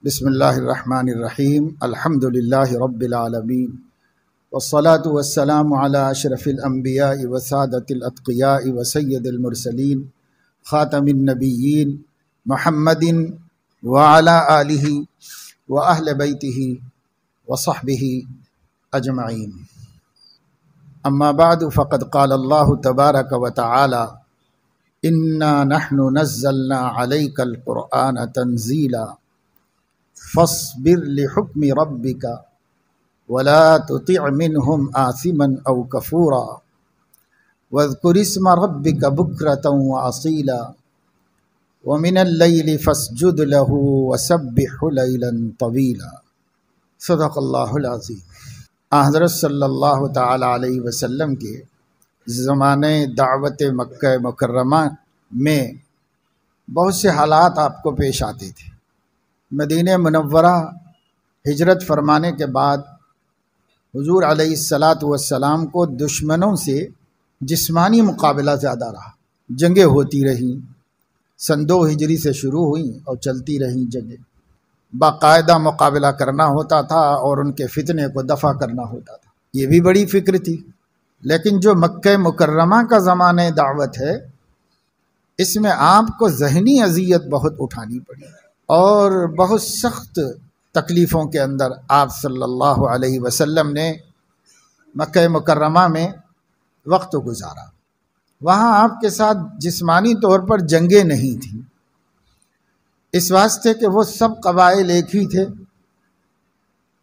بسم اللہ الرحمن الرحیم الحمد للہ رب العالمین والصلاة والسلام علی اشرف الانبیاء وسادۃ الاتقیاء وسید المرسلین خاتم النبیین محمد وعلی آلہ واہل بیتہ وصحبہ اجمعین اما بعد فقد قال اللہ تبارک وتعالی انا نحن نزلنا علیک القرآن تنزیلا فاصبر لحکم ربک ولا تطع منهم آثما او کفورا واذکر اسم ربک بکرۃ واصیلا ومن اللیل فاسجد له وسبح لیلا طویلا صدق اللہ العظیم۔ حضرت صلی اللہ تعالی علیہ وسلم کے زمانے دعوت مکہ مکرمہ میں بہت سے حالات آپ کو پیش آتے تھے۔ مدینہ منورہ ہجرت فرمانے کے بعد حضور علیہ السلام کو دشمنوں سے جسمانی مقابلہ زیادہ رہا، جنگیں ہوتی رہیں، سن 2 ہجری سے شروع ہوئیں اور چلتی رہیں جنگیں، باقاعدہ مقابلہ کرنا ہوتا تھا اور ان کے فتنے کو دفع کرنا ہوتا تھا۔ یہ بھی بڑی فکر تھی، لیکن جو مکہ مکرمہ کا زمانہ دعوت ہے اس میں آپ کو ذہنی اذیت بہت اٹھانی پڑی اور بہت سخت تکلیفوں کے اندر آپ صلی اللہ علیہ وسلم نے مکہ مکرمہ میں وقت گزارا۔ وہاں آپ کے ساتھ جسمانی طور پر جنگیں نہیں تھیں، اس واسطے کہ وہ سب قبائل ایک ہی تھے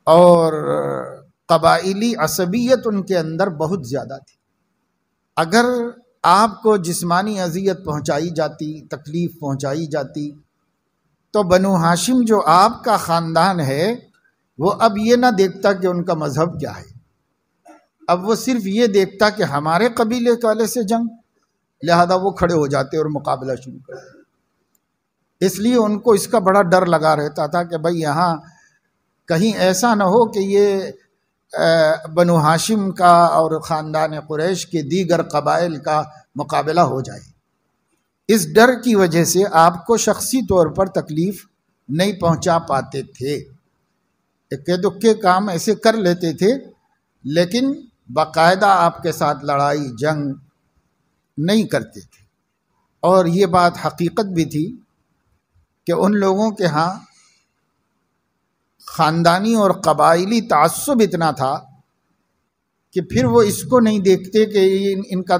اور قبائلی عصبیت ان کے اندر بہت زیادہ تھی۔ اگر آپ کو جسمانی اذیت پہنچائی جاتی، تکلیف پہنچائی جاتی، تو بنو ہاشم جو آپ کا خاندان ہے وہ اب یہ نہ دیکھتا کہ ان کا مذہب کیا ہے، اب وہ صرف یہ دیکھتا کہ ہمارے قبیلے والے سے جنگ، لہذا وہ کھڑے ہو جاتے اور مقابلہ شروع کرتے۔ اس لیے ان کو اس کا بڑا ڈر لگا رہتا تھا کہ بھئی یہاں کہیں ایسا نہ ہو کہ یہ بنو ہاشم کا اور خاندان قریش کے دیگر قبائل کا مقابلہ ہو جائے۔ اس ڈر کی وجہ سے آپ کو شخصی طور پر تکلیف نہیں پہنچا پاتے تھے، اکے دکے کام ایسے کر لیتے تھے، لیکن باقاعدہ آپ کے ساتھ لڑائی جنگ نہیں کرتے تھے۔ اور یہ بات حقیقت بھی تھی کہ ان لوگوں کے ہاں خاندانی اور قبائلی تعصب اتنا تھا کہ پھر وہ اس کو نہیں دیکھتے کہ ان کا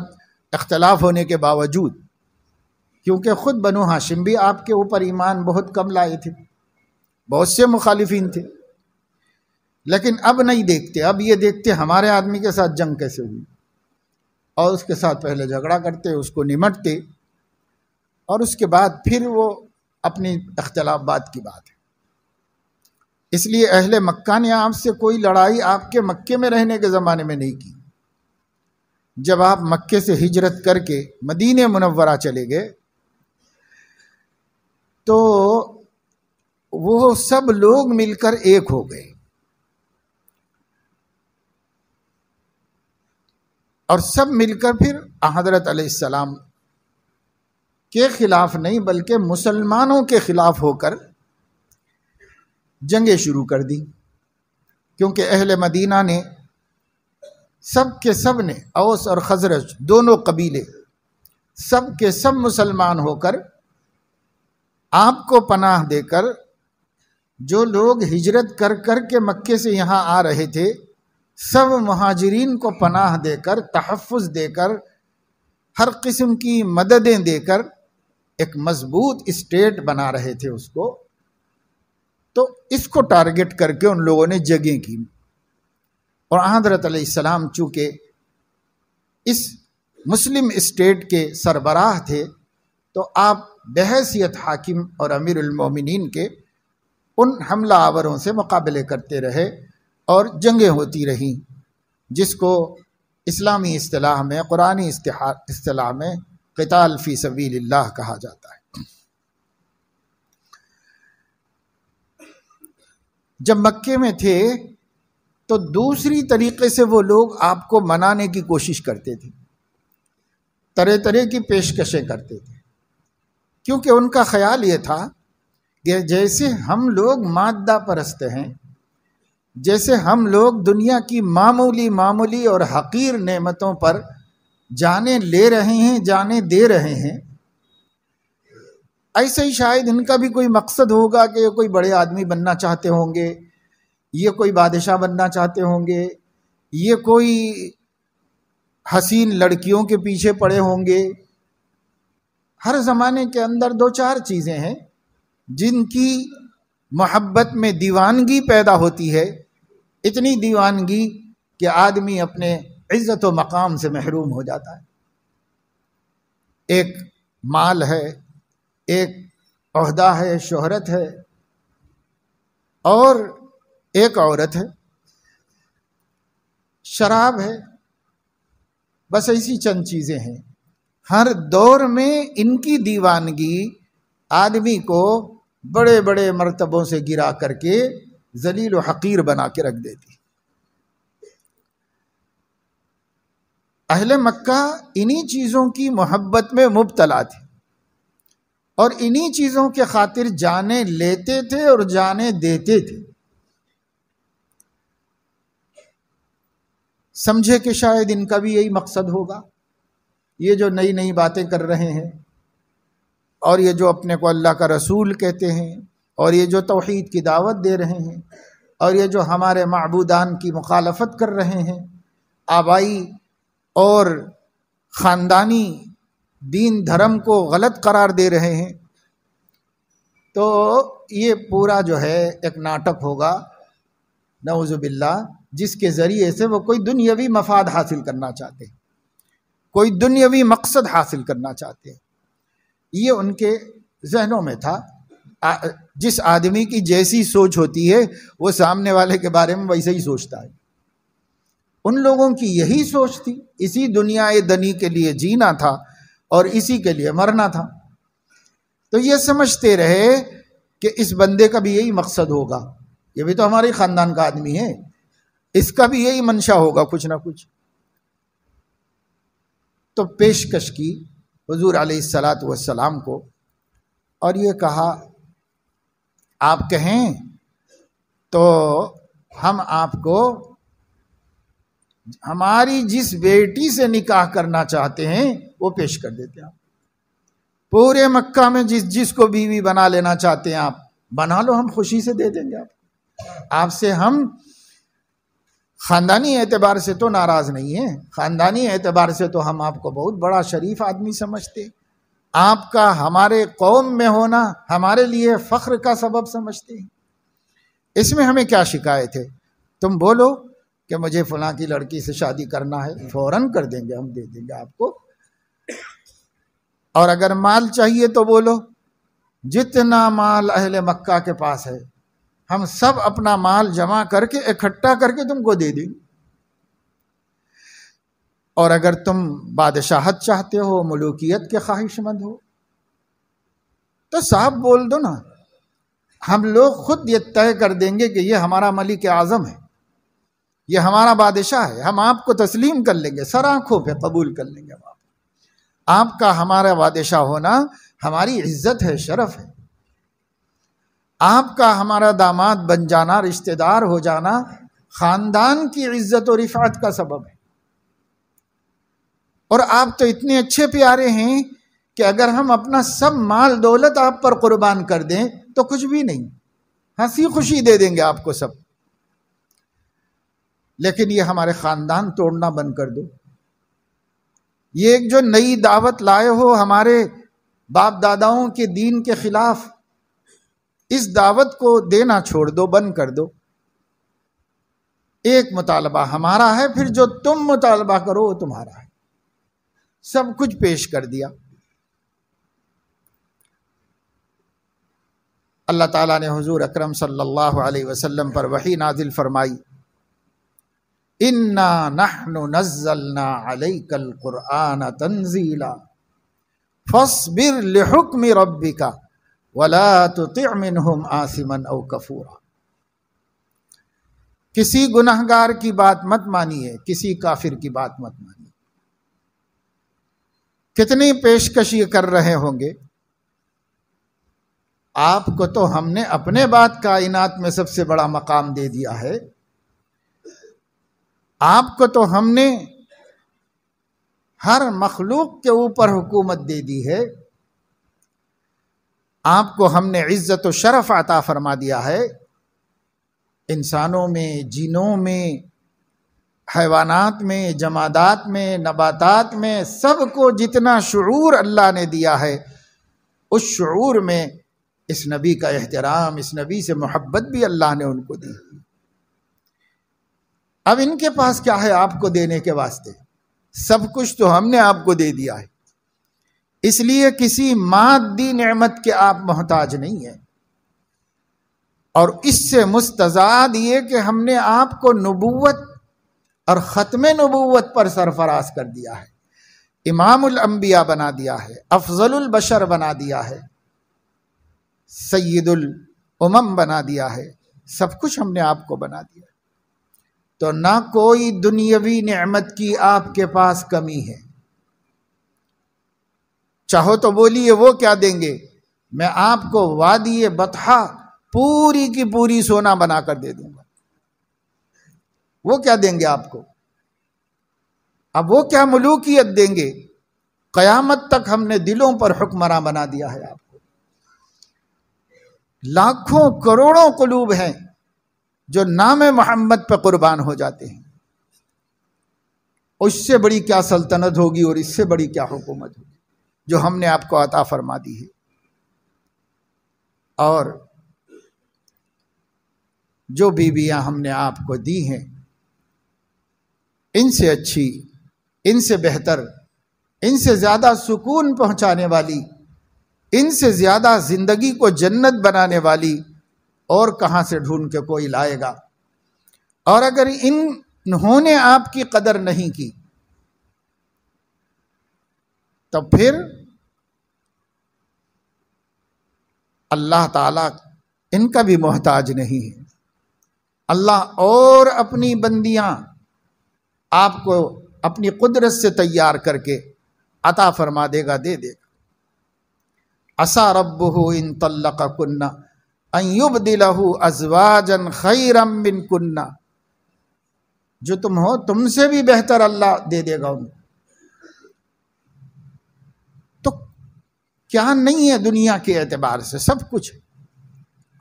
اختلاف ہونے کے باوجود، کیونکہ خود بنو ہاشم بھی آپ کے اوپر ایمان بہت کم لائے تھے، بہت سے مخالفین تھے، لیکن اب نہیں دیکھتے، اب یہ دیکھتے ہمارے آدمی کے ساتھ جنگ کیسے ہوئی، اور اس کے ساتھ پہلے جھگڑا کرتے، اس کو نمٹتے، اور اس کے بعد پھر وہ اپنی اختلاف بات کی بات ہے۔ اس لیے اہل مکہ نے آپ سے کوئی لڑائی آپ کے مکے میں رہنے کے زمانے میں نہیں کی۔ جب آپ مکے سے ہجرت کر کے مدینہ منورہ چلے گئے تو وہ سب لوگ مل کر ایک ہو گئے، اور سب مل کر پھر حضرت علیہ السلام کے خلاف نہیں بلکہ مسلمانوں کے خلاف ہو کر جنگیں شروع کر دی، کیونکہ اہل مدینہ نے سب کے سب نے، اوس اور خزرج دونوں قبیلے سب کے سب مسلمان ہو کر آپ کو پناہ دے کر، جو لوگ ہجرت کر کر کے مکے سے یہاں آ رہے تھے سب مہاجرین کو پناہ دے کر، تحفظ دے کر، ہر قسم کی مددیں دے کر ایک مضبوط اسٹیٹ بنا رہے تھے اس کو، تو اس کو ٹارگٹ کر کے ان لوگوں نے جنگیں کی۔ اور حضرت علیہ السلام چونکہ اس مسلم اسٹیٹ کے سربراہ تھے تو آپ بحیثیت حاکم اور امیر المومنین کے ان حملہ آوروں سے مقابلے کرتے رہے اور جنگیں ہوتی رہیں، جس کو اسلامی اصطلاح میں، قرآنی اصطلاح میں قتال فی سبیل اللہ کہا جاتا ہے۔ جب مکے میں تھے تو دوسری طریقے سے وہ لوگ آپ کو منانے کی کوشش کرتے تھے، طرح طرح کی پیشکشیں کرتے تھے، کیونکہ ان کا خیال یہ تھا کہ جیسے ہم لوگ مادہ پرست ہیں، جیسے ہم لوگ دنیا کی معمولی اور حقیر نعمتوں پر جانیں لے رہے ہیں، جانیں دے رہے ہیں، ایسے ہی شاید ان کا بھی کوئی مقصد ہوگا کہ یہ کوئی بڑے آدمی بننا چاہتے ہوں گے، یہ کوئی بادشاہ بننا چاہتے ہوں گے، یہ کوئی حسین لڑکیوں کے پیچھے پڑے ہوں گے۔ ہر زمانے کے اندر دو چار چیزیں ہیں جن کی محبت میں دیوانگی پیدا ہوتی ہے، اتنی دیوانگی کہ آدمی اپنے عزت و مقام سے محروم ہو جاتا ہے۔ ایک مال ہے، ایک عہدہ ہے، شہرت ہے، اور ایک عورت ہے، شراب ہے، بس ایسی چند چیزیں ہیں۔ ہر دور میں ان کی دیوانگی آدمی کو بڑے بڑے مرتبوں سے گرا کر کے ذلیل و حقیر بنا کے رکھ دیتی۔ اہل مکہ انہی چیزوں کی محبت میں مبتلا تھے، اور انہی چیزوں کے خاطر جانیں لیتے تھے اور جانیں دیتے تھے۔ سمجھے کہ شاید ان کا بھی یہی مقصد ہوگا، یہ جو نئی نئی باتیں کر رہے ہیں، اور یہ جو اپنے کو اللہ کا رسول کہتے ہیں، اور یہ جو توحید کی دعوت دے رہے ہیں، اور یہ جو ہمارے معبودان کی مخالفت کر رہے ہیں، آبائی اور خاندانی دین دھرم کو غلط قرار دے رہے ہیں، تو یہ پورا جو ہے ایک ناٹک ہوگا، نعوذ باللہ، جس کے ذریعے سے وہ کوئی دنیاوی مفاد حاصل کرنا چاہتے ہیں، کوئی دنیاوی مقصد حاصل کرنا چاہتے ہیں۔ یہ ان کے ذہنوں میں تھا۔ جس آدمی کی جیسی سوچ ہوتی ہے وہ سامنے والے کے بارے میں ویسے ہی سوچتا ہے۔ ان لوگوں کی یہی سوچ تھی، اسی دنیا دنی کے لیے جینا تھا اور اسی کے لیے مرنا تھا۔ تو یہ سمجھتے رہے کہ اس بندے کا بھی یہی مقصد ہوگا، یہ بھی تو ہمارے خاندان کا آدمی ہے، اس کا بھی یہی منشا ہوگا کچھ نہ کچھ۔ تو پیشکش کی حضور علیہ الصلاۃ والسلام کو، اور یہ کہا آپ کہیں تو ہم آپ کو ہماری جس بیٹی سے نکاح کرنا چاہتے ہیں وہ پیش کر دیتے ہیں۔ پورے مکہ میں جس کو بیوی بنا لینا چاہتے ہیں آپ بنا لو، ہم خوشی سے دے دیں گے آپ سے۔ ہم خاندانی اعتبار سے تو ناراض نہیں ہیں، خاندانی اعتبار سے تو ہم آپ کو بہت بڑا شریف آدمی سمجھتے، آپ کا ہمارے قوم میں ہونا ہمارے لیے فخر کا سبب سمجھتے ہیں۔ اس میں ہمیں کیا شکایت ہے؟ تم بولو کہ مجھے فلاں کی لڑکی سے شادی کرنا ہے، فوراً کر دیں گے، ہم دے دیں گے آپ کو۔ اور اگر مال چاہیے تو بولو، جتنا مال اہل مکہ کے پاس ہے ہم سب اپنا مال جمع کر کے اکٹھا کر کے تم کو دے دیں۔ اور اگر تم بادشاہت چاہتے ہو، ملوکیت کے خواہش مند ہو، تو صاحب بول دو نا، ہم لوگ خود یہ طے کر دیں گے کہ یہ ہمارا ملک اعظم ہے، یہ ہمارا بادشاہ ہے، ہم آپ کو تسلیم کر لیں گے، سر آنکھوں پہ قبول کر لیں گے۔ آپ کا ہمارا بادشاہ ہونا ہماری عزت ہے، شرف ہے۔ آپ کا ہمارا داماد بن جانا، رشتہ دار ہو جانا، خاندان کی عزت و رفعت کا سبب ہے۔ اور آپ تو اتنے اچھے پیارے ہیں کہ اگر ہم اپنا سب مال دولت آپ پر قربان کر دیں تو کچھ بھی نہیں، ہنسی خوشی دے دیں گے آپ کو سب، لیکن یہ ہمارے خاندان توڑنا بند کر دو۔ یہ ایک جو نئی دعوت لائے ہو ہمارے باپ داداؤں کے دین کے خلاف، اس دعوت کو دینا چھوڑ دو، بند کر دو۔ ایک مطالبہ ہمارا ہے، پھر جو تم مطالبہ کرو وہ تمہارا ہے۔ سب کچھ پیش کر دیا۔ اللہ تعالیٰ نے حضور اکرم صلی اللہ علیہ وسلم پر وحی نازل فرمائی، اِنَّا نَحْنُ نَزَّلْنَا عَلَيْكَ الْقُرْآنَ تَنزِيلًا فَاصْبِرْ لِحُكْمِ رَبِّكَ وَلَا تُطِعْ مِنْهُمْ آثِمًا أَوْ كَفُورًا۔ کسی گنہگار کی بات مت مانیے، کسی کافر کی بات مت مانیے۔ کتنی پیشکش یہ کر رہے ہوں گے، آپ کو تو ہم نے اپنے بعد کائنات میں سب سے بڑا مقام دے دیا ہے، آپ کو تو ہم نے ہر مخلوق کے اوپر حکومت دے دی ہے، آپ کو ہم نے عزت و شرف عطا فرما دیا ہے، انسانوں میں، جنوں میں، حیوانات میں، جمادات میں، نباتات میں، سب کو جتنا شعور اللہ نے دیا ہے، اس شعور میں اس نبی کا احترام، اس نبی سے محبت بھی اللہ نے ان کو دی۔ اب ان کے پاس کیا ہے آپ کو دینے کے واسطے؟ سب کچھ تو ہم نے آپ کو دے دیا ہے، اس لیے کسی مادی نعمت کے آپ محتاج نہیں ہیں، اور اس سے مستزاد یہ کہ ہم نے آپ کو نبوت اور ختم نبوت پر سرفراز کر دیا ہے، امام الانبیاء بنا دیا ہے، افضل البشر بنا دیا ہے، سید الامم بنا دیا ہے، سب کچھ ہم نے آپ کو بنا دیا، تو نہ کوئی دنیاوی نعمت کی آپ کے پاس کمی ہے۔ چاہو تو بولیے وہ کیا دیں گے؟ میں آپ کو وادی بطحا پوری کی پوری سونا بنا کر دے دوں گا، وہ کیا دیں گے آپ کو؟ اب وہ کیا ملوکیت دیں گے؟ قیامت تک ہم نے دلوں پر حکمراں بنا دیا ہے آپ کو۔ لاکھوں کروڑوں قلوب ہیں جو نام محمد پہ قربان ہو جاتے ہیں، اس سے بڑی کیا سلطنت ہوگی اور اس سے بڑی کیا حکومت ہوگی جو ہم نے آپ کو عطا فرما دی ہے۔ اور جو بیویاں ہم نے آپ کو دی ہیں، ان سے اچھی، ان سے بہتر، ان سے زیادہ سکون پہنچانے والی، ان سے زیادہ زندگی کو جنت بنانے والی اور کہاں سے ڈھونڈ کے کوئی لائے گا؟ اور اگر انہوں نے آپ کی قدر نہیں کی تو پھر اللہ تعالیٰ ان کا بھی محتاج نہیں ہے۔ اللہ اور اپنی بندیاں آپ کو اپنی قدرت سے تیار کر کے عطا فرما دے گا، دے دے گا۔ عسى ربه ان طلقكن ان يبدله ازواجا خيرا منكن، جو تم ہو تم سے بھی بہتر اللہ دے دے گا ان کو۔ تو کیا نہیں ہے دنیا کے اعتبار سے؟ سب کچھ ہے،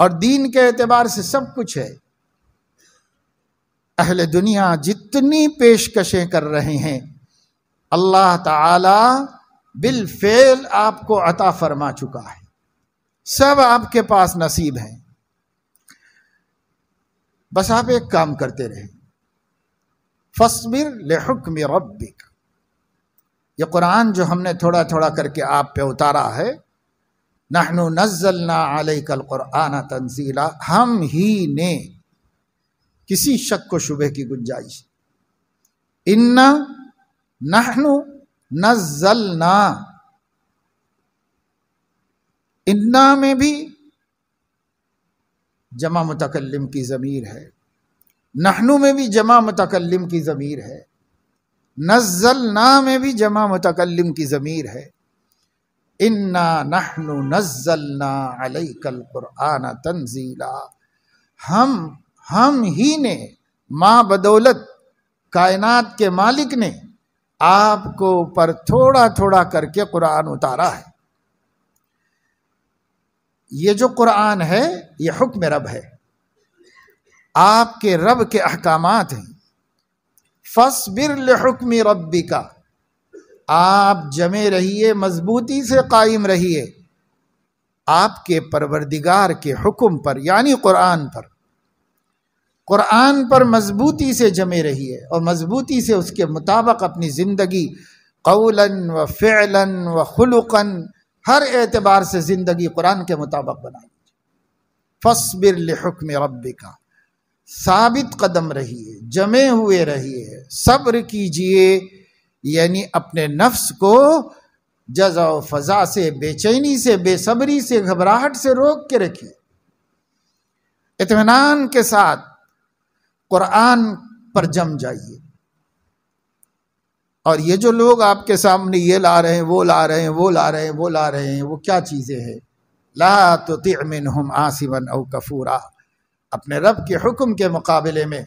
اور دین کے اعتبار سے سب کچھ ہے۔ اہل دنیا جتنی پیشکشیں کر رہے ہیں، اللہ تعالی بالفعل آپ کو عطا فرما چکا ہے، سب آپ کے پاس نصیب ہیں، بس آپ ایک کام کرتے رہیں، فاصبر لحکم ربک۔ یہ قرآن جو ہم نے تھوڑا تھوڑا کر کے آپ پہ اتارا ہے، نحن نزلنا علیک القرآن تنزیلا، ہم ہی نے، کسی شک و شبہ کی گنجائش، انا نحن نزلنا، انا میں بھی جمع متکلم کی ضمیر ہے، نحن میں بھی جمع متکلم کی ضمیر ہے، نزلنا میں بھی جمع متکلم کی ضمیر ہے۔ انا نحن نزلنا علیک القرآن تنزیلا، ہم ہی نے، ماں بدولت کائنات کے مالک نے آپ کو پر تھوڑا تھوڑا کر کے قرآن اتارا ہے۔ یہ جو قرآن ہے یہ حکم رب ہے، آپ کے رب کے احکامات ہیں۔ فاصبر لحکم ربک، آپ جمے رہیے، مضبوطی سے قائم رہیے آپ کے پروردگار کے حکم پر، یعنی قرآن پر، قرآن پر مضبوطی سے جمے رہیے، اور مضبوطی سے اس کے مطابق اپنی زندگی قولا و فعلا و خلقا، ہر اعتبار سے زندگی قرآن کے مطابق بنائیے۔ فاصبر لحکم ربک، ثابت قدم رہیے، جمے ہوئے رہیے، صبر کیجئے، یعنی اپنے نفس کو جزع و فضا سے، بے چینی سے، بے صبری سے، گھبراہٹ سے روک کے رکھیے، اطمینان کے ساتھ قرآن پر جم جائیے۔ اور یہ جو لوگ آپ کے سامنے یہ لا رہے ہیں، وہ لا رہے ہیں، وہ لا رہے ہیں، وہ لا رہے ہیں، وہ کیا چیزیں ہیں؟ لا تطع منهم عاصما او کفورا، اپنے رب کے حکم کے مقابلے میں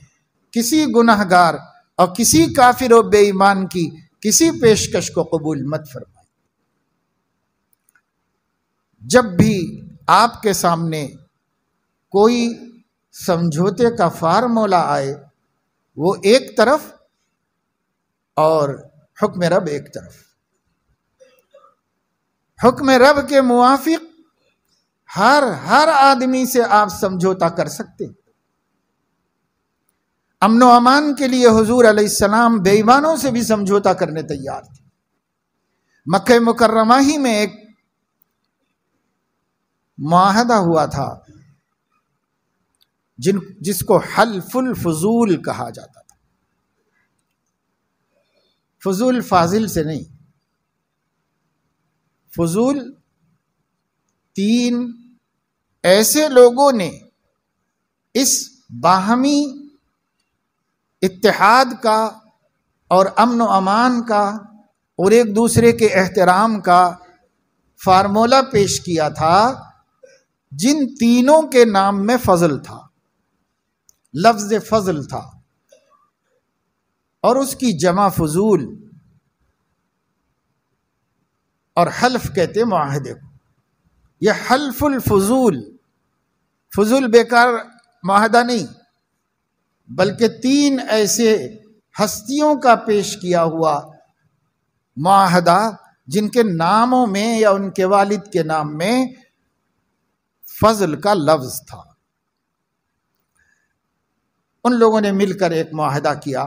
کسی گناہ گار اور کسی کافر و بے ایمان کی کسی پیشکش کو قبول مت فرمائے۔ جب بھی آپ کے سامنے کوئی سمجھوتے کا فارمولہ آئے، وہ ایک طرف اور حکم رب ایک طرف، حکم رب کے موافق ہر آدمی سے آپ سمجھوتا کر سکتے۔ امن و امان کے لیے حضور علیہ السلام بے ایمانوں سے بھی سمجھوتا کرنے تیار تھے۔ مکہ مکرمہ ہی میں ایک معاہدہ ہوا تھا جس کو حلف الفضول کہا جاتا تھا۔ فضول فاضل سے نہیں، فضول تین ایسے لوگوں نے اس باہمی اتحاد کا اور امن و امان کا اور ایک دوسرے کے احترام کا فارمولہ پیش کیا تھا، جن تینوں کے نام میں فضل تھا، لفظ فضل تھا، اور اس کی جمع فضول، اور حلف کہتے معاہدے کو۔ یہ حلف الفضول، فضول بیکار معاہدہ نہیں، بلکہ تین ایسے ہستیوں کا پیش کیا ہوا معاہدہ جن کے ناموں میں یا ان کے والد کے نام میں فضل کا لفظ تھا۔ ان لوگوں نے مل کر ایک معاہدہ کیا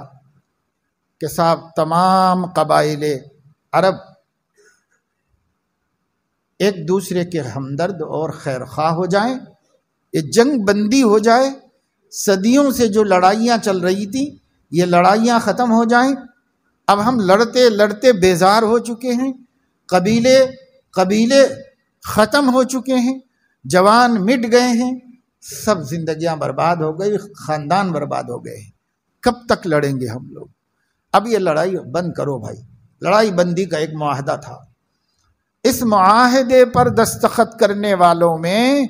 کہ صاحب تمام قبائل عرب ایک دوسرے کے ہمدرد اور خیر خواہ ہو جائیں، یہ جنگ بندی ہو جائے، صدیوں سے جو لڑائیاں چل رہی تھیں یہ لڑائیاں ختم ہو جائیں۔ اب ہم لڑتے لڑتے بیزار ہو چکے ہیں، قبیلے ختم ہو چکے ہیں، جوان مٹ گئے ہیں، سب زندگیاں برباد ہو گئی، خاندان برباد ہو گئے ہیں، کب تک لڑیں گے ہم لوگ؟ اب یہ لڑائی بند کرو بھائی۔ لڑائی بندی کا ایک معاہدہ تھا۔ اس معاہدے پر دستخط کرنے والوں میں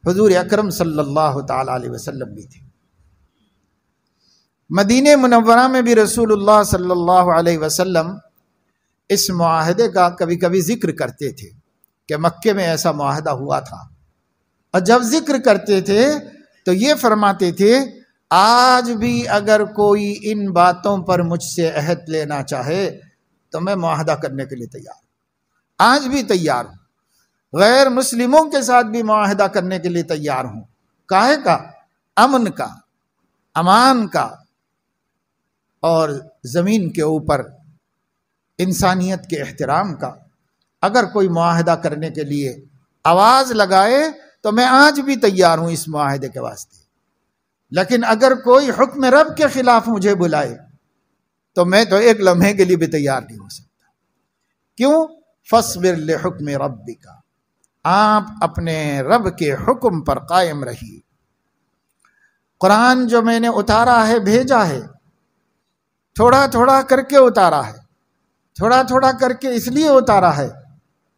حضور اکرم صلی اللہ تعالی علیہ وسلم بھی تھے۔ مدینہ منورہ میں بھی رسول اللہ صلی اللہ علیہ وسلم اس معاہدے کا کبھی کبھی ذکر کرتے تھے کہ مکے میں ایسا معاہدہ ہوا تھا، اور جب ذکر کرتے تھے تو یہ فرماتے تھے آج بھی اگر کوئی ان باتوں پر مجھ سے عہد لینا چاہے تو میں معاہدہ کرنے کے لیے تیار ہوں، آج بھی تیار ہوں، غیر مسلموں کے ساتھ بھی معاہدہ کرنے کے لیے تیار ہوں۔ کاہے کا؟ امن کا، امان کا، اور زمین کے اوپر انسانیت کے احترام کا۔ اگر کوئی معاہدہ کرنے کے لیے آواز لگائے تو میں آج بھی تیار ہوں اس معاہدے کے واسطے، لیکن اگر کوئی حکم رب کے خلاف مجھے بلائے تو میں تو ایک لمحے کے لیے بھی تیار نہیں ہو سکتا۔ کیوں؟ فاصبر لحکم ربک، آپ اپنے رب کے حکم پر قائم رہیے۔ قرآن جو میں نے اتارا ہے، بھیجا ہے، تھوڑا تھوڑا کر کے اتارا ہے، تھوڑا تھوڑا کر کے اس لیے اتارا ہے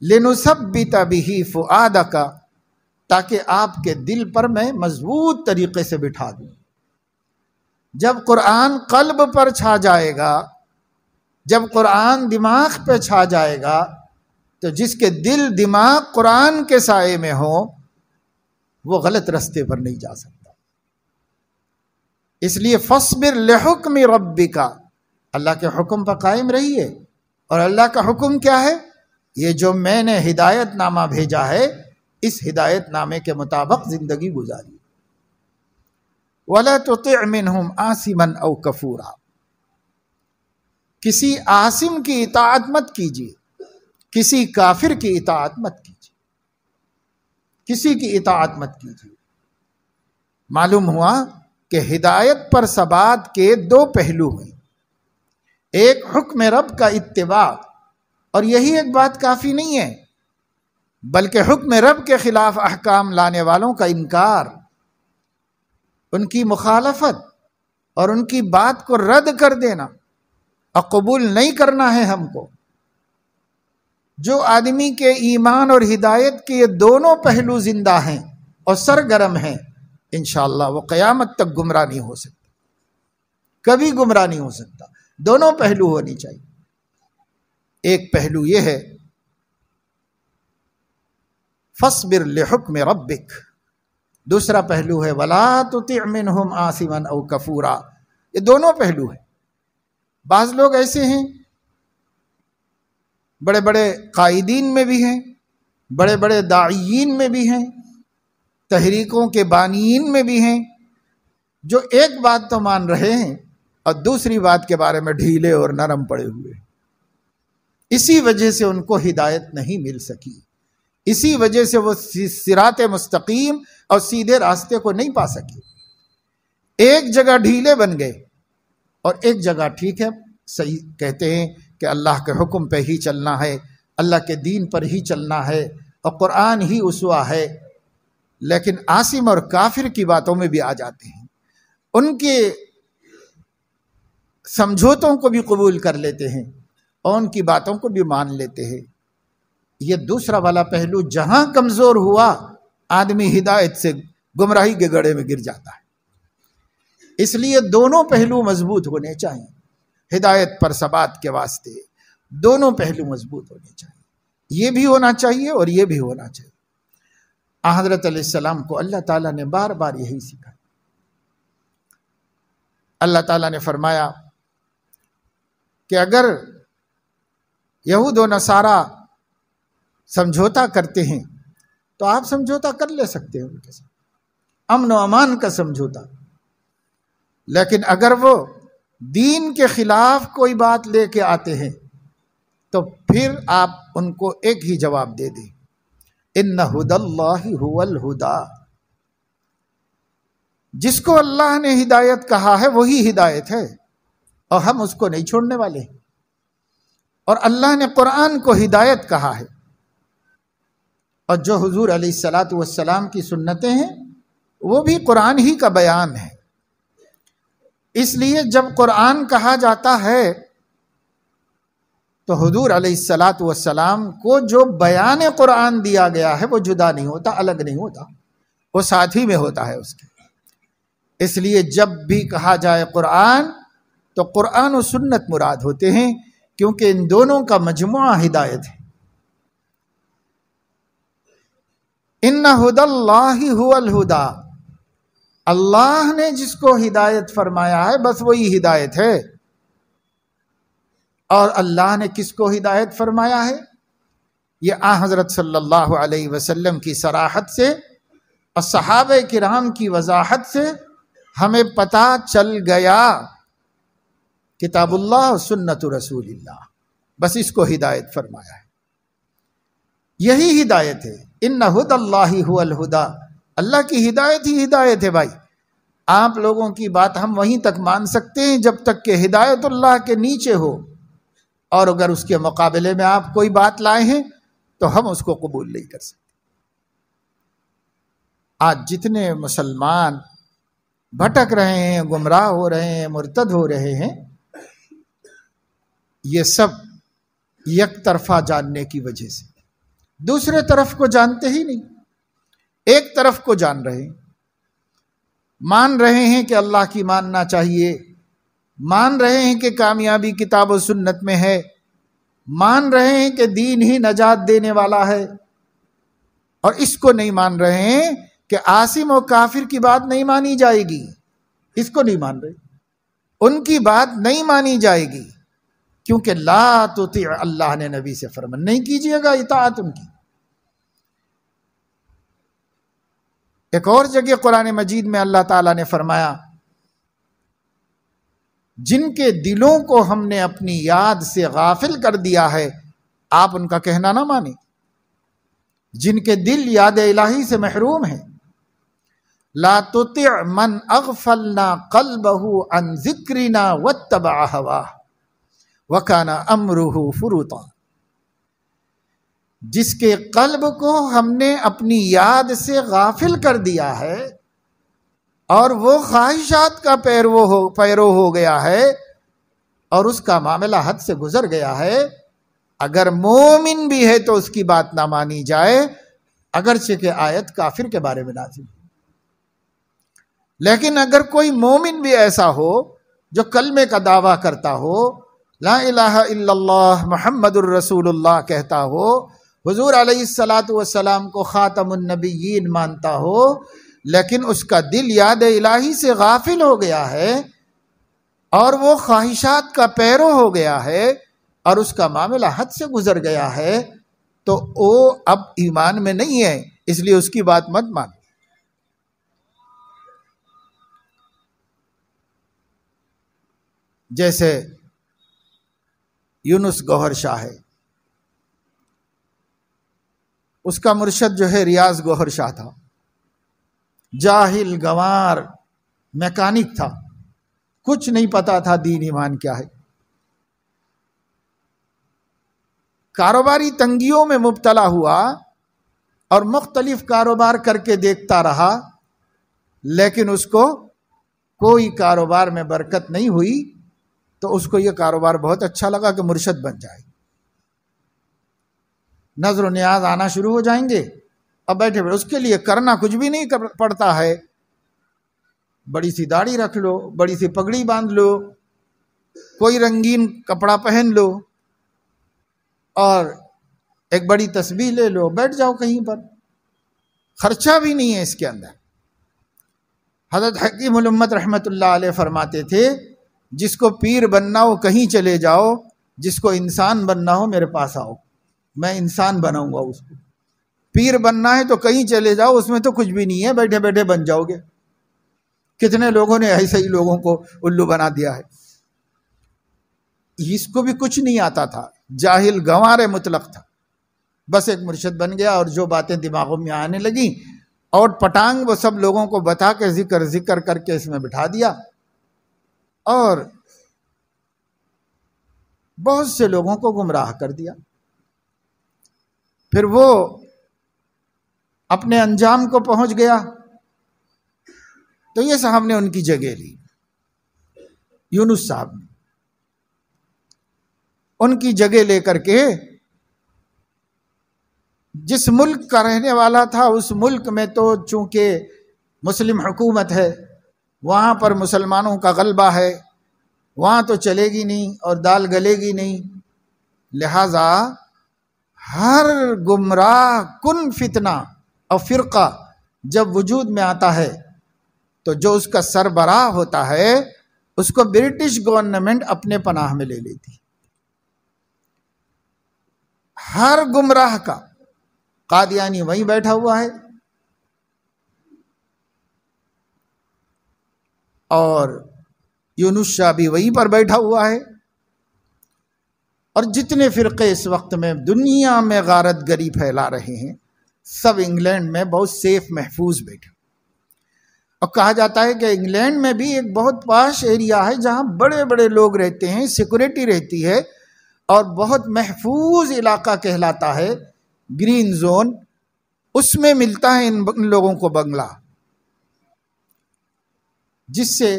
لنثبت بہ فؤادک، تاکہ آپ کے دل پر میں مضبوط طریقے سے بٹھا دوں۔ جب قرآن قلب پر چھا جائے گا، جب قرآن دماغ پہ چھا جائے گا، تو جس کے دل دماغ قرآن کے سائے میں ہو وہ غلط رستے پر نہیں جا سکتا۔ اس لیے فاصبر لحکم ربک، اللہ کے حکم پر قائم رہیے۔ اور اللہ کا حکم کیا ہے؟ یہ جو میں نے ہدایت نامہ بھیجا ہے، اس ہدایت نامے کے مطابق زندگی گزاری۔ وَلَا تُطِعْ مِنْهُمْ عَاصِمًا أَوْ كَفُورًا، کسی عاصم کی اطاعت مت کیجیے، کسی کافر کی اطاعت مت کیجیے، کسی کی اطاعت مت کیجیے۔ معلوم ہوا کہ ہدایت پر ثبات کے دو پہلو ہیں، ایک حکم رب کا اتباع، اور یہی ایک بات کافی نہیں ہے، بلکہ حکم رب کے خلاف احکام لانے والوں کا انکار، ان کی مخالفت اور ان کی بات کو رد کر دینا اور قبول نہیں کرنا ہے ہم کو۔ جو آدمی کے ایمان اور ہدایت کے یہ دونوں پہلو زندہ ہیں اور سرگرم ہیں، انشاءاللہ وہ قیامت تک گمراہ نہیں ہو سکتا، کبھی گمراہ نہیں ہو سکتا۔ دونوں پہلو ہونی چاہیے۔ ایک پہلو یہ ہے فاصبر لحکم ربک، دوسرا پہلو ہے ولا تطع منہم آثما او کفورا۔ یہ دونوں پہلو ہیں۔ بعض لوگ ایسے ہیں، بڑے بڑے قائدین میں بھی ہیں، بڑے بڑے داعیین میں بھی ہیں، تحریکوں کے بانیین میں بھی ہیں، جو ایک بات تو مان رہے ہیں اور دوسری بات کے بارے میں ڈھیلے اور نرم پڑے ہوئے ہیں۔ اسی وجہ سے ان کو ہدایت نہیں مل سکی، اسی وجہ سے وہ صراط مستقیم اور سیدھے راستے کو نہیں پا سکے۔ ایک جگہ ڈھیلے بن گئے اور ایک جگہ ٹھیک ہے، صحیح کہتے ہیں کہ اللہ کے حکم پہ ہی چلنا ہے، اللہ کے دین پر ہی چلنا ہے اور قرآن ہی اسوہ ہے، لیکن عاصم اور کافر کی باتوں میں بھی آ جاتے ہیں، ان کے سمجھوتوں کو بھی قبول کر لیتے ہیں اور ان کی باتوں کو بھی مان لیتے ہیں۔ یہ دوسرا والا پہلو جہاں کمزور ہوا، آدمی ہدایت سے گمراہی کے گڑھے میں گر جاتا ہے۔ اس لیے دونوں پہلو مضبوط ہونے چاہیے، ہدایت پر ثبات کے واسطے دونوں پہلو مضبوط ہونے چاہیے، یہ بھی ہونا چاہیے اور یہ بھی ہونا چاہیے۔ حضرت علیہ السلام کو اللہ تعالیٰ نے بار بار یہی سکھایا۔ اللہ تعالیٰ نے فرمایا کہ اگر یہود و نصارہ سمجھوتا کرتے ہیں تو آپ سمجھوتا کر لے سکتے ہیں ان کے ساتھ، امن و امان کا سمجھوتا، لیکن اگر وہ دین کے خلاف کوئی بات لے کے آتے ہیں تو پھر آپ ان کو ایک ہی جواب دے دیں، ان ھدی اللہ ھو الھدی، جس کو اللہ نے ہدایت کہا ہے وہی ہدایت ہے اور ہم اس کو نہیں چھوڑنے والے ہیں۔ اور اللہ نے قرآن کو ہدایت کہا ہے، اور جو حضور علیہ الصلاۃ والسلام کی سنتیں ہیں وہ بھی قرآن ہی کا بیان ہے۔ اس لیے جب قرآن کہا جاتا ہے تو حضور علیہ الصلاۃ والسلام کو جو بیان قرآن دیا گیا ہے وہ جدا نہیں ہوتا، الگ نہیں ہوتا، وہ ساتھ ہی میں ہوتا ہے اس کے۔ اس لیے جب بھی کہا جائے قرآن تو قرآن و سنت مراد ہوتے ہیں، کیونکہ ان دونوں کا مجموعہ ہدایت ہے۔ ان ھدی اللہ ھو الھدی، اللہ نے جس کو ہدایت فرمایا ہے بس وہی ہدایت ہے۔ اور اللہ نے کس کو ہدایت فرمایا ہے؟ یہ حضرت صلی اللہ علیہ وسلم کی صراحت سے اور صحابہ کرام کی وضاحت سے ہمیں پتہ چل گیا، کتاب اللہ و سنت رسول اللہ، بس اس کو ہدایت فرمایا ہے، یہی ہدایت ہے۔ ان ھدی اللہ ھو الھدی، اللہ کی ہدایت ہی ہدایت ہے۔ بھائی آپ لوگوں کی بات ہم وہیں تک مان سکتے ہیں جب تک کہ ہدایت اللہ کے نیچے ہو، اور اگر اس کے مقابلے میں آپ کوئی بات لائے ہیں تو ہم اس کو قبول نہیں کر سکتے۔ آج جتنے مسلمان بھٹک رہے ہیں، گمراہ ہو رہے ہیں، مرتد ہو رہے ہیں، یہ سب یک طرفہ جاننے کی وجہ سے، دوسرے طرف کو جانتے ہی نہیں، ایک طرف کو جان رہے ہیں، مان رہے ہیں کہ اللہ کی ماننا چاہیے، مان رہے ہیں کہ کامیابی کتاب و سنت میں ہے، مان رہے ہیں کہ دین ہی نجات دینے والا ہے، اور اس کو نہیں مان رہے ہیں کہ عاصم و کافر کی بات نہیں مانی جائے گی، اس کو نہیں مان رہے، ان کی بات نہیں مانی جائے گی، کیونکہ لا تطیع، اللہ نے نبی سے فرمایا نہیں کیجیے گا اطاعت ان کی۔ ایک اور جگہ قرآن مجید میں اللہ تعالیٰ نے فرمایا جن کے دلوں کو ہم نے اپنی یاد سے غافل کر دیا ہے آپ ان کا کہنا نہ مانیں، جن کے دل یاد الہی سے محروم ہیں۔ لا تطع من اغفلنا قلبه عن ذکرنا واتبع هواه وكان امره فرطا، جس کے قلب کو ہم نے اپنی یاد سے غافل کر دیا ہے اور وہ خواہشات کا پیرو ہو گیا ہے اور اس کا معاملہ حد سے گزر گیا ہے، اگر مومن بھی ہے تو اس کی بات نہ مانی جائے، اگرچہ کہ آیت کافر کے بارے میں نازل ہے۔ لیکن اگر کوئی مومن بھی ایسا ہو جو کلمے کا دعویٰ کرتا ہو، لا الہ الا اللہ محمد الرسول اللہ کہتا ہو، حضور علیہ الصلاۃ والسلام کو خاتم النبیین مانتا ہو، لیکن اس کا دل یاد الہی سے غافل ہو گیا ہے اور وہ خواہشات کا پیرو ہو گیا ہے اور اس کا معاملہ حد سے گزر گیا ہے، تو وہ اب ایمان میں نہیں ہے، اس لیے اس کی بات مت مان۔ جیسے یونس گوہر شاہ ہے، اس کا مرشد جو ہے ریاض گوہر شاہ تھا، جاہل گنوار میکینک تھا، کچھ نہیں پتا تھا دین ایمان کیا ہے، کاروباری تنگیوں میں مبتلا ہوا اور مختلف کاروبار کر کے دیکھتا رہا، لیکن اس کو کوئی کاروبار میں برکت نہیں ہوئی، تو اس کو یہ کاروبار بہت اچھا لگا کہ مرشد بن جائے، نظر و نیاز آنا شروع ہو جائیں گے، اب بیٹھے اس کے لیے کرنا کچھ بھی نہیں پڑتا ہے، بڑی سی داڑھی رکھ لو، بڑی سی پگڑی باندھ لو، کوئی رنگین کپڑا پہن لو اور ایک بڑی تسبیح لے لو، بیٹھ جاؤ کہیں پر، خرچہ بھی نہیں ہے اس کے اندر۔ حضرت حکیم الامت رحمت اللہ علیہ فرماتے تھے، جس کو پیر بننا ہو کہیں چلے جاؤ، جس کو انسان بننا ہو میرے پاس آؤ، میں انسان بناؤں گا اس کو۔ پیر بننا ہے تو کہیں چلے جاؤ، اس میں تو کچھ بھی نہیں ہے، بیٹھے بیٹھے بن جاؤ گے۔ کتنے لوگوں نے ایسے ہی لوگوں کو الو بنا دیا ہے، اس کو بھی کچھ نہیں آتا تھا، جاہل گنوار مطلق تھا، بس ایک مرشد بن گیا اور جو باتیں دماغوں میں آنے لگیں اور پٹانگ وہ سب لوگوں کو بتا کے ذکر کر کے اس میں بٹھا دیا اور بہت سے لوگوں کو گمراہ کر دیا۔ پھر وہ اپنے انجام کو پہنچ گیا تو یہ صاحب نے ان کی جگہ لی، یونس صاحب نے ان کی جگہ لے کر کے جس ملک کا رہنے والا تھا، اس ملک میں تو چونکہ مسلم حکومت ہے، وہاں پر مسلمانوں کا غلبہ ہے، وہاں تو چلے گی نہیں اور دال گلے گی نہیں، لہذا ہر گمراہ کن فتنہ اور فرقہ جب وجود میں آتا ہے تو جو اس کا سربراہ ہوتا ہے اس کو برٹش گورنمنٹ اپنے پناہ میں لے لیتی، ہر گمراہ کا قادیانی وہیں بیٹھا ہوا ہے اور یونس شاہ بھی وہیں پر بیٹھا ہوا ہے، اور جتنے فرقے اس وقت میں دنیا میں غارت گری پھیلا رہے ہیں سب انگلینڈ میں بہت سیف محفوظ بیٹھے، اور کہا جاتا ہے کہ انگلینڈ میں بھی ایک بہت پاش ایریا ہے جہاں بڑے بڑے لوگ رہتے ہیں، سیکورٹی رہتی ہے اور بہت محفوظ علاقہ کہلاتا ہے، گرین زون، اس میں ملتا ہے ان لوگوں کو بنگلہ، جس سے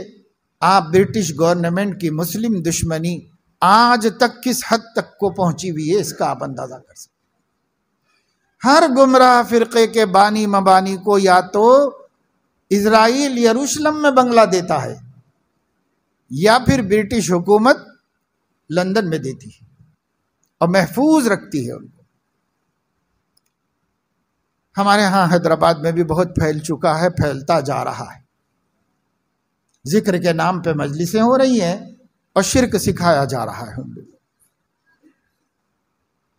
آپ برٹش گورنمنٹ کی مسلم دشمنی آج تک کس حد تک کو پہنچی ہوئی ہے اس کا آپ اندازہ کر سکتے۔ ہر گمراہ فرقے کے بانی مبانی کو یا تو اسرائیل یروشلم میں بنگلہ دیتا ہے یا پھر برٹش حکومت لندن میں دیتی ہے اور محفوظ رکھتی ہے ان کو۔ ہمارے ہاں حیدرآباد میں بھی بہت پھیل چکا ہے، پھیلتا جا رہا ہے، ذکر کے نام پہ مجلسیں ہو رہی ہیں اور شرک سکھایا جا رہا ہے، ہم لوگ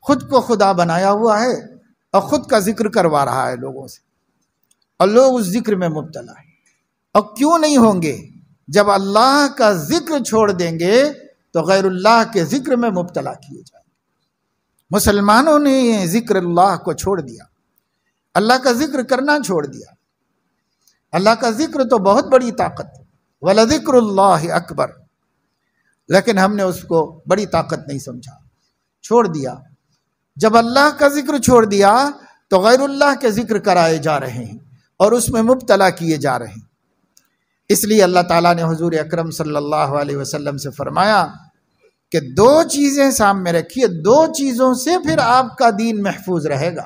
خود کو خدا بنایا ہوا ہے اور خود کا ذکر کروا رہا ہے لوگوں سے، اور لوگ اس ذکر میں مبتلا ہیں، اور کیوں نہیں ہوں گے؟ جب اللہ کا ذکر چھوڑ دیں گے تو غیر اللہ کے ذکر میں مبتلا کیے جائیں گے۔ مسلمانوں نے یہ ذکر اللہ کو چھوڑ دیا، اللہ کا ذکر کرنا چھوڑ دیا۔ اللہ کا ذکر تو بہت بڑی طاقت ہے، وَلَذِكْرُ اللَّهِ أَكْبَرُ، لیکن ہم نے اس کو بڑی طاقت نہیں سمجھا، چھوڑ دیا۔ جب اللہ کا ذکر چھوڑ دیا تو غیر اللہ کے ذکر کرائے جا رہے ہیں اور اس میں مبتلا کیے جا رہے ہیں۔ اس لیے اللہ تعالیٰ نے حضور اکرم صلی اللہ علیہ وسلم سے فرمایا کہ دو چیزیں سامنے رکھیے، دو چیزوں سے پھر آپ کا دین محفوظ رہے گا،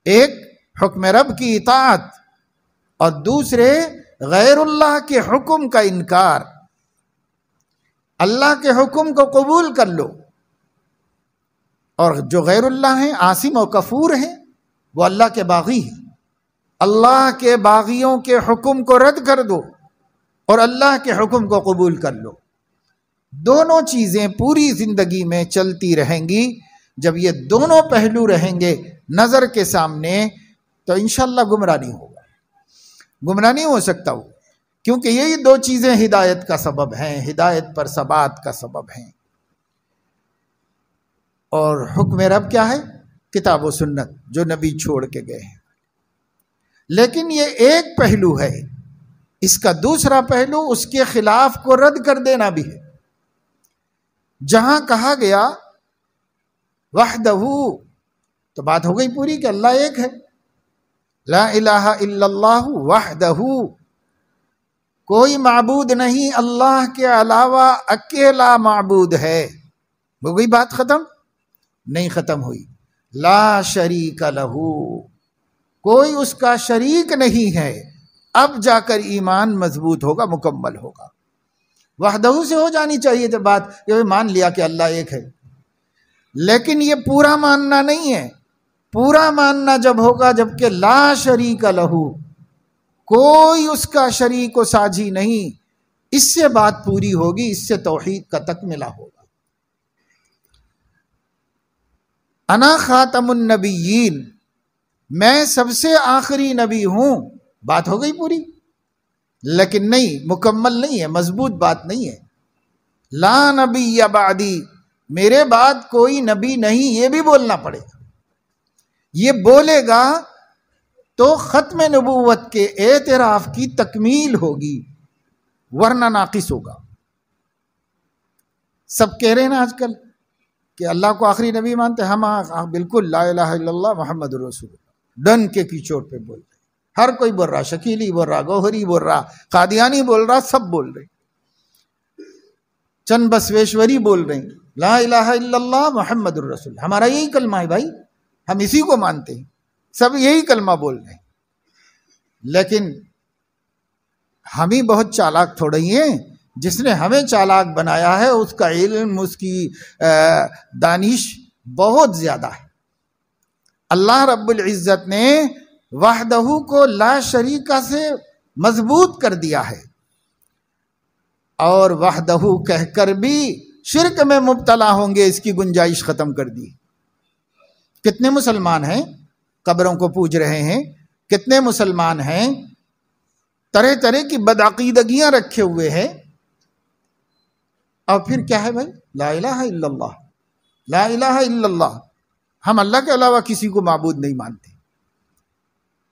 ایک حکم رب کی اطاعت اور دوسرے غیر اللہ کے حکم کا انکار۔ اللہ کے حکم کو قبول کر لو، اور جو غیر اللہ ہیں، عاصم و کفور ہیں، وہ اللہ کے باغی ہیں، اللہ کے باغیوں کے حکم کو رد کر دو اور اللہ کے حکم کو قبول کر لو۔ دونوں چیزیں پوری زندگی میں چلتی رہیں گی۔ جب یہ دونوں پہلو رہیں گے نظر کے سامنے تو انشاءاللہ گمراہ نہیں ہوگا، گمراہ نہیں ہو سکتا وہ، کیونکہ یہی دو چیزیں ہدایت کا سبب ہیں، ہدایت پر ثبات کا سبب ہیں۔ اور حکم رب کیا ہے؟ کتاب و سنت جو نبی چھوڑ کے گئے ہیں۔ لیکن یہ ایک پہلو ہے، اس کا دوسرا پہلو اس کے خلاف کو رد کر دینا بھی ہے۔ جہاں کہا گیا وحدہ، تو بات ہو گئی پوری کہ اللہ ایک ہے، لا الہ الا اللہ وحدہ، کوئی معبود نہیں اللہ کے علاوہ، اکیلا معبود ہے۔ ہو گئی بات ختم؟ نہیں ختم ہوئی۔ لا شریک لہ، کوئی اس کا شریک نہیں ہے۔ اب جا کر ایمان مضبوط ہوگا، مکمل ہوگا۔ وحدہ سے ہو جانی چاہیے تھی بات کہ مان لیا کہ اللہ ایک ہے، لیکن یہ پورا ماننا نہیں ہے۔ پورا ماننا جب ہوگا جبکہ لا شریک لہ، کوئی اس کا شریک و ساجی نہیں، اس سے بات پوری ہوگی، اس سے توحید کا تکملہ ہوگا۔ انا خاتم النبیین، میں سب سے آخری نبی ہوں، بات ہو گئی پوری، لیکن نہیں، مکمل نہیں ہے، مضبوط بات نہیں ہے۔ لا نبی بعدی، میرے بعد کوئی نبی نہیں، یہ بھی بولنا پڑے گا۔ یہ بولے گا تو ختم نبوت کے اعتراف کی تکمیل ہوگی، ورنہ ناقص ہوگا۔ سب کہہ رہے ہیں نا آج کل کہ اللہ کو آخری نبی مانتے، ہم بالکل لا الہ الا اللہ محمد رسول اللہ ڈن کے کی چوٹ پہ بول رہے، ہر کوئی بول رہا، شکیلی بول رہا، گوہری بول رہا، قادیانی بول رہا، سب بول رہے، چند بسویشوری بول رہے ہیں، لا الہ الا اللہ محمد الرسول، ہمارا یہی کلمہ ہے بھائی، ہم اسی کو مانتے ہیں، سب یہی کلمہ بول رہے ہیں۔ لیکن ہم ہی بہت چالاک تھوڑے ہی ہیں، جس نے ہمیں چالاک بنایا ہے اس کا علم، اس کی دانش بہت زیادہ ہے۔ اللہ رب العزت نے وحدہ کو لا شریکہ سے مضبوط کر دیا ہے، اور وحدہ کہہ کر بھی شرک میں مبتلا ہوں گے اس کی گنجائش ختم کر دی۔ کتنے مسلمان ہیں قبروں کو پوج رہے ہیں، کتنے مسلمان ہیں طرح طرح کی بدعقیدگیاں رکھے ہوئے ہیں، اور پھر کیا ہے بھائی؟ لا الہ الا اللہ، لا الہ الا اللہ، ہم اللہ کے علاوہ کسی کو معبود نہیں مانتے۔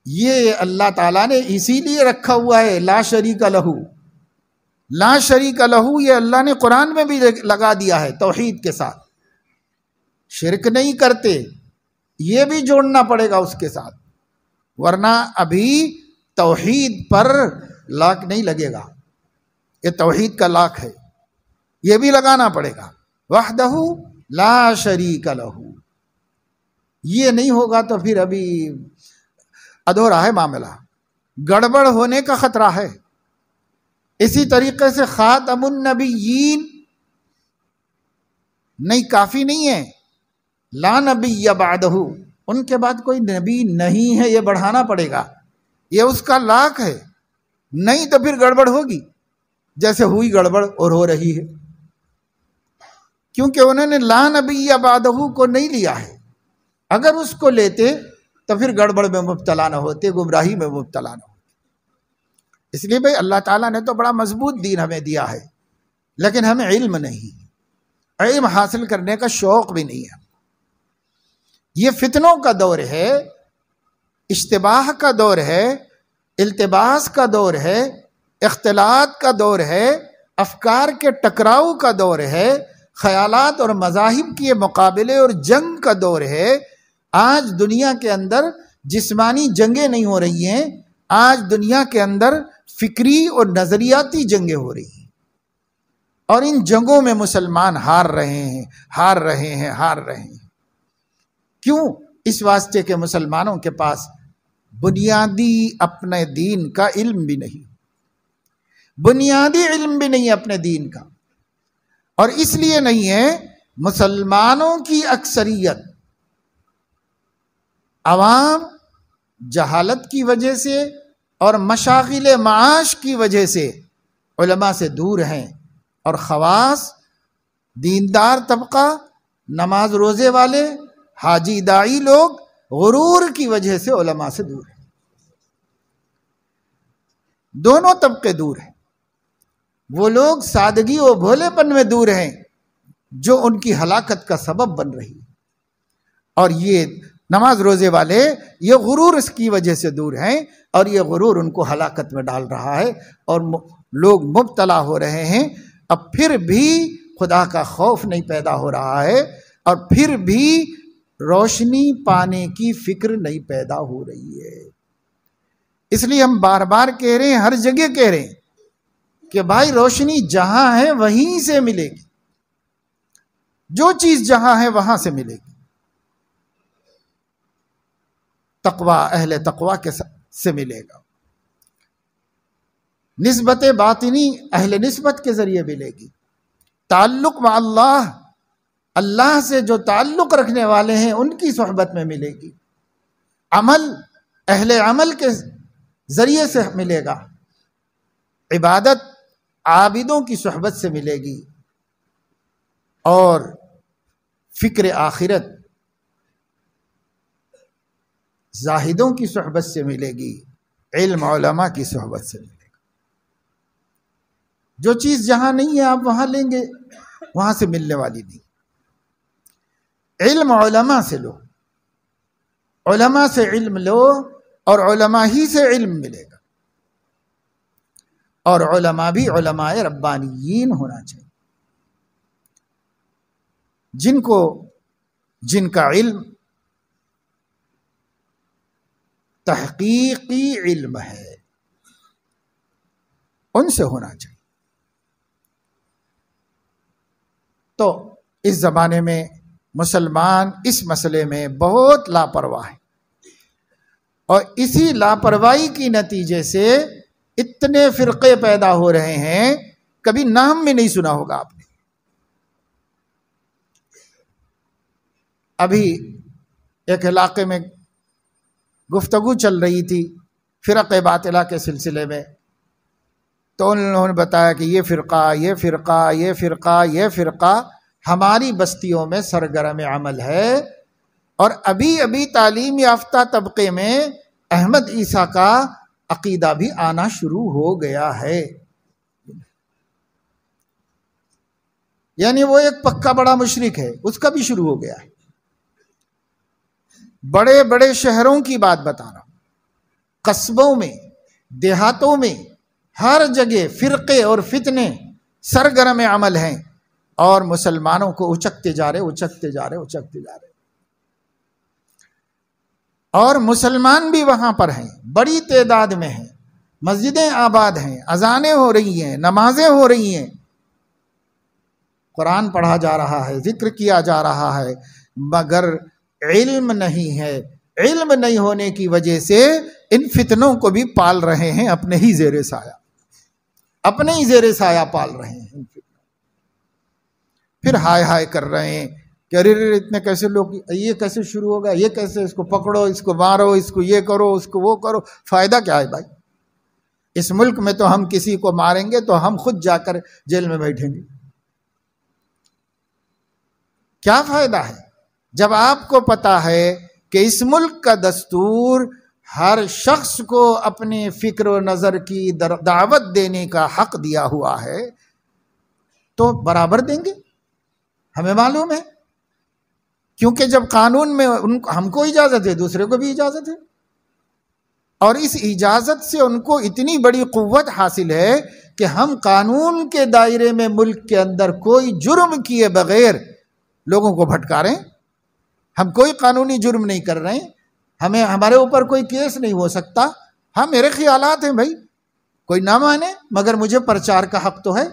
یہ اللہ تعالیٰ نے اسی لیے رکھا ہوا ہے لا شریک لہ، لا شریک لہ، یہ اللہ نے قرآن میں بھی لگا دیا ہے توحید کے ساتھ۔ شرک نہیں کرتے، یہ بھی جوڑنا پڑے گا اس کے ساتھ، ورنہ ابھی توحید پر لاک نہیں لگے گا۔ یہ توحید کا لاک ہے، یہ بھی لگانا پڑے گا، وحدہ لا شریک لہ۔ یہ نہیں ہوگا تو پھر ابھی ادھورا ہے معاملہ، گڑبڑ ہونے کا خطرہ ہے۔ اسی طریقے سے خاتم النبیین نہیں، کافی نہیں ہے، لا نبی بعدہ، ان کے بعد کوئی نبی نہیں ہے، یہ بڑھانا پڑے گا، یہ اس کا لاک ہے، نہیں تو پھر گڑبڑ ہوگی، جیسے ہوئی گڑبڑ اور ہو رہی ہے، کیونکہ انہوں نے لا نبی بعدہ کو نہیں لیا ہے۔ اگر اس کو لیتے تو پھر گڑبڑ میں مبتلا نہ ہوتے، گمراہی میں مبتلا نہ ہوتے۔ اس لیے بھائی اللہ تعالیٰ نے تو بڑا مضبوط دین ہمیں دیا ہے، لیکن ہمیں علم نہیں، علم حاصل کرنے کا شوق بھی نہیں ہے۔ یہ فتنوں کا دور ہے، اشتباہ کا دور ہے، التباس کا دور ہے، اختلاط کا دور ہے، افکار کے ٹکراؤ کا دور ہے، خیالات اور مذاہب کے مقابلے اور جنگ کا دور ہے۔ آج دنیا کے اندر جسمانی جنگیں نہیں ہو رہی ہیں، آج دنیا کے اندر فکری اور نظریاتی جنگیں ہو رہی ہیں، اور ان جنگوں میں مسلمان ہار رہے ہیں، ہار رہے ہیں، ہار رہے ہیں۔ کیوں؟ اس واسطے کہ مسلمانوں کے پاس بنیادی اپنے دین کا علم بھی نہیں، بنیادی علم بھی نہیں اپنے دین کا۔ اور اس لیے نہیں ہے، مسلمانوں کی اکثریت عوام جہالت کی وجہ سے اور مشاغل معاش کی وجہ سے علماء سے دور ہیں، اور خواص، دیندار طبقہ، نماز روزے والے، حاجی داعی لوگ غرور کی وجہ سے علماء سے دور ہیں۔ دونوں طبقے دور ہیں۔ وہ لوگ سادگی و بھولے پن میں دور ہیں جو ان کی ہلاکت کا سبب بن رہی ہے، اور یہ نماز روزے والے یہ غرور اس کی وجہ سے دور ہیں، اور یہ غرور ان کو ہلاکت میں ڈال رہا ہے، اور لوگ مبتلا ہو رہے ہیں۔ اب پھر بھی خدا کا خوف نہیں پیدا ہو رہا ہے، اور پھر بھی روشنی پانے کی فکر نہیں پیدا ہو رہی ہے۔ اس لیے ہم بار بار کہہ رہے ہیں، ہر جگہ کہہ رہے ہیں کہ بھائی روشنی جہاں ہے وہیں سے ملے گی، جو چیز جہاں ہے وہاں سے ملے گی۔ تقوی، اہل تقوی کے سے ملے گا۔ نسبت باطنی اہل نسبت کے ذریعے ملے گی۔ تعلق مع اللہ، اللہ سے جو تعلق رکھنے والے ہیں ان کی صحبت میں ملے گی۔ عمل، اہل عمل کے ذریعے سے ملے گا۔ عبادت، عابدوں کی صحبت سے ملے گی۔ اور فکر آخرت، زاہدوں کی صحبت سے ملے گی۔ علم، علماء کی صحبت سے ملے گا۔ جو چیز جہاں نہیں ہے آپ وہاں لیں گے، وہاں سے ملنے والی نہیں۔ علم علماء سے لو، علماء سے علم لو، اور علماء ہی سے علم ملے گا۔ اور علماء بھی علماء ربانیین ہونا چاہیے، جن کا علم تحقیقی علم ہے، ان سے ہونا چاہیے۔ تو اس زمانے میں مسلمان اس مسئلے میں بہت لاپرواہ ہیں، اور اسی لاپرواہی کی نتیجے سے اتنے فرقے پیدا ہو رہے ہیں، کبھی نام میں نہیں سنا ہوگا آپ نے۔ ابھی ایک علاقے میں گفتگو چل رہی تھی فرقہ باطلہ کے سلسلے میں، تو انہوں نے بتایا کہ یہ فرقہ، یہ فرقہ، یہ فرقہ، یہ فرقہ ہماری بستیوں میں سرگرم عمل ہے، اور ابھی ابھی تعلیم یافتہ طبقے میں احمد عیسیٰ کا عقیدہ بھی آنا شروع ہو گیا ہے۔ یعنی وہ ایک پکا بڑا مشرک ہے، اس کا بھی شروع ہو گیا ہے۔ بڑے بڑے شہروں کی بات بتا رہا ہوں، قصبوں میں، دیہاتوں میں، ہر جگہ فرقے اور فتنے سرگرم عمل ہیں، اور مسلمانوں کو اچکتے جا رہے، اچکتے جا رہے، اچکتے جا رہے۔ اور مسلمان بھی وہاں پر ہیں، بڑی تعداد میں ہیں، مسجدیں آباد ہیں، اذانیں ہو رہی ہیں، نمازیں ہو رہی ہیں، قرآن پڑھا جا رہا ہے، ذکر کیا جا رہا ہے، مگر علم نہیں ہے۔ علم نہیں ہونے کی وجہ سے ان فتنوں کو بھی پال رہے ہیں، اپنے ہی زیر سایہ، اپنے ہی زیر سایہ پال رہے ہیں ان فتنوں۔ پھر ہائے ہائے کر رہے ہیں کہ ارے اتنے کیسے لوگ، یہ کیسے شروع ہوگا، یہ کیسے، اس کو پکڑو، اس کو مارو، اس کو یہ کرو، اس کو وہ کرو۔ فائدہ کیا ہے بھائی؟ اس ملک میں تو ہم کسی کو ماریں گے تو ہم خود جا کر جیل میں بیٹھیں گے۔ کیا فائدہ ہے جب آپ کو پتا ہے کہ اس ملک کا دستور ہر شخص کو اپنے فکر و نظر کی دعوت دینے کا حق دیا ہوا ہے، تو برابر دیں گے، ہمیں معلوم ہے، کیونکہ جب قانون میں ہم کو اجازت ہے، دوسرے کو بھی اجازت ہے، اور اس اجازت سے ان کو اتنی بڑی قوت حاصل ہے کہ ہم قانون کے دائرے میں ملک کے اندر کوئی جرم کیے بغیر لوگوں کو بھٹکا رہے ہیں۔ ہم کوئی قانونی جرم نہیں کر رہے ہیں، ہمارے اوپر کوئی کیس نہیں ہو سکتا۔ ہاں میرے خیالات ہیں بھائی، کوئی نہ مانے، مگر مجھے پرچار کا حق تو ہے۔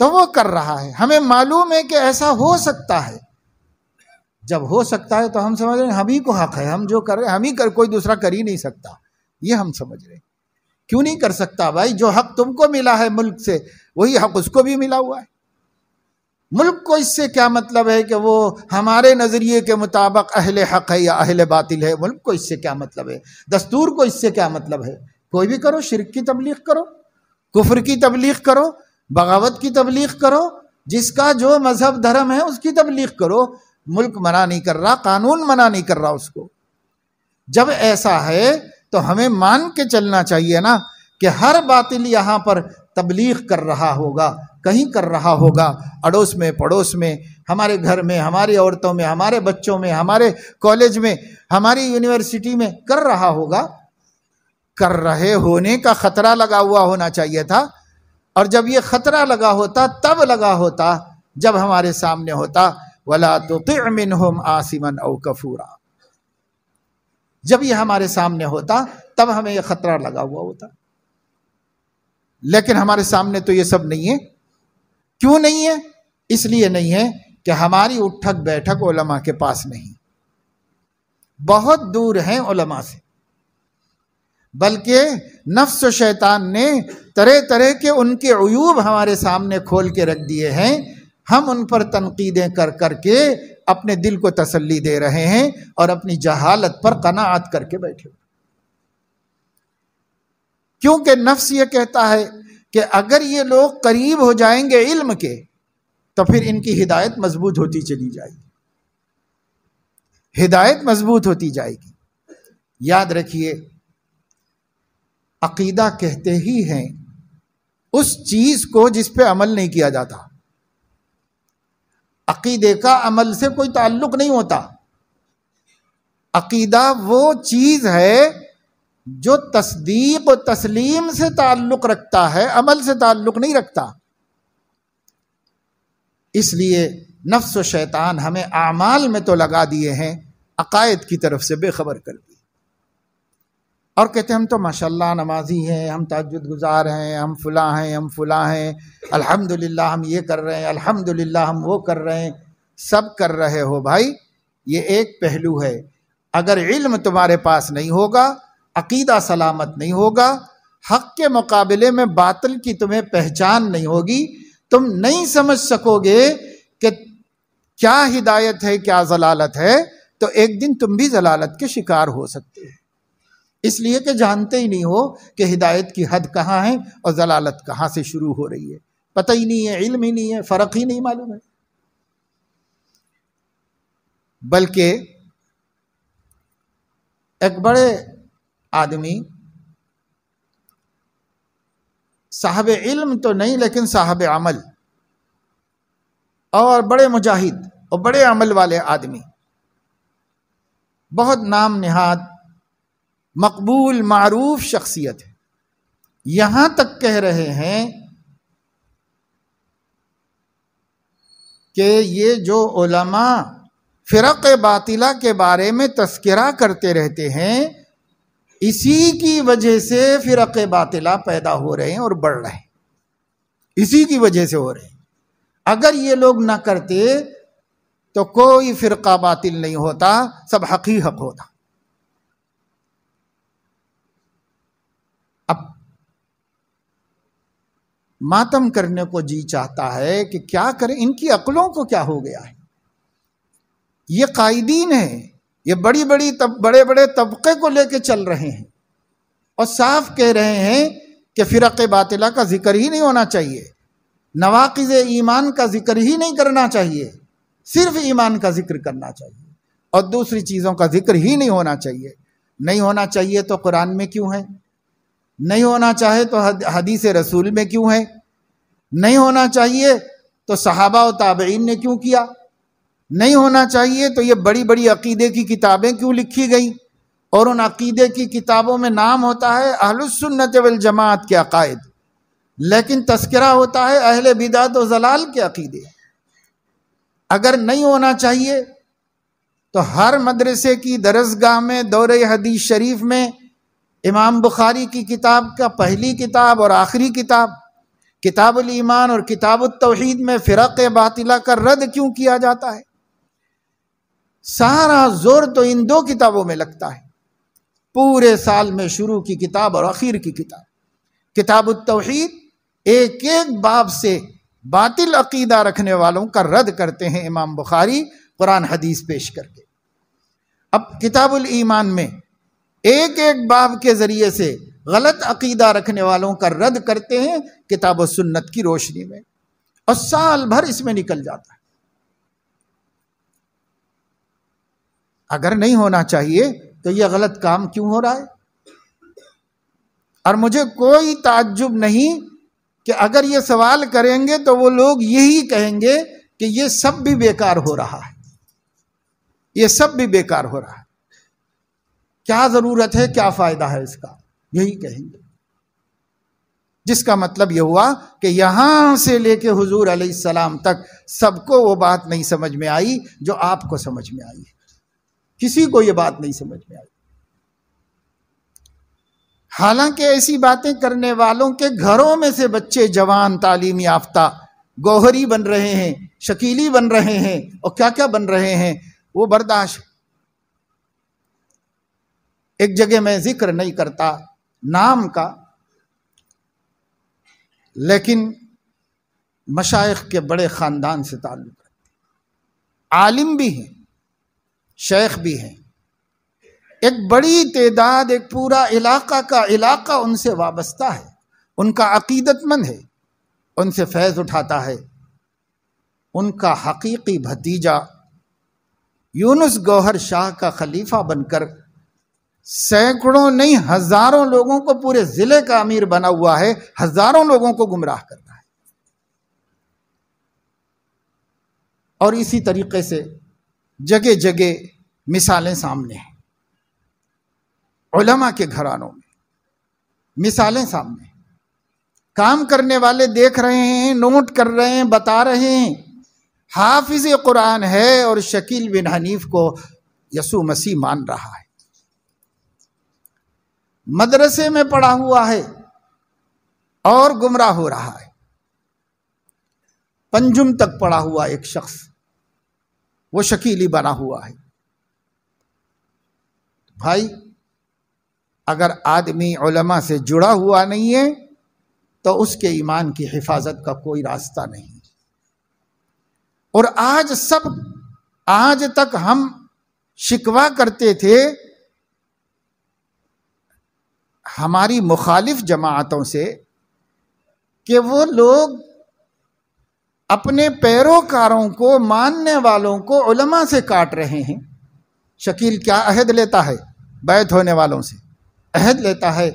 تو وہ کر رہا ہے. ہمیں معلوم ہے کہ ایسا ہو سکتا ہے. جب ہو سکتا ہے تو ہم سمجھ رہے ہیں ہم ہی کو حق ہے, ہم جو کر رہے ہیں ہم ہی کوئی دوسرا کر ہی نہیں سکتا. یہ ہم سمجھ رہے ہیں. کیوں نہیں کر سکتا بھائی؟ جو حق تم کو ملا ہے ملک سے, وہی حق اس کو بھی ملا ہوا ہے. ملک کو اس سے کیا مطلب ہے کہ وہ ہمارے نظریے کے مطابق اہل حق ہے یا اہل باطل ہے؟ ملک کو اس سے کیا مطلب ہے؟ دستور کو اس سے کیا مطلب ہے؟ کوئی بھی کرو, شرک کی تبلیغ کرو, کفر کی تبلیغ کرو, بغاوت کی تبلیغ کرو, جس کا جو مذہب دھرم ہے اس کی تبلیغ کرو. ملک منع نہیں کر رہا, قانون منع نہیں کر رہا اس کو. جب ایسا ہے تو ہمیں مان کے چلنا چاہیے نا کہ ہر باطل یہاں پر تبلیغ کر رہا ہوگا, کہیں کر رہا ہوگا, اڑوس میں پڑوس میں, ہمارے گھر میں, ہماری عورتوں میں, ہمارے بچوں میں, ہمارے کالج میں, ہماری یونیورسٹی میں کر رہا ہوگا. کر رہے ہونے کا خطرہ لگا ہوا ہونا چاہیے تھا. اور جب یہ خطرہ لگا ہوتا تب لگا ہوتا جب ہمارے سامنے ہوتا وَلَا تُطِعْ مِنْهُمْ آثِمًا أَوْ كَفُورًا. جب یہ ہمارے سامنے ہوتا تب ہمیں یہ خطرہ لگا ہوا ہوتا. لیکن ہمارے سامنے تو یہ سب نہیں ہے. کیوں نہیں ہے؟ اس لیے نہیں ہے کہ ہماری اٹھک بیٹھک علماء کے پاس نہیں, بہت دور ہیں علماء سے. بلکہ نفس و شیطان نے طرح طرح کے ان کے عیوب ہمارے سامنے کھول کے رکھ دیے ہیں. ہم ان پر تنقیدیں کر کر کے اپنے دل کو تسلی دے رہے ہیں اور اپنی جہالت پر قناعت کر کے بیٹھے. کیونکہ نفس یہ کہتا ہے کہ اگر یہ لوگ قریب ہو جائیں گے علم کے تو پھر ان کی ہدایت مضبوط ہوتی چلی جائے گی, ہدایت مضبوط ہوتی جائے گی. یاد رکھیے, عقیدہ کہتے ہی ہیں اس چیز کو جس پہ عمل نہیں کیا جاتا. عقیدے کا عمل سے کوئی تعلق نہیں ہوتا. عقیدہ وہ چیز ہے جو تصدیق و تسلیم سے تعلق رکھتا ہے, عمل سے تعلق نہیں رکھتا. اس لیے نفس و شیطان ہمیں اعمال میں تو لگا دیے ہیں, عقائد کی طرف سے بے خبر کر دی. اور کہتے ہیں ہم تو ماشاءاللہ نمازی ہیں, ہم تہجد گزار ہیں, ہم فلاں ہیں, ہم فلاں ہیں, الحمدللہ ہم یہ کر رہے ہیں, الحمدللہ ہم وہ کر رہے ہیں. سب کر رہے ہو بھائی, یہ ایک پہلو ہے. اگر علم تمہارے پاس نہیں ہوگا, عقیدہ سلامت نہیں ہوگا, حق کے مقابلے میں باطل کی تمہیں پہچان نہیں ہوگی, تم نہیں سمجھ سکو گے کہ کیا ہدایت ہے کیا ضلالت ہے, تو ایک دن تم بھی ضلالت کے شکار ہو سکتے ہو. اس لیے کہ جانتے ہی نہیں ہو کہ ہدایت کی حد کہاں ہے اور ضلالت کہاں سے شروع ہو رہی ہے. پتہ ہی نہیں ہے, علم ہی نہیں ہے, فرق ہی نہیں معلوم ہے. بلکہ ایک بڑے آدمی, صاحب علم تو نہیں لیکن صاحب عمل اور بڑے مجاہد اور بڑے عمل والے آدمی, بہت نام نہاد مقبول معروف شخصیت ہے, یہاں تک کہہ رہے ہیں کہ یہ جو علماء فرق باطلہ کے بارے میں تذکرہ کرتے رہتے ہیں, اسی کی وجہ سے فرق باطلہ پیدا ہو رہے ہیں اور بڑھ رہے ہیں, اسی کی وجہ سے ہو رہے ہیں. اگر یہ لوگ نہ کرتے تو کوئی فرقہ باطل نہیں ہوتا, سب حق ہی حق ہوتا. اب ماتم کرنے کو جی چاہتا ہے کہ کیا کریں, ان کی عقلوں کو کیا ہو گیا ہے. یہ قائدین ہیں, یہ بڑے بڑے طبقے کو لے کے چل رہے ہیں اور صاف کہہ رہے ہیں کہ فرق باطلہ کا ذکر ہی نہیں ہونا چاہیے, نواقض ایمان کا ذکر ہی نہیں کرنا چاہیے, صرف ایمان کا ذکر کرنا چاہیے اور دوسری چیزوں کا ذکر ہی نہیں ہونا چاہیے. نہیں ہونا چاہیے تو قرآن میں کیوں ہے, نہیں ہونا چاہے تو حدیث رسول میں کیوں ہے, نہیں ہونا چاہیے تو صحابہ و تابعین نے کیوں کیا, نہیں ہونا چاہیے تو یہ بڑی بڑی عقیدے کی کتابیں کیوں لکھی گئیں, اور ان عقیدے کی کتابوں میں نام ہوتا ہے اہل السنت والجماعت کے عقائد, لیکن تذکرہ ہوتا ہے اہل بدعت و ضلال کے عقیدے. اگر نہیں ہونا چاہیے تو ہر مدرسے کی درسگاہ میں دورہ حدیث شریف میں امام بخاری کی کتاب کا پہلی کتاب اور آخری کتاب کتاب الایمان اور کتاب التوحید میں فرق باطلہ کا رد کیوں کیا جاتا ہے؟ سارا زور تو ان دو کتابوں میں لگتا ہے، پورے سال میں شروع کی کتاب اور آخر کی کتاب۔ کتاب التوحید ایک ایک باب سے باطل عقیدہ رکھنے والوں کا رد کرتے ہیں امام بخاری قرآن حدیث پیش کر کے۔ اب کتاب الایمان میں ایک ایک باب کے ذریعے سے غلط عقیدہ رکھنے والوں کا رد کرتے ہیں کتاب و سنت کی روشنی میں، اور سال بھر اس میں نکل جاتا ہے۔ اگر نہیں ہونا چاہیے تو یہ غلط کام کیوں ہو رہا ہے؟ اور مجھے کوئی تعجب نہیں کہ اگر یہ سوال کریں گے تو وہ لوگ یہی کہیں گے کہ یہ سب بھی بیکار ہو رہا ہے، یہ سب بھی بیکار ہو رہا ہے، کیا ضرورت ہے، کیا فائدہ ہے اس کا، یہی کہیں گے۔ جس کا مطلب یہ ہوا کہ یہاں سے لے کے حضور علیہ السلام تک سب کو وہ بات نہیں سمجھ میں آئی جو آپ کو سمجھ میں آئی ہے، کسی کو یہ بات نہیں سمجھ میں آئی۔ حالانکہ ایسی باتیں کرنے والوں کے گھروں میں سے بچے جوان تعلیم یافتہ گوہری بن رہے ہیں، شکیلی بن رہے ہیں، اور کیا کیا بن رہے ہیں، وہ برداشت۔ ایک جگہ میں ذکر نہیں کرتا نام کا، لیکن مشائخ کے بڑے خاندان سے تعلق رکھتے، عالم بھی ہیں، شیخ بھی ہیں، ایک بڑی تعداد، ایک پورا علاقہ کا علاقہ ان سے وابستہ ہے، ان کا عقیدت مند ہے، ان سے فیض اٹھاتا ہے۔ ان کا حقیقی بھتیجا یونس گوہر شاہ کا خلیفہ بن کر سینکڑوں نہیں ہزاروں لوگوں کو، پورے ضلع کا امیر بنا ہوا ہے، ہزاروں لوگوں کو گمراہ کرتا ہے۔ اور اسی طریقے سے جگہ جگہ مثالیں سامنے ہیں، علماء کے گھرانوں میں مثالیں سامنے ہیں، کام کرنے والے دیکھ رہے ہیں، نوٹ کر رہے ہیں، بتا رہے ہیں۔ حافظ قرآن ہے اور شکیل بن حنیف کو یسوع مسیح مان رہا ہے، مدرسے میں پڑھا ہوا ہے اور گمراہ ہو رہا ہے، پنجم تک پڑھا ہوا ایک شخص وہ شکیلی بنا ہوا ہے۔ بھائی، اگر آدمی علماء سے جڑا ہوا نہیں ہے تو اس کے ایمان کی حفاظت کا کوئی راستہ نہیں۔ اور آج تک ہم شکوہ کرتے تھے ہماری مخالف جماعتوں سے کہ وہ لوگ اپنے پیروکاروں کو، ماننے والوں کو علماء سے کاٹ رہے ہیں۔ شکیل کیا عہد لیتا ہے بیعت ہونے والوں سے؟ عہد لیتا ہے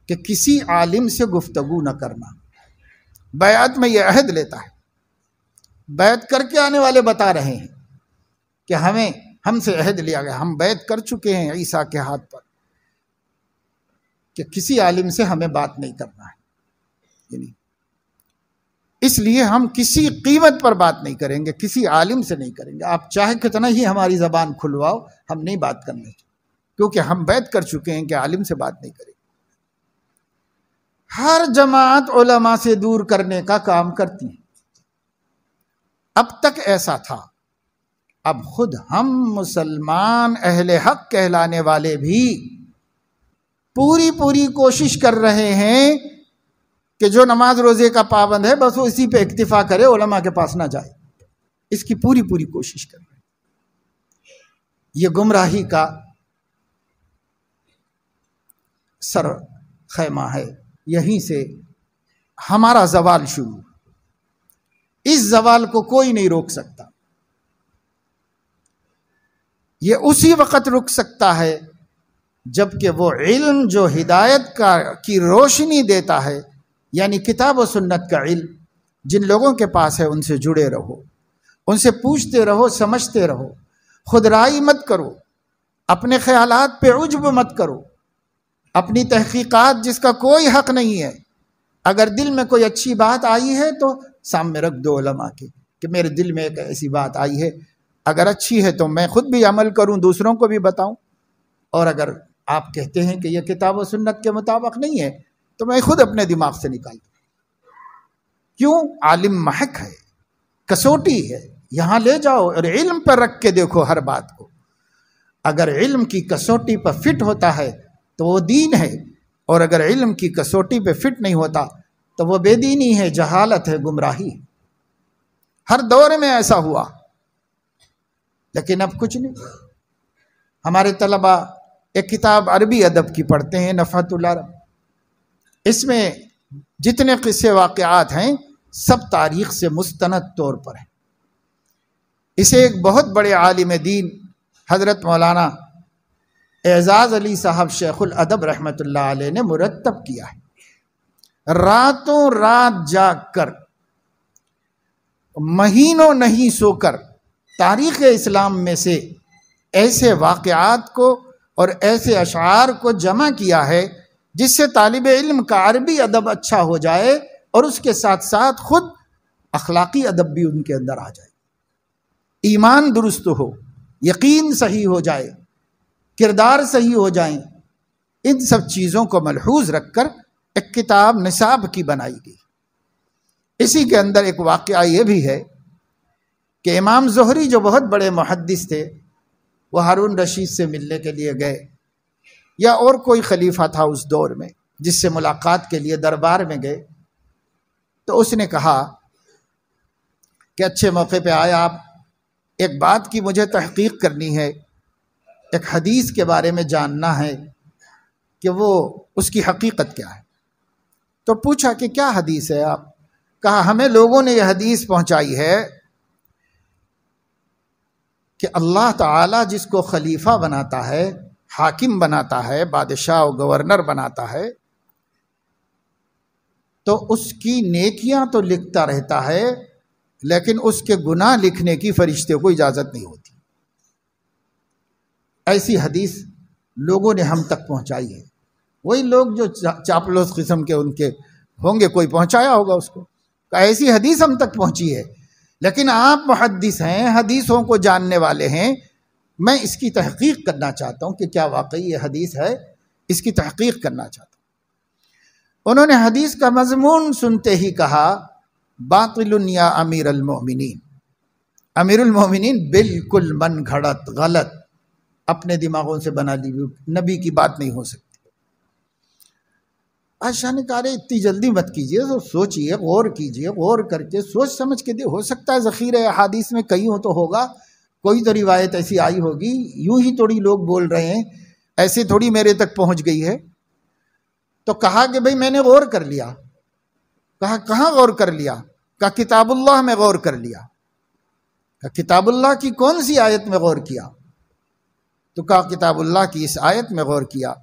کہ کسی عالم سے گفتگو نہ کرنا، بیعت میں یہ عہد لیتا ہے۔ بیعت کر کے آنے والے بتا رہے ہیں کہ ہم سے عہد لیا گیا، ہم بیعت کر چکے ہیں عیسیٰ کے ہاتھ پر کہ کسی عالم سے ہمیں بات نہیں کرنا ہے، یعنی اس لیے ہم کسی قیمت پر بات نہیں کریں گے، کسی عالم سے نہیں کریں گے، آپ چاہے کتنا ہی ہماری زبان کھلواؤ، ہم نہیں بات کرنے، کیونکہ ہم بیعت کر چکے ہیں کہ عالم سے بات نہیں کریں گے۔ ہر جماعت علماء سے دور کرنے کا کام کرتی ہے، اب تک ایسا تھا، اب خود ہم مسلمان اہل حق کہلانے والے بھی پوری کوشش کر رہے ہیں کہ جو نماز روزے کا پابند ہے بس وہ اسی پہ اکتفا کرے، علماء کے پاس نہ جائے، اس کی پوری کوشش کر رہے ہیں۔ یہ گمراہی کا سر خیمہ ہے، یہیں سے ہمارا زوال شروع، اس زوال کو کوئی نہیں روک سکتا۔ یہ اسی وقت رک سکتا ہے جبکہ وہ علم جو ہدایت کی روشنی دیتا ہے، یعنی کتاب و سنت کا علم جن لوگوں کے پاس ہے، ان سے جڑے رہو، ان سے پوچھتے رہو، سمجھتے رہو، خود رائے مت کرو، اپنے خیالات پہ عجب مت کرو، اپنی تحقیقات جس کا کوئی حق نہیں ہے، اگر دل میں کوئی اچھی بات آئی ہے تو سامنے رکھ دو علماء کے کہ میرے دل میں ایک ایسی بات آئی ہے، اگر اچھی ہے تو میں خود بھی عمل کروں، دوسروں کو بھی بتاؤں، اور اگر آپ کہتے ہیں کہ یہ کتاب و سنت کے مطابق نہیں ہے تو میں خود اپنے دماغ سے نکال دوں۔ کیوں؟ عالم محک ہے، کسوٹی ہے، یہاں لے جاؤ اور علم پر رکھ کے دیکھو ہر بات کو۔ اگر علم کی کسوٹی پر فٹ ہوتا ہے تو وہ دین ہے، اور اگر علم کی کسوٹی پہ فٹ نہیں ہوتا تو وہ بے دینی ہے، جہالت ہے، گمراہی ہے۔ ہر دور میں ایسا ہوا، لیکن اب کچھ نہیں۔ ہمارے طلباء ایک کتاب عربی ادب کی پڑھتے ہیں، نفحۃ العرب، اس میں جتنے قصے واقعات ہیں سب تاریخ سے مستند طور پر ہیں۔ اسے ایک بہت بڑے عالم دین حضرت مولانا اعزاز علی صاحب شیخ الادب رحمۃ اللہ علیہ نے مرتب کیا ہے۔ راتوں رات جاگ کر، مہینوں نہیں سو کر تاریخ اسلام میں سے ایسے واقعات کو اور ایسے اشعار کو جمع کیا ہے جس سے طالب علم کا عربی ادب اچھا ہو جائے اور اس کے ساتھ ساتھ خود اخلاقی ادب بھی ان کے اندر آ جائے، ایمان درست ہو، یقین صحیح ہو جائے، کردار صحیح ہو جائیں۔ ان سب چیزوں کو ملحوظ رکھ کر ایک کتاب نصاب کی بنائی گئی۔ اسی کے اندر ایک واقعہ یہ بھی ہے کہ امام زہری جو بہت بڑے محدث تھے، وہ ہارون رشید سے ملنے کے لیے گئے، یا اور کوئی خلیفہ تھا اس دور میں جس سے ملاقات کے لیے دربار میں گئے، تو اس نے کہا کہ اچھے موقع پہ آئے آپ، ایک بات کی مجھے تحقیق کرنی ہے، ایک حدیث کے بارے میں جاننا ہے کہ وہ اس کی حقیقت کیا ہے۔ تو پوچھا کہ کیا حدیث ہے آپ؟ کہا ہمیں لوگوں نے یہ حدیث پہنچائی ہے کہ اللہ تعالیٰ جس کو خلیفہ بناتا ہے، حاکم بناتا ہے، بادشاہ و گورنر بناتا ہے، تو اس کی نیکیاں تو لکھتا رہتا ہے، لیکن اس کے گناہ لکھنے کی فرشتے کو اجازت نہیں ہوتی۔ ایسی حدیث لوگوں نے ہم تک پہنچائی ہے۔ وہی لوگ جو چاپلوس قسم کے ان کے ہوں گے، کوئی پہنچایا ہوگا اس کو، کہ ایسی حدیث ہم تک پہنچی ہے، لیکن آپ محدث ہیں، حدیثوں کو جاننے والے ہیں، میں اس کی تحقیق کرنا چاہتا ہوں کہ کیا واقعی یہ حدیث ہے، اس کی تحقیق کرنا چاہتا ہوں۔ انہوں نے حدیث کا مضمون سنتے ہی کہا باطل یا امیر المومنین، امیر المومنین بالکل من گھڑت، غلط، اپنے دماغوں سے بنا لی ہوئی، نبی کی بات نہیں ہو سکتی۔ بادشاہ نے کہا اتنی جلدی مت کیجیے، تو سوچئے، غور کیجیے، غور کر کے سوچ سمجھ کے ہو سکتا ہے ذخیرہ احادیث میں کہیں ہو تو ہوگا، کوئی تو روایت ایسی آئی ہوگی، یوں ہی تھوڑی لوگ بول رہے ہیں، ایسے تھوڑی میرے تک پہنچ گئی ہے۔ تو کہا کہ بھئی میں نے غور کر لیا۔ کہا کہاں غور کر لیا؟ کہا کتاب اللہ میں غور کر لیا۔ کہا کتاب اللہ کی کون سی آیت میں غور کیا؟ تو کہا کتاب اللہ کی اس آیت میں غور کیا،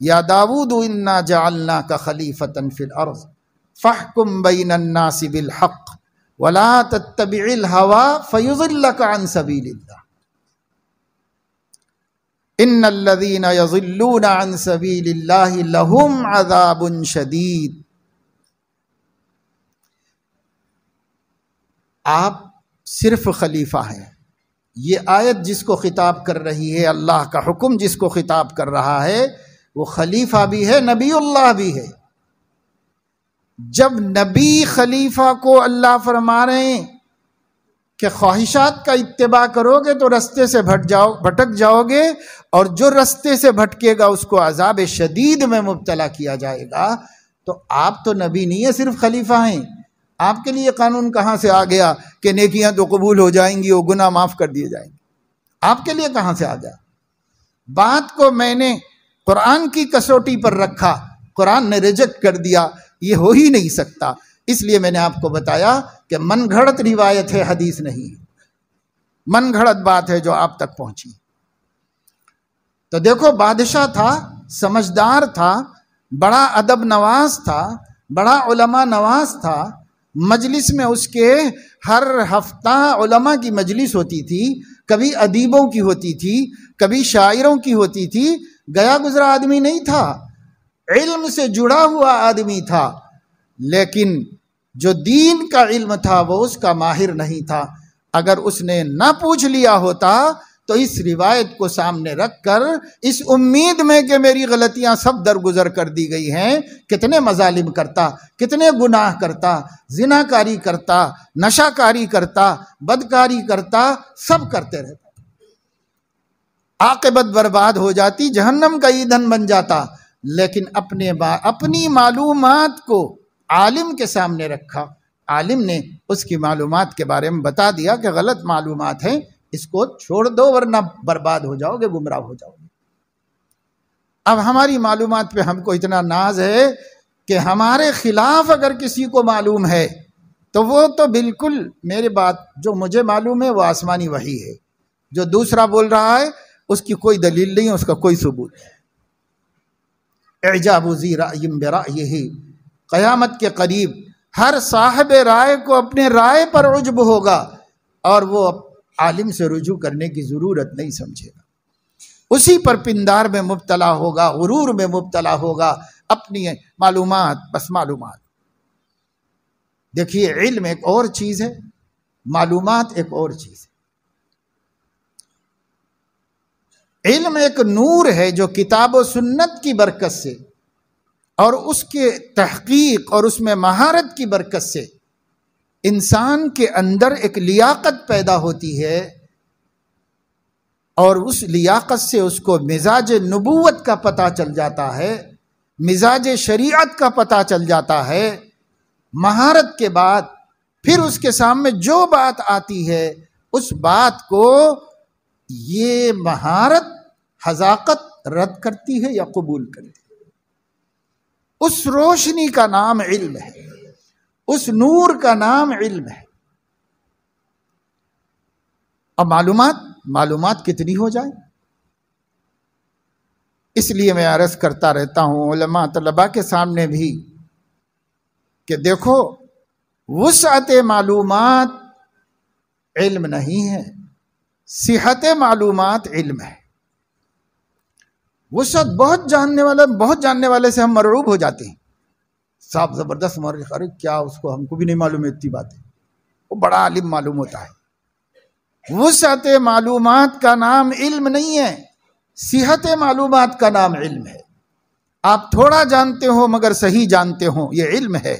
یا داود انا جعلناک خلیفۃ فی الارض فاحکم بین الناس بالحق ولا تتبع الهوى فیضلک عن سبیل اللہ ان الذین یضلون عن سبیل اللہ لہم عذاب شدید۔ آپ صرف خلیفہ ہیں، یہ آیت جس کو خطاب کر رہی ہے، اللہ کا حکم جس کو خطاب کر رہا ہے، وہ خلیفہ بھی ہے، نبی اللہ بھی ہے۔ جب نبی خلیفہ کو اللہ فرما رہے ہیں کہ خواہشات کا اتباع کرو گے تو رستے سے بھٹک جاؤ گے، اور جو رستے سے بھٹکے گا اس کو عذاب شدید میں مبتلا کیا جائے گا، تو آپ تو نبی نہیں ہے، صرف خلیفہ ہیں۔ آپ کے لیے قانون کہاں سے آ گیا کہ نیکیاں تو قبول ہو جائیں گی اور گناہ معاف کر دیے جائیں گے؟ آپ کے لیے کہاں سے آ گیا؟ بات کو میں نے قرآن کی کسوٹی پر رکھا، قرآن نے ریجیکٹ کر دیا، یہ ہو ہی نہیں سکتا۔ اس لیے میں نے آپ کو بتایا کہ من گھڑت روایت ہے، حدیث نہیں، من گھڑت بات ہے جو آپ تک پہنچی۔ تو دیکھو، بادشاہ تھا، سمجھدار تھا، بڑا ادب نواز تھا، بڑا علماء نواز تھا۔ مجلس میں اس کے ہر ہفتہ علماء کی مجلس ہوتی تھی، کبھی ادیبوں کی ہوتی تھی، کبھی شاعروں کی ہوتی تھی۔ گیا گزرا آدمی نہیں تھا، علم سے جڑا ہوا آدمی تھا، لیکن جو دین کا علم تھا وہ اس کا ماہر نہیں تھا۔ اگر اس نے نہ پوچھ لیا ہوتا تو اس روایت کو سامنے رکھ کر اس امید میں کہ میری غلطیاں سب درگزر کر دی گئی ہیں، کتنے مظالم کرتا، کتنے گناہ کرتا، زنا کاری کرتا، نشہ کاری کرتا، بدکاری کرتا، سب کرتے رہتا، عاقبت برباد ہو جاتی، جہنم کا ایندھن بن جاتا، لیکن اپنی معلومات کو عالم کے سامنے رکھا، عالم نے اس کی معلومات کے بارے میں بتا دیا کہ غلط معلومات ہیں، اس کو چھوڑ دو ورنہ برباد ہو جاؤ گے، گمراہ ہو جاؤ گے۔ اب ہماری معلومات پہ ہم کو اتنا ناز ہے کہ ہمارے خلاف اگر کسی کو معلوم ہے تو وہ تو بالکل میری بات جو مجھے معلوم ہے وہ آسمانی وحی ہے، جو دوسرا بول رہا ہے اس کی کوئی دلیل نہیں، اس کا کوئی ثبوت نہیں۔ اعجاب ذی رأی برأیہ، قیامت کے قریب ہر صاحب رائے کو اپنے رائے پر عجب ہوگا اور وہ عالم سے رجوع کرنے کی ضرورت نہیں سمجھے گا، اسی پر پندار میں مبتلا ہوگا، غرور میں مبتلا ہوگا، اپنی معلومات بس معلومات۔ دیکھیے علم ایک اور چیز ہے، معلومات ایک اور چیز ہے۔ علم ایک نور ہے جو کتاب و سنت کی برکت سے اور اس کے تحقیق اور اس میں مہارت کی برکت سے انسان کے اندر ایک لیاقت پیدا ہوتی ہے، اور اس لیاقت سے اس کو مزاج نبوت کا پتہ چل جاتا ہے، مزاج شریعت کا پتہ چل جاتا ہے۔ مہارت کے بعد پھر اس کے سامنے جو بات آتی ہے اس بات کو یہ مہارت حذاقت رد کرتی ہے یا قبول کرتی ہے۔ اس روشنی کا نام علم ہے، اس نور کا نام علم ہے۔ اب معلومات کتنی ہو جائے، اس لیے میں عرض کرتا رہتا ہوں علماء طلباء کے سامنے بھی کہ دیکھو وسعت معلومات علم نہیں ہے، صحت معلومات علم ہے۔ وسعت بہت جاننے والے سے ہم مرعوب ہو جاتے ہیں، صاحب زبردست مورخ، ارے کیا اس کو، ہم کو بھی نہیں معلوم ہے اتنی باتیں، وہ بڑا عالم معلوم ہوتا ہے۔ وسعت معلومات کا نام علم نہیں ہے، صحت معلومات کا نام علم ہے۔ آپ تھوڑا جانتے ہو مگر صحیح جانتے ہو، یہ علم ہے،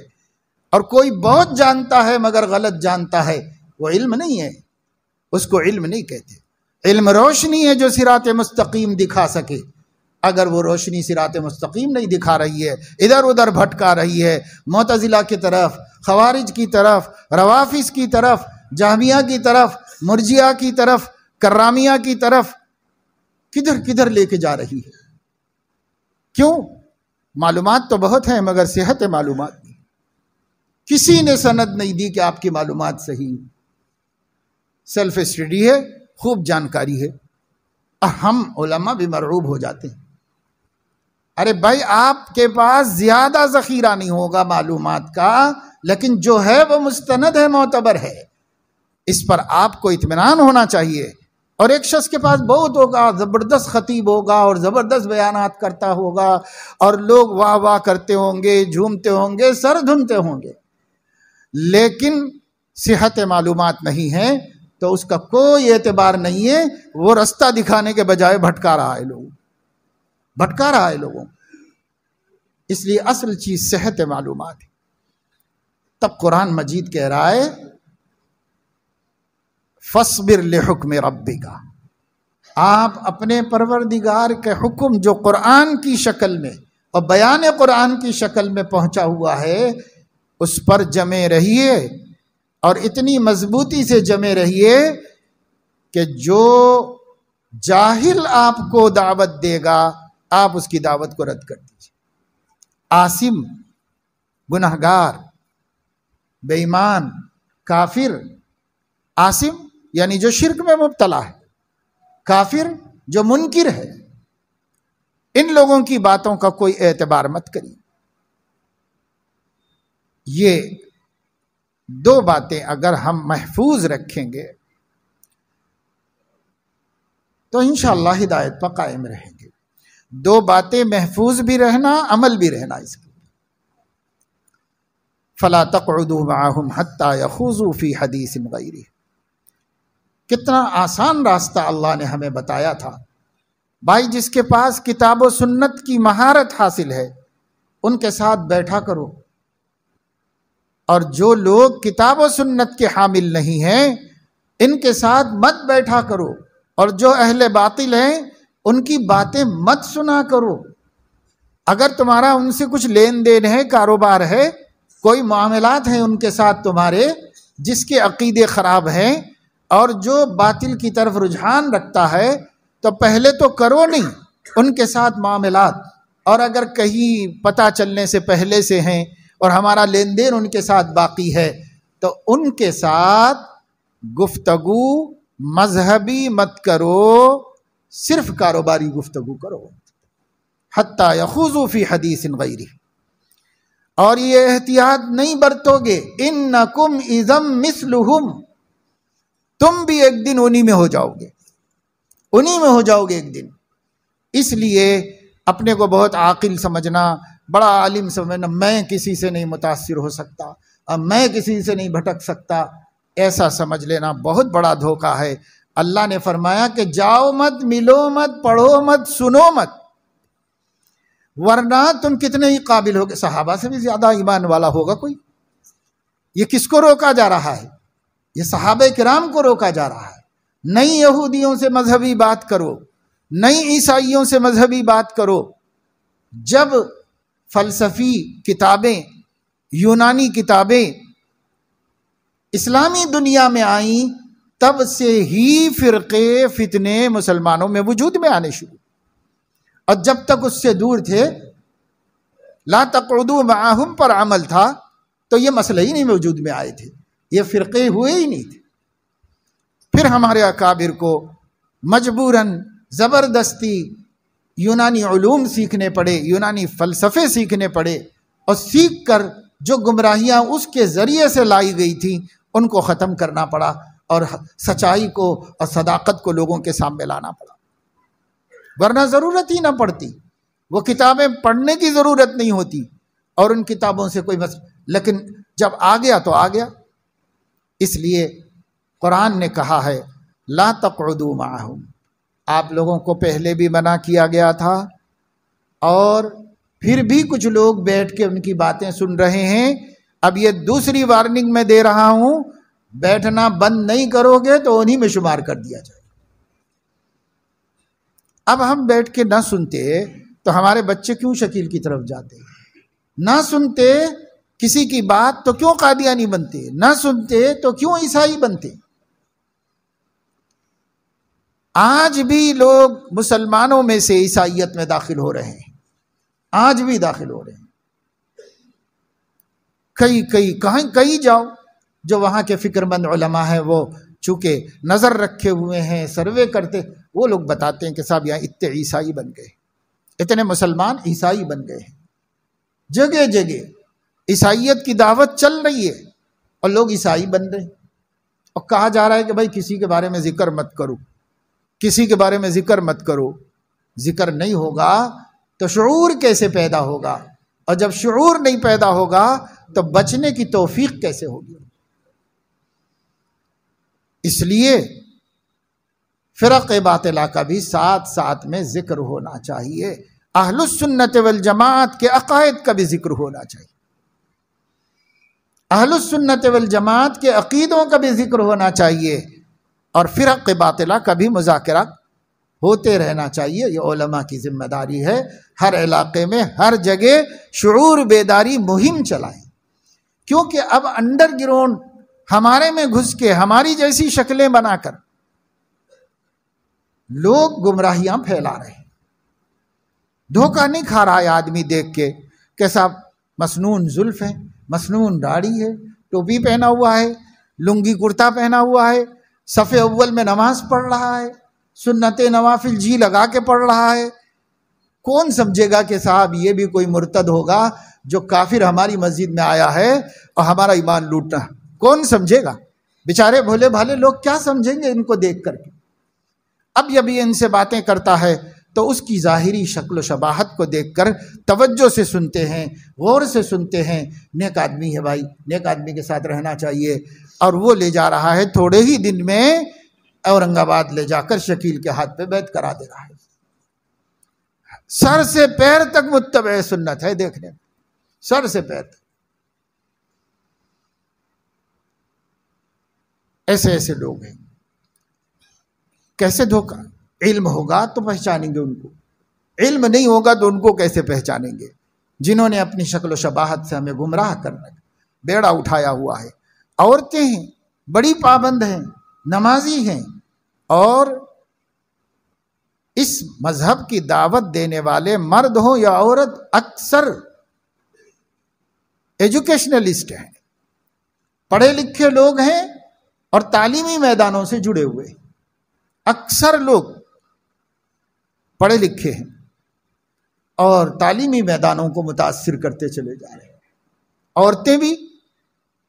اور کوئی بہت جانتا ہے مگر غلط جانتا ہے، وہ علم نہیں ہے، اس کو علم نہیں کہتے۔ علم روشنی ہے جو صراط مستقیم دکھا سکے، اگر وہ روشنی صراط مستقیم نہیں دکھا رہی ہے، ادھر ادھر بھٹکا رہی ہے، معتزلہ کی طرف، خوارج کی طرف، روافض کی طرف، جہمیہ کی طرف، مرجیہ کی طرف، کرامیہ کی طرف، کدھر کدھر لے کے جا رہی ہے۔ کیوں؟ معلومات تو بہت ہیں مگر صحت معلومات نہیں، کسی نے سند نہیں دی کہ آپ کی معلومات صحیح، سیلف اسٹڈی ہے، خوب جانکاری ہے۔ ہم علماء بھی مرعوب ہو جاتے ہیں، ارے بھائی آپ کے پاس زیادہ ذخیرہ نہیں ہوگا معلومات کا، لیکن جو ہے وہ مستند ہے، معتبر ہے، اس پر آپ کو اطمینان ہونا چاہیے۔ اور ایک شخص کے پاس بہت ہوگا، زبردست خطیب ہوگا اور زبردست بیانات کرتا ہوگا اور لوگ واہ واہ کرتے ہوں گے، جھومتے ہوں گے، سر دھنتے ہوں گے، لیکن صحت معلومات نہیں ہے تو اس کا کوئی اعتبار نہیں ہے، وہ رستہ دکھانے کے بجائے بھٹکا رہا ہے لوگوں۔ اس لیے اصل چیز صحت معلومات ہے۔ تب قرآن مجید کہہ رہا ہے فَاصْبِرْ لِحُکْمِ رَبِّکَ، آپ اپنے پروردگار کے حکم جو قرآن کی شکل میں اور بیان قرآن کی شکل میں پہنچا ہوا ہے اس پر جمے رہیے، اور اتنی مضبوطی سے جمے رہیے کہ جو جاہل آپ کو دعوت دے گا آپ اس کی دعوت کو رد کر دیجیے۔ عاصم، گنہگار، بے ایمان، کافر، عاصم یعنی جو شرک میں مبتلا ہے، کافر جو منکر ہے، ان لوگوں کی باتوں کا کوئی اعتبار مت کریے۔ یہ دو باتیں اگر ہم محفوظ رکھیں گے تو انشاءاللہ ہدایت پر قائم رہیں گے۔ دو باتیں محفوظ بھی رہنا، عمل بھی رہنا اس کی۔ فَلَا تَقْعُدُوا مَعَهُمْ حَتَّى يَخُوضُوا فِي حَدِيثٍ غَيْرِهِ، کتنا آسان راستہ اللہ نے ہمیں بتایا تھا۔ بھائی جس کے پاس کتاب و سنت کی مہارت حاصل ہے ان کے ساتھ بیٹھا کرو، اور جو لوگ کتاب و سنت کے حامل نہیں ہیں ان کے ساتھ مت بیٹھا کرو، اور جو اہل باطل ہیں ان کی باتیں مت سنا کرو۔ اگر تمہارا ان سے کچھ لین دین ہے، کاروبار ہے، کوئی معاملات ہیں ان کے ساتھ تمہارے، جس کے عقیدے خراب ہیں اور جو باطل کی طرف رجحان رکھتا ہے، تو پہلے تو کرو نہیں ان کے ساتھ معاملات، اور اگر کہیں پتہ چلنے سے پہلے سے ہیں اور ہمارا لین دین ان کے ساتھ باقی ہے تو ان کے ساتھ گفتگو مذہبی مت کرو، صرف کاروباری گفتگو کرو۔ حتیٰ یخوضوا فی حدیث غیرہ، اور یہ احتیاط نہیں برتو گے، انکم اذا مثلہم، تم بھی ایک دن انہی میں ہو جاؤ گے، انہی میں ہو جاؤ گے ایک دن۔ اس لیے اپنے کو بہت عاقل سمجھنا، بڑا عالم سمجھنا، میں کسی سے نہیں متاثر ہو سکتا، اب میں کسی سے نہیں بھٹک سکتا، ایسا سمجھ لینا بہت بڑا دھوکہ ہے۔ اللہ نے فرمایا کہ جاؤ مت، ملو مت، پڑھو مت، سنو مت، ورنہ تم کتنے ہی قابل ہوگے، صحابہ سے بھی زیادہ ایمان والا ہوگا کوئی؟ یہ کس کو روکا جا رہا ہے؟ یہ صحابہ کرام کو روکا جا رہا ہے۔ نئی یہودیوں سے مذہبی بات کرو، نئی عیسائیوں سے مذہبی بات کرو۔ جب فلسفی کتابیں، یونانی کتابیں اسلامی دنیا میں آئیں تب سے ہی فرقے فتنے مسلمانوں میں وجود میں آنے شروع، اور جب تک اس سے دور تھے، لا تقعدوا معهم پر عمل تھا تو یہ مسئلہ ہی نہیں وجود میں آئے تھے، یہ فرقے ہوئے ہی نہیں تھے۔ پھر ہمارے اکابر کو مجبوراً زبردستی یونانی علوم سیکھنے پڑے، یونانی فلسفے سیکھنے پڑے، اور سیکھ کر جو گمراہیاں اس کے ذریعے سے لائی گئی تھیں ان کو ختم کرنا پڑا، اور سچائی کو اور صداقت کو لوگوں کے سامنے لانا پڑا، ورنہ ضرورت ہی نہ پڑتی، وہ کتابیں پڑھنے کی ضرورت نہیں ہوتی، اور ان کتابوں سے کوئی لیکن جب آ گیا تو آ گیا۔ اس لیے قرآن نے کہا ہے لا تقعدوا معهم، آپ لوگوں کو پہلے بھی منع کیا گیا تھا، اور پھر بھی کچھ لوگ بیٹھ کے ان کی باتیں سن رہے ہیں۔ اب یہ دوسری وارننگ میں دے رہا ہوں، بیٹھنا بند نہیں کرو گے تو انہی میں شمار کر دیا جائے۔ اب ہم بیٹھ کے نہ سنتے تو ہمارے بچے کیوں شکیل کی طرف جاتے؟ نہ سنتے کسی کی بات تو کیوں قادیانی بنتے؟ نہ سنتے تو کیوں عیسائی بنتے؟ آج بھی لوگ مسلمانوں میں سے عیسائیت میں داخل ہو رہے ہیں، آج بھی داخل ہو رہے ہیں۔ کہیں جاؤ، جو وہاں کے فکر مند علماء ہیں وہ چونکہ نظر رکھے ہوئے ہیں، سروے کرتے، وہ لوگ بتاتے ہیں کہ صاحب یہاں اتنے عیسائی بن گئے، اتنے مسلمان عیسائی بن گئے ہیں، جگہ جگہ عیسائیت کی دعوت چل رہی ہے اور لوگ عیسائی بن رہے ہیں، اور کہا جا رہا ہے کہ بھائی کسی کے بارے میں ذکر مت کرو، کسی کے بارے میں ذکر مت کرو۔ ذکر نہیں ہوگا تو شعور کیسے پیدا ہوگا؟ اور جب شعور نہیں پیدا ہوگا تو بچنے کی توفیق کیسے ہوگی؟ اس لیے فرق باطلہ کا بھی ساتھ ساتھ میں ذکر ہونا چاہیے، اہل السنت والجماعت کے عقائد کا بھی ذکر ہونا چاہیے، اہل السنت والجماعت کے عقیدوں کا بھی ذکر ہونا چاہیے، اور فرق باطلہ کا بھی مذاکرہ ہوتے رہنا چاہیے۔ یہ علماء کی ذمہ داری ہے، ہر علاقے میں ہر جگہ شعور بیداری مہم چلائیں، کیونکہ اب انڈر گراؤنڈ ہمارے میں گھس کے ہماری جیسی شکلیں بنا کر لوگ گمراہیاں پھیلا رہے ہیں۔ دھوکہ نہیں کھا رہا ہے آدمی دیکھ کے کہ صاحب مسنون زلف ہے، مسنون داڑھی ہے، ٹوپی پہنا ہوا ہے، لنگی کرتا پہنا ہوا ہے، صف اول میں نماز پڑھ رہا ہے، سنت نوافل جی لگا کے پڑھ رہا ہے۔ کون سمجھے گا کہ صاحب یہ بھی کوئی مرتد ہوگا جو کافر ہماری مسجد میں آیا ہے اور ہمارا ایمان لوٹنا؟ کون سمجھے گا؟ بیچارے بھولے بھالے لوگ کیا سمجھیں گے ان کو دیکھ کر کے؟ اب جب یہ ان سے باتیں کرتا ہے تو اس کی ظاہری شکل و شباہت کو دیکھ کر توجہ سے سنتے ہیں، غور سے سنتے ہیں، نیک آدمی ہے بھائی، نیک آدمی کے ساتھ رہنا چاہیے، اور وہ لے جا رہا ہے تھوڑے ہی دن میں اورنگ آباد لے جا کر شکیل کے ہاتھ پہ بیعت کرا دے رہا ہے. سر سے پیر تک متبع سنت ہے دیکھنے میں، سر سے پیر تک. ایسے ایسے لوگ ہیں. کیسے دھوکہ؟ علم ہوگا تو پہچانیں گے ان کو، علم نہیں ہوگا تو ان کو کیسے پہچانیں گے؟ جنہوں نے اپنی شکل و شباہت سے ہمیں گمراہ کرنا بیڑا اٹھایا ہوا ہے. عورتیں ہیں، بڑی پابند ہیں، نمازی ہیں، اور اس مذہب کی دعوت دینے والے مرد ہوں یا عورت اکثر ایجوکیشنلسٹ ہیں، پڑھے لکھے لوگ ہیں اور تعلیمی میدانوں سے جڑے ہوئے ہیں. اکثر لوگ پڑھے لکھے ہیں اور تعلیمی میدانوں کو متاثر کرتے چلے جا رہے ہیں. عورتیں بھی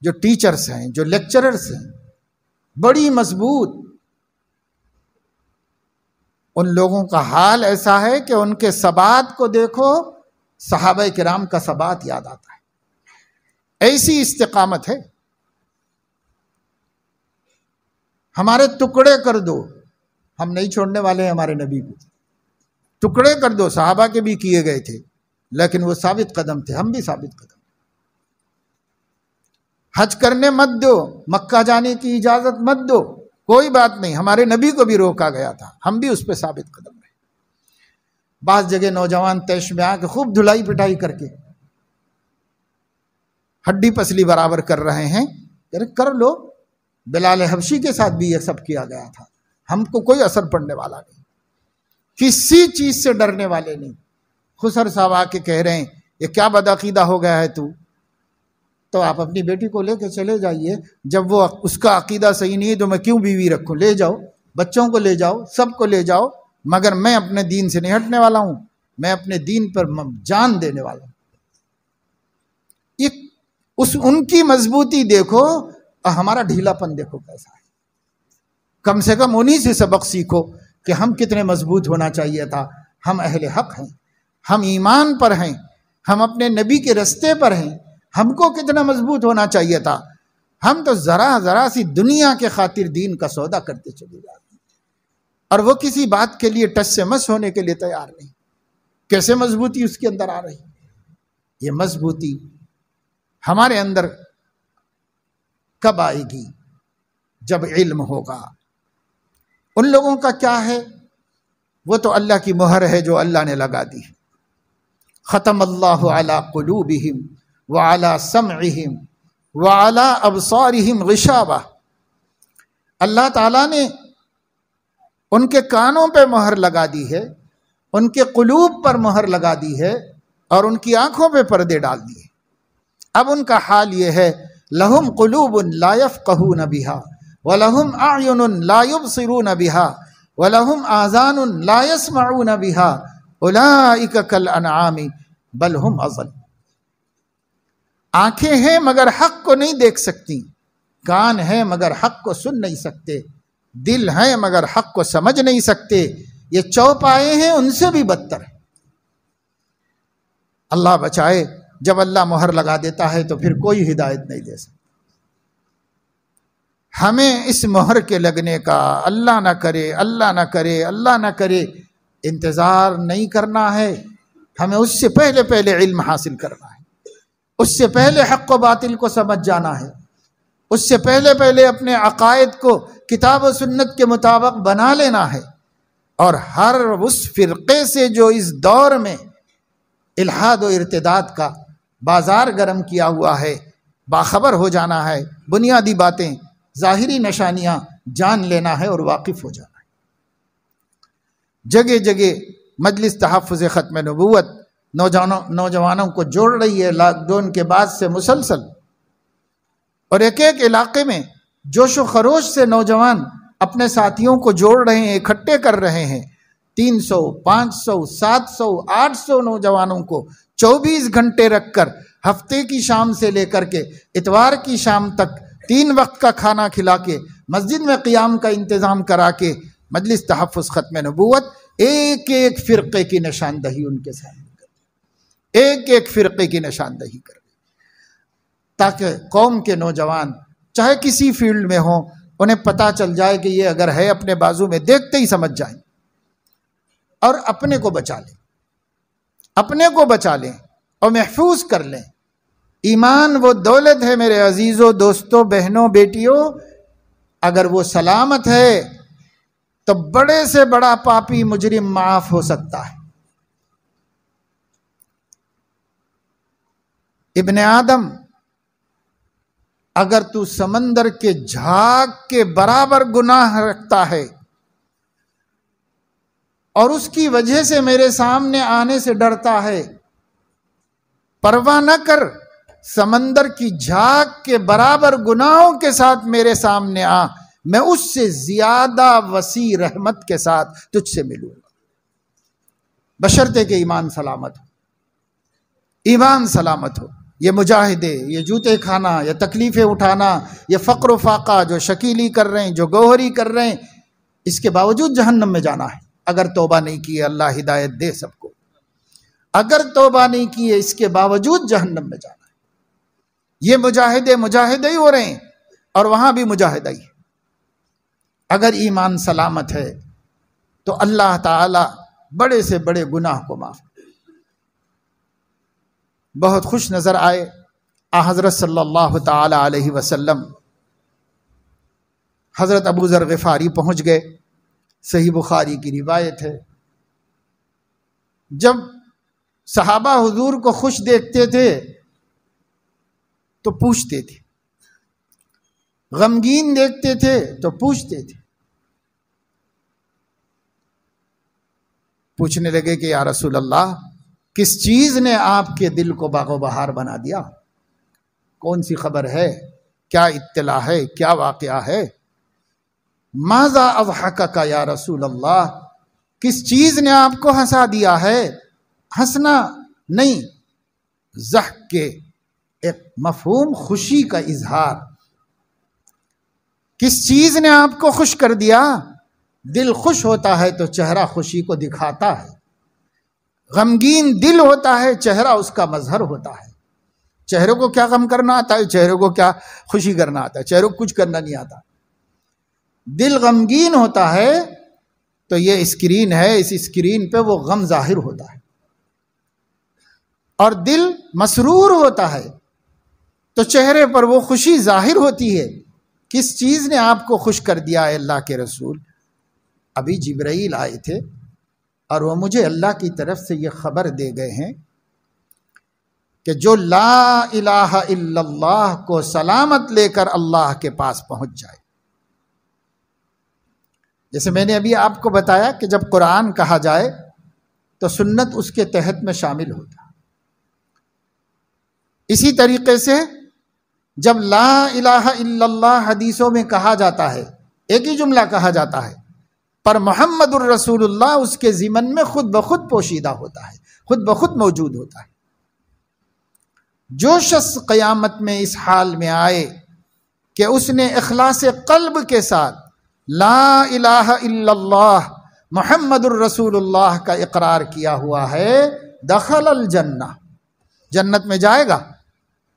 جو ٹیچرز ہیں، جو لیکچررز ہیں، بڑی مضبوط. ان لوگوں کا حال ایسا ہے کہ ان کے ثبات کو دیکھو، صحابہ کرام کا ثبات یاد آتا ہے. ایسی استقامت ہے. ہمارے ٹکڑے کر دو، ہم نہیں چھوڑنے والے ہیں ہمارے نبی کو. ٹکڑے کر دو، صحابہ کے بھی کیے گئے تھے لیکن وہ ثابت قدم تھے، ہم بھی ثابت قدم. حج کرنے مت دو، مکہ جانے کی اجازت مت دو، کوئی بات نہیں، ہمارے نبی کو بھی روکا گیا تھا، ہم بھی اس پہ ثابت قدم رہے. بعض جگہ نوجوان تیش میں آ کے خوب دھلائی پٹائی کر کے ہڈی پسلی برابر کر رہے ہیں. کر لو، بلال حبشی کے ساتھ بھی یہ سب کیا گیا تھا، ہم کو کوئی اثر پڑنے والا نہیں، کسی چیز سے ڈرنے والے نہیں. خسر صاحب آ کے کہہ رہے ہیں یہ کیا بدعقیدہ ہو گیا ہے تو آپ اپنی بیٹی کو لے کے چلے جائیے. جب وہ اس کا عقیدہ صحیح نہیں ہے تو میں کیوں بیوی رکھوں؟ لے جاؤ، بچوں کو لے جاؤ، سب کو لے جاؤ، مگر میں اپنے دین سے نہیں ہٹنے والا ہوں، میں اپنے دین پر جان دینے والا ہوں. ان کی مضبوطی دیکھو اور ہمارا ڈھیلا پن دیکھو کیسا ہے. کم سے کم انہی سے سبق سیکھو کہ ہم کتنے مضبوط ہونا چاہیے تھا. ہم اہل حق ہیں، ہم ایمان پر ہیں، ہم اپنے نبی کے رستے پر ہیں، ہم کو کتنا مضبوط ہونا چاہیے تھا. ہم تو ذرا سی دنیا کے خاطر دین کا سودا کرتے چلے جاتے ہیں اور وہ کسی بات کے لیے ٹس سے مس ہونے کے لیے تیار نہیں. کیسے مضبوطی اس کے اندر آ رہی؟ یہ مضبوطی ہمارے اندر کب آئے گی؟ جب علم ہوگا. ان لوگوں کا کیا ہے؟ وہ تو اللہ کی مہر ہے جو اللہ نے لگا دی. ختم اللہ علی قلوبہم وعلی سمعہم وعلی ابصارہم غشاوہ. اللہ تعالیٰ نے ان کے کانوں پہ مہر لگا دی ہے، ان کے قلوب پر مہر لگا دی ہے اور ان کی آنکھوں پہ پردے ڈال دیے. اب ان کا حال یہ ہے لہم قلوب لا یفقہون بہا وَلَهُمْ أَعْيُنٌ لَا يُبْصِرُونَ بِهَا وَلَهُمْ آذَانٌ لَا يَسْمَعُونَ بِهَا أُولَئِكَ كَالْأَنْعَامِ بَلْ هُمْ أَضَلُّ. آنکھیں ہیں مگر حق کو نہیں دیکھ سکتی، کان ہیں مگر حق کو سن نہیں سکتے، دل ہیں مگر حق کو سمجھ نہیں سکتے. یہ چوپائے ہیں ان سے بھی بدتر ہے. اللہ بچائے، جب اللہ مہر لگا دیتا ہے تو پھر کوئی ہدایت نہیں دے سکتا. ہمیں اس مہر کے لگنے کا اللہ نہ کرے، اللہ نہ کرے، اللہ نہ کرے انتظار نہیں کرنا ہے. ہمیں اس سے پہلے علم حاصل کرنا ہے، اس سے پہلے حق و باطل کو سمجھ جانا ہے، اس سے پہلے اپنے عقائد کو کتاب و سنت کے مطابق بنا لینا ہے. اور ہر اس فرقے سے جو اس دور میں الحاد و ارتداد کا بازار گرم کیا ہوا ہے باخبر ہو جانا ہے. بنیادی باتیں، ظاہری نشانیاں جان لینا ہے اور واقف ہو جانا ہے. جگہ جگہ مجلس تحفظ ختم نبوت نوجوانوں کو جوڑ رہی ہے لاک ڈاؤن کے بعد سے مسلسل، اور ایک علاقے میں جوش و خروش سے نوجوان اپنے ساتھیوں کو جوڑ رہے ہیں، اکٹھے کر رہے ہیں. 300 500 700 800 نوجوانوں کو 24 گھنٹے رکھ کر ہفتے کی شام سے لے کر کے اتوار کی شام تک 3 وقت کا کھانا کھلا کے مسجد میں قیام کا انتظام کرا کے مجلس تحفظ ختم نبوت ایک فرقے کی نشاندہی ان کے سامنے کر، ایک فرقے کی نشاندہی کر، تاکہ قوم کے نوجوان چاہے کسی فیلڈ میں ہوں انہیں پتہ چل جائے کہ یہ اگر ہے اپنے بازو میں، دیکھتے ہی سمجھ جائیں اور اپنے کو بچا لیں، اپنے کو بچا لیں اور محفوظ کر لیں۔ ایمان وہ دولت ہے میرے عزیزوں، دوستوں، بہنوں، بیٹیوں، اگر وہ سلامت ہے تو بڑے سے بڑا پاپی مجرم معاف ہو سکتا ہے۔ ابن آدم، اگر تو سمندر کے جھاگ کے برابر گناہ رکھتا ہے اور اس کی وجہ سے میرے سامنے آنے سے ڈرتا ہے، پرواہ نہ کر، سمندر کی جھاگ کے برابر گناہوں کے ساتھ میرے سامنے آ، میں اس سے زیادہ وسیع رحمت کے ساتھ تجھ سے ملوں گا، بشرطے کہ ایمان سلامت ہو، ایمان سلامت ہو۔ یہ مجاہدے، یہ جوتے کھانا، یہ تکلیفیں اٹھانا، یہ فقر و فاقہ، جو شکیلی کر رہے ہیں، جو گوہری کر رہے ہیں، اس کے باوجود جہنم میں جانا ہے اگر توبہ نہیں کی ہے۔ اللہ ہدایت دے سب کو۔ اگر توبہ نہیں کی ہے اس کے باوجود جہنم میں جانا ہے۔ یہ مجاہدے ہی ہو رہے ہیں اور وہاں بھی مجاہدہ ہی۔ اگر ایمان سلامت ہے تو اللہ تعالی بڑے سے بڑے گناہ کو معاف کرے۔ بہت خوش نظر آئے حضرت صلی اللہ تعالی علیہ وسلم، حضرت ابو ذر غفاری پہنچ گئے، صحیح بخاری کی روایت ہے۔ جب صحابہ حضور کو خوش دیکھتے تھے تو پوچھتے تھے، غمگین دیکھتے تھے تو پوچھتے تھے، پوچھنے لگے کہ یا رسول اللہ، کس چیز نے آپ کے دل کو باغ و بہار بنا دیا؟ کون سی خبر ہے؟ کیا اطلاع ہے؟ کیا واقعہ ہے؟ ماذا اضحکک یا رسول اللہ، کس چیز نے آپ کو ہنسا دیا ہے؟ ہنسنا نہیں، ضحک کے ایک مفہوم خوشی کا اظہار۔ کس چیز نے آپ کو خوش کر دیا؟ دل خوش ہوتا ہے تو چہرہ خوشی کو دکھاتا ہے، غمگین دل ہوتا ہے چہرہ اس کا مظہر ہوتا ہے۔ چہرے کو کیا غم کرنا آتا ہے؟ چہرے کو کیا خوشی کرنا آتا ہے؟ چہرے کو کچھ کرنا نہیں آتا۔ دل غمگین ہوتا ہے تو یہ اسکرین ہے، اس اسکرین پہ وہ غم ظاہر ہوتا ہے، اور دل مسرور ہوتا ہے تو چہرے پر وہ خوشی ظاہر ہوتی ہے۔ کس چیز نے آپ کو خوش کر دیا ہے اللہ کے رسول؟ ابھی جبرائیل آئے تھے اور وہ مجھے اللہ کی طرف سے یہ خبر دے گئے ہیں کہ جو لا الہ الا اللہ کو سلامت لے کر اللہ کے پاس پہنچ جائے۔ جیسے میں نے ابھی آپ کو بتایا کہ جب قرآن کہا جائے تو سنت اس کے تحت میں شامل ہوتا ہے، اسی طریقے سے جب لا الہ الا اللہ حدیثوں میں کہا جاتا ہے، ایک ہی جملہ کہا جاتا ہے، پر محمد الرسول اللہ اس کے ضمن میں خود بخود پوشیدہ ہوتا ہے، خود بخود موجود ہوتا ہے۔ جو شخص قیامت میں اس حال میں آئے کہ اس نے اخلاص قلب کے ساتھ لا الہ الا اللہ محمد الرسول اللہ کا اقرار کیا ہوا ہے، دخل الجنہ، جنت میں جائے گا،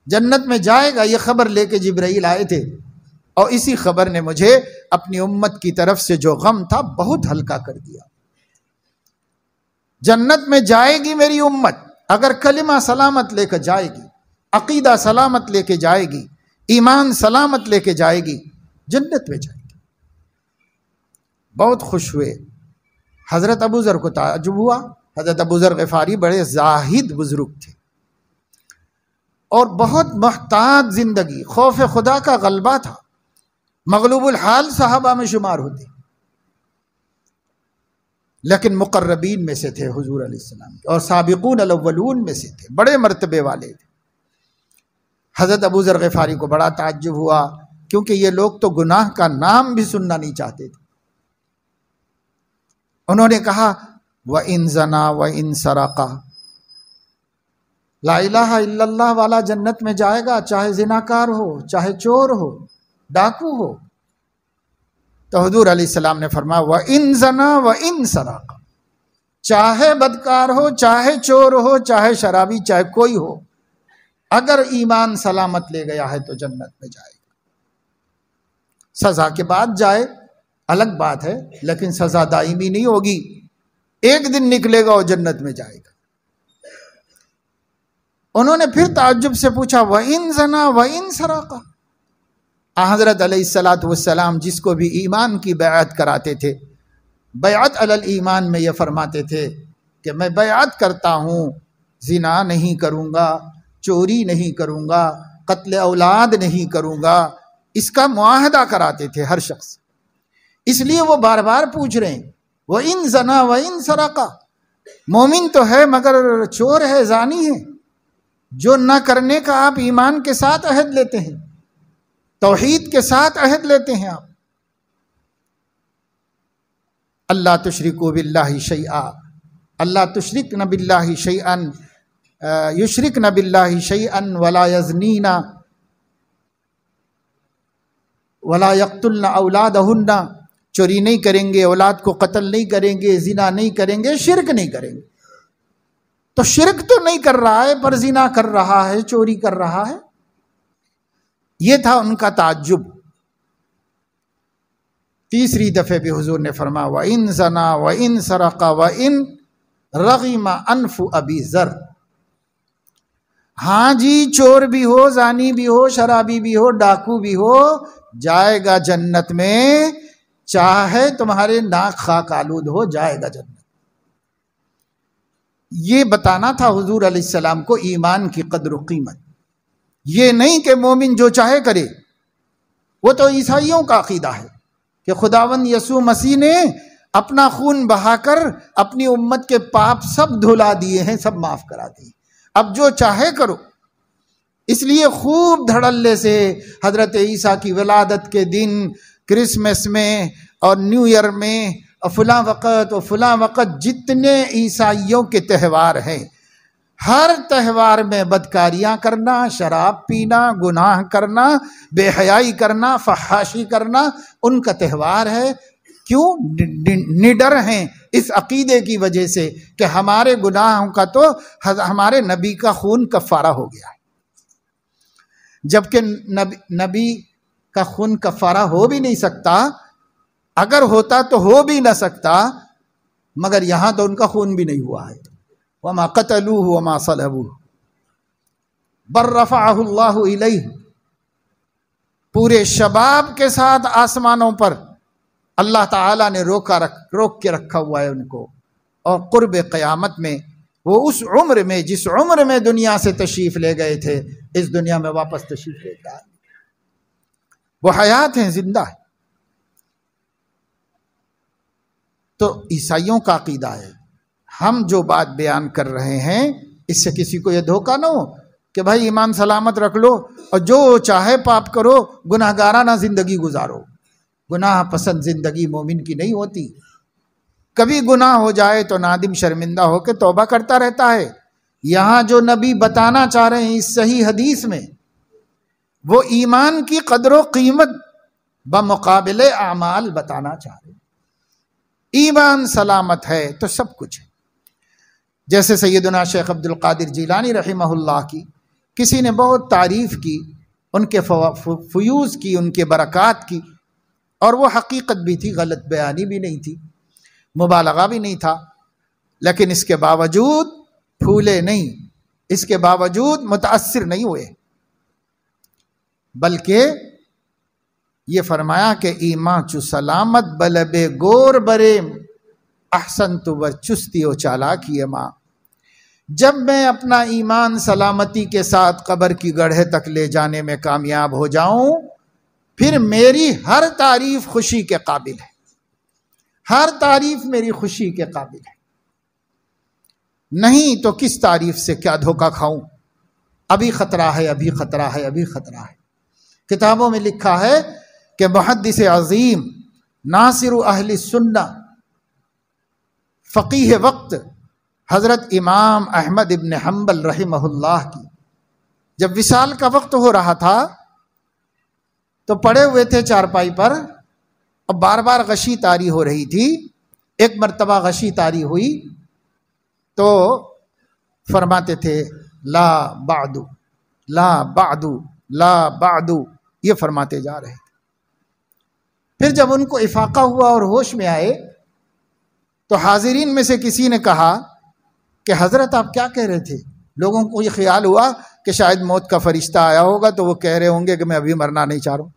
جنت میں جائے گا۔ یہ خبر لے کے جبرائیل آئے تھے اور اسی خبر نے مجھے اپنی امت کی طرف سے جو غم تھا بہت ہلکا کر دیا۔ جنت میں جائے گی میری امت اگر کلمہ سلامت لے کر جائے گی، عقیدہ سلامت لے کے جائے گی، ایمان سلامت لے کے جائے گی، جنت میں جائے گی۔ بہت خوش ہوئے۔ حضرت ابو ذر کو تعجب ہوا۔ حضرت ابو ذر غفاری بڑے زاہد بزرگ تھے اور بہت محتاط زندگی، خوف خدا کا غلبہ تھا، مغلوب الحال صحابہ میں شمار ہوتے، لیکن مقربین میں سے تھے حضور علیہ السلام اور سابقون الاولون میں سے تھے، بڑے مرتبے والے تھے۔ حضرت ابو ذر غفاری کو بڑا تعجب ہوا کیونکہ یہ لوگ تو گناہ کا نام بھی سننا نہیں چاہتے تھے۔ انہوں نے کہا وَإِن زَنَا وَإِن سَرَقَ، لا الہ الا اللہ والا جنت میں جائے گا، چاہے زناکار ہو، چاہے چور ہو، ڈاکو ہو۔ تو حضور علیہ السلام نے فرمایا وَإِن زَنَا وَإِن سَرَقَ، چاہے بدکار ہو، چاہے چور ہو، چاہے شرابی، چاہے کوئی ہو، اگر ایمان سلامت لے گیا ہے تو جنت میں جائے گا۔ سزا کے بعد جائے الگ بات ہے، لیکن سزا دائمی نہیں ہوگی، ایک دن نکلے گا اور جنت میں جائے گا۔ انہوں نے پھر تعجب سے پوچھا وَإِن زَنَا وَإِن سَرَقَ، حضرت علیہ الصلاۃ والسلام جس کو بھی ایمان کی بیعت کراتے تھے، بیعت علی الایمان میں یہ فرماتے تھے کہ میں بیعت کرتا ہوں زنا نہیں کروں گا، چوری نہیں کروں گا، قتل اولاد نہیں کروں گا، اس کا معاہدہ کراتے تھے ہر شخص۔ اس لیے وہ بار بار پوچھ رہے ہیں وَإِن زَنَا وَإِن سَرَقَ، مومن تو ہے مگر چور ہے، زانی ہے، جو نہ کرنے کا آپ ایمان کے ساتھ عہد لیتے ہیں، توحید کے ساتھ عہد لیتے ہیں آپ۔ اللہ تشرکوا باللہ شیئا، اللہ تشرکن باللہ شیئا یشرکن باللہ شیئا ولا یزنین ولا یقتلن اولادہن، چوری نہیں کریں گے، اولاد کو قتل نہیں کریں گے، زنا نہیں کریں گے، شرک نہیں کریں گے۔ تو شرک تو نہیں کر رہا ہے پر زنا کر رہا ہے، چوری کر رہا ہے۔ یہ تھا ان کا تعجب۔ تیسری دفعہ بھی حضور نے فرمایا وَإِن زَنَا وَإِن سَرَقَ وَإِن رَغِمَ أَنْفُ أَبِي ذَرٍ، ہاں جی چور بھی ہو، زانی بھی ہو، شرابی بھی ہو، ڈاکو بھی ہو، جائے گا جنت میں، چاہے تمہارے ناک خاک آلود ہو، جائے گا جنت۔ یہ بتانا تھا حضور علیہ السلام کو ایمان کی قدر و قیمت، یہ نہیں کہ مومن جو چاہے کرے۔ وہ تو عیسائیوں کا عقیدہ ہے کہ خداوند یسوع مسیح نے اپنا خون بہا کر اپنی امت کے پاپ سب دھلا دیے ہیں، سب معاف کرا دیے، اب جو چاہے کرو۔ اس لیے خوب دھڑلے سے حضرت عیسیٰ کی ولادت کے دن، کرسمس میں اور نیو ایئر میں اور فلاں وقت جتنے عیسائیوں کے تہوار ہیں، ہر تہوار میں بدکاریاں کرنا، شراب پینا، گناہ کرنا، بے حیائی کرنا، فحاشی کرنا ان کا تہوار ہے۔ کیوں؟ نڈر ہیں اس عقیدے کی وجہ سے کہ ہمارے گناہوں کا تو ہمارے نبی کا خون کفارہ ہو گیا ہے، جبکہ نبی کا خون کفارہ ہو بھی نہیں سکتا، اگر ہوتا تو ہو بھی نہ سکتا، مگر یہاں تو ان کا خون بھی نہیں ہوا ہے۔ وَمَا قَتَلُوهُ وَمَا صَلَبُوهُ بَلْ رَفَعَهُ اللَّهُ إِلَيْهِ، پورے شباب کے ساتھ آسمانوں پر اللہ تعالیٰ نے روک کے رکھا ہوا ہے ان کو، اور قرب قیامت میں وہ اس عمر میں جس عمر میں دنیا سے تشریف لے گئے تھے، اس دنیا میں واپس تشریف لے گئے، وہ حیات ہیں، زندہ ہے۔ تو عیسائیوں کا عقیدہ ہے، ہم جو بات بیان کر رہے ہیں اس سے کسی کو یہ دھوکہ نہ ہو کہ بھائی ایمان سلامت رکھ لو اور جو چاہے پاپ کرو، گناہگارانہ زندگی گزارو۔ گناہ پسند زندگی مومن کی نہیں ہوتی، کبھی گناہ ہو جائے تو نادم شرمندہ ہو کے توبہ کرتا رہتا ہے۔ یہاں جو نبی بتانا چاہ رہے ہیں اس صحیح حدیث میں، وہ ایمان کی قدر و قیمت بمقابل اعمال بتانا چاہ رہے ہیں۔ ایمان سلامت ہے تو سب کچھ ہے۔ جیسے سیدنا شیخ عبد القادر جیلانی رحمہ اللہ کی کسی نے بہت تعریف کی، ان کے فیوز کی، ان کے برکات کی، اور وہ حقیقت بھی تھی، غلط بیانی بھی نہیں تھی، مبالغہ بھی نہیں تھا، لیکن اس کے باوجود پھولے نہیں، اس کے باوجود متاثر نہیں ہوئے، بلکہ یہ فرمایا کہ ایمان چو سلامت بلبے گور برے احسن تو ور چستی و چالاکی ماں، جب میں اپنا ایمان سلامتی کے ساتھ قبر کی گڑھے تک لے جانے میں کامیاب ہو جاؤں، پھر میری ہر تعریف خوشی کے قابل ہے، ہر تعریف میری خوشی کے قابل ہے، نہیں تو کس تعریف سے کیا دھوکہ کھاؤں، ابھی خطرہ ہے، ابھی خطرہ ہے، ابھی خطرہ ہے۔ کتابوں میں لکھا ہے کہ محدث عظیم ناصر اہل سنہ فقیہ وقت حضرت امام احمد ابن حنبل رحمہ اللہ کی جب وصال کا وقت ہو رہا تھا تو پڑے ہوئے تھے چارپائی پر، اور بار بار غشی طاری ہو رہی تھی۔ ایک مرتبہ غشی طاری ہوئی تو فرماتے تھے لا بعد لا بعد لا بعد، یہ فرماتے جا رہے تھے۔ پھر جب ان کو افاقہ ہوا اور ہوش میں آئے تو حاضرین میں سے کسی نے کہا کہ حضرت آپ کیا کہہ رہے تھے؟ لوگوں کو یہ خیال ہوا کہ شاید موت کا فرشتہ آیا ہوگا تو وہ کہہ رہے ہوں گے کہ میں ابھی مرنا نہیں چاہ رہا ہوں،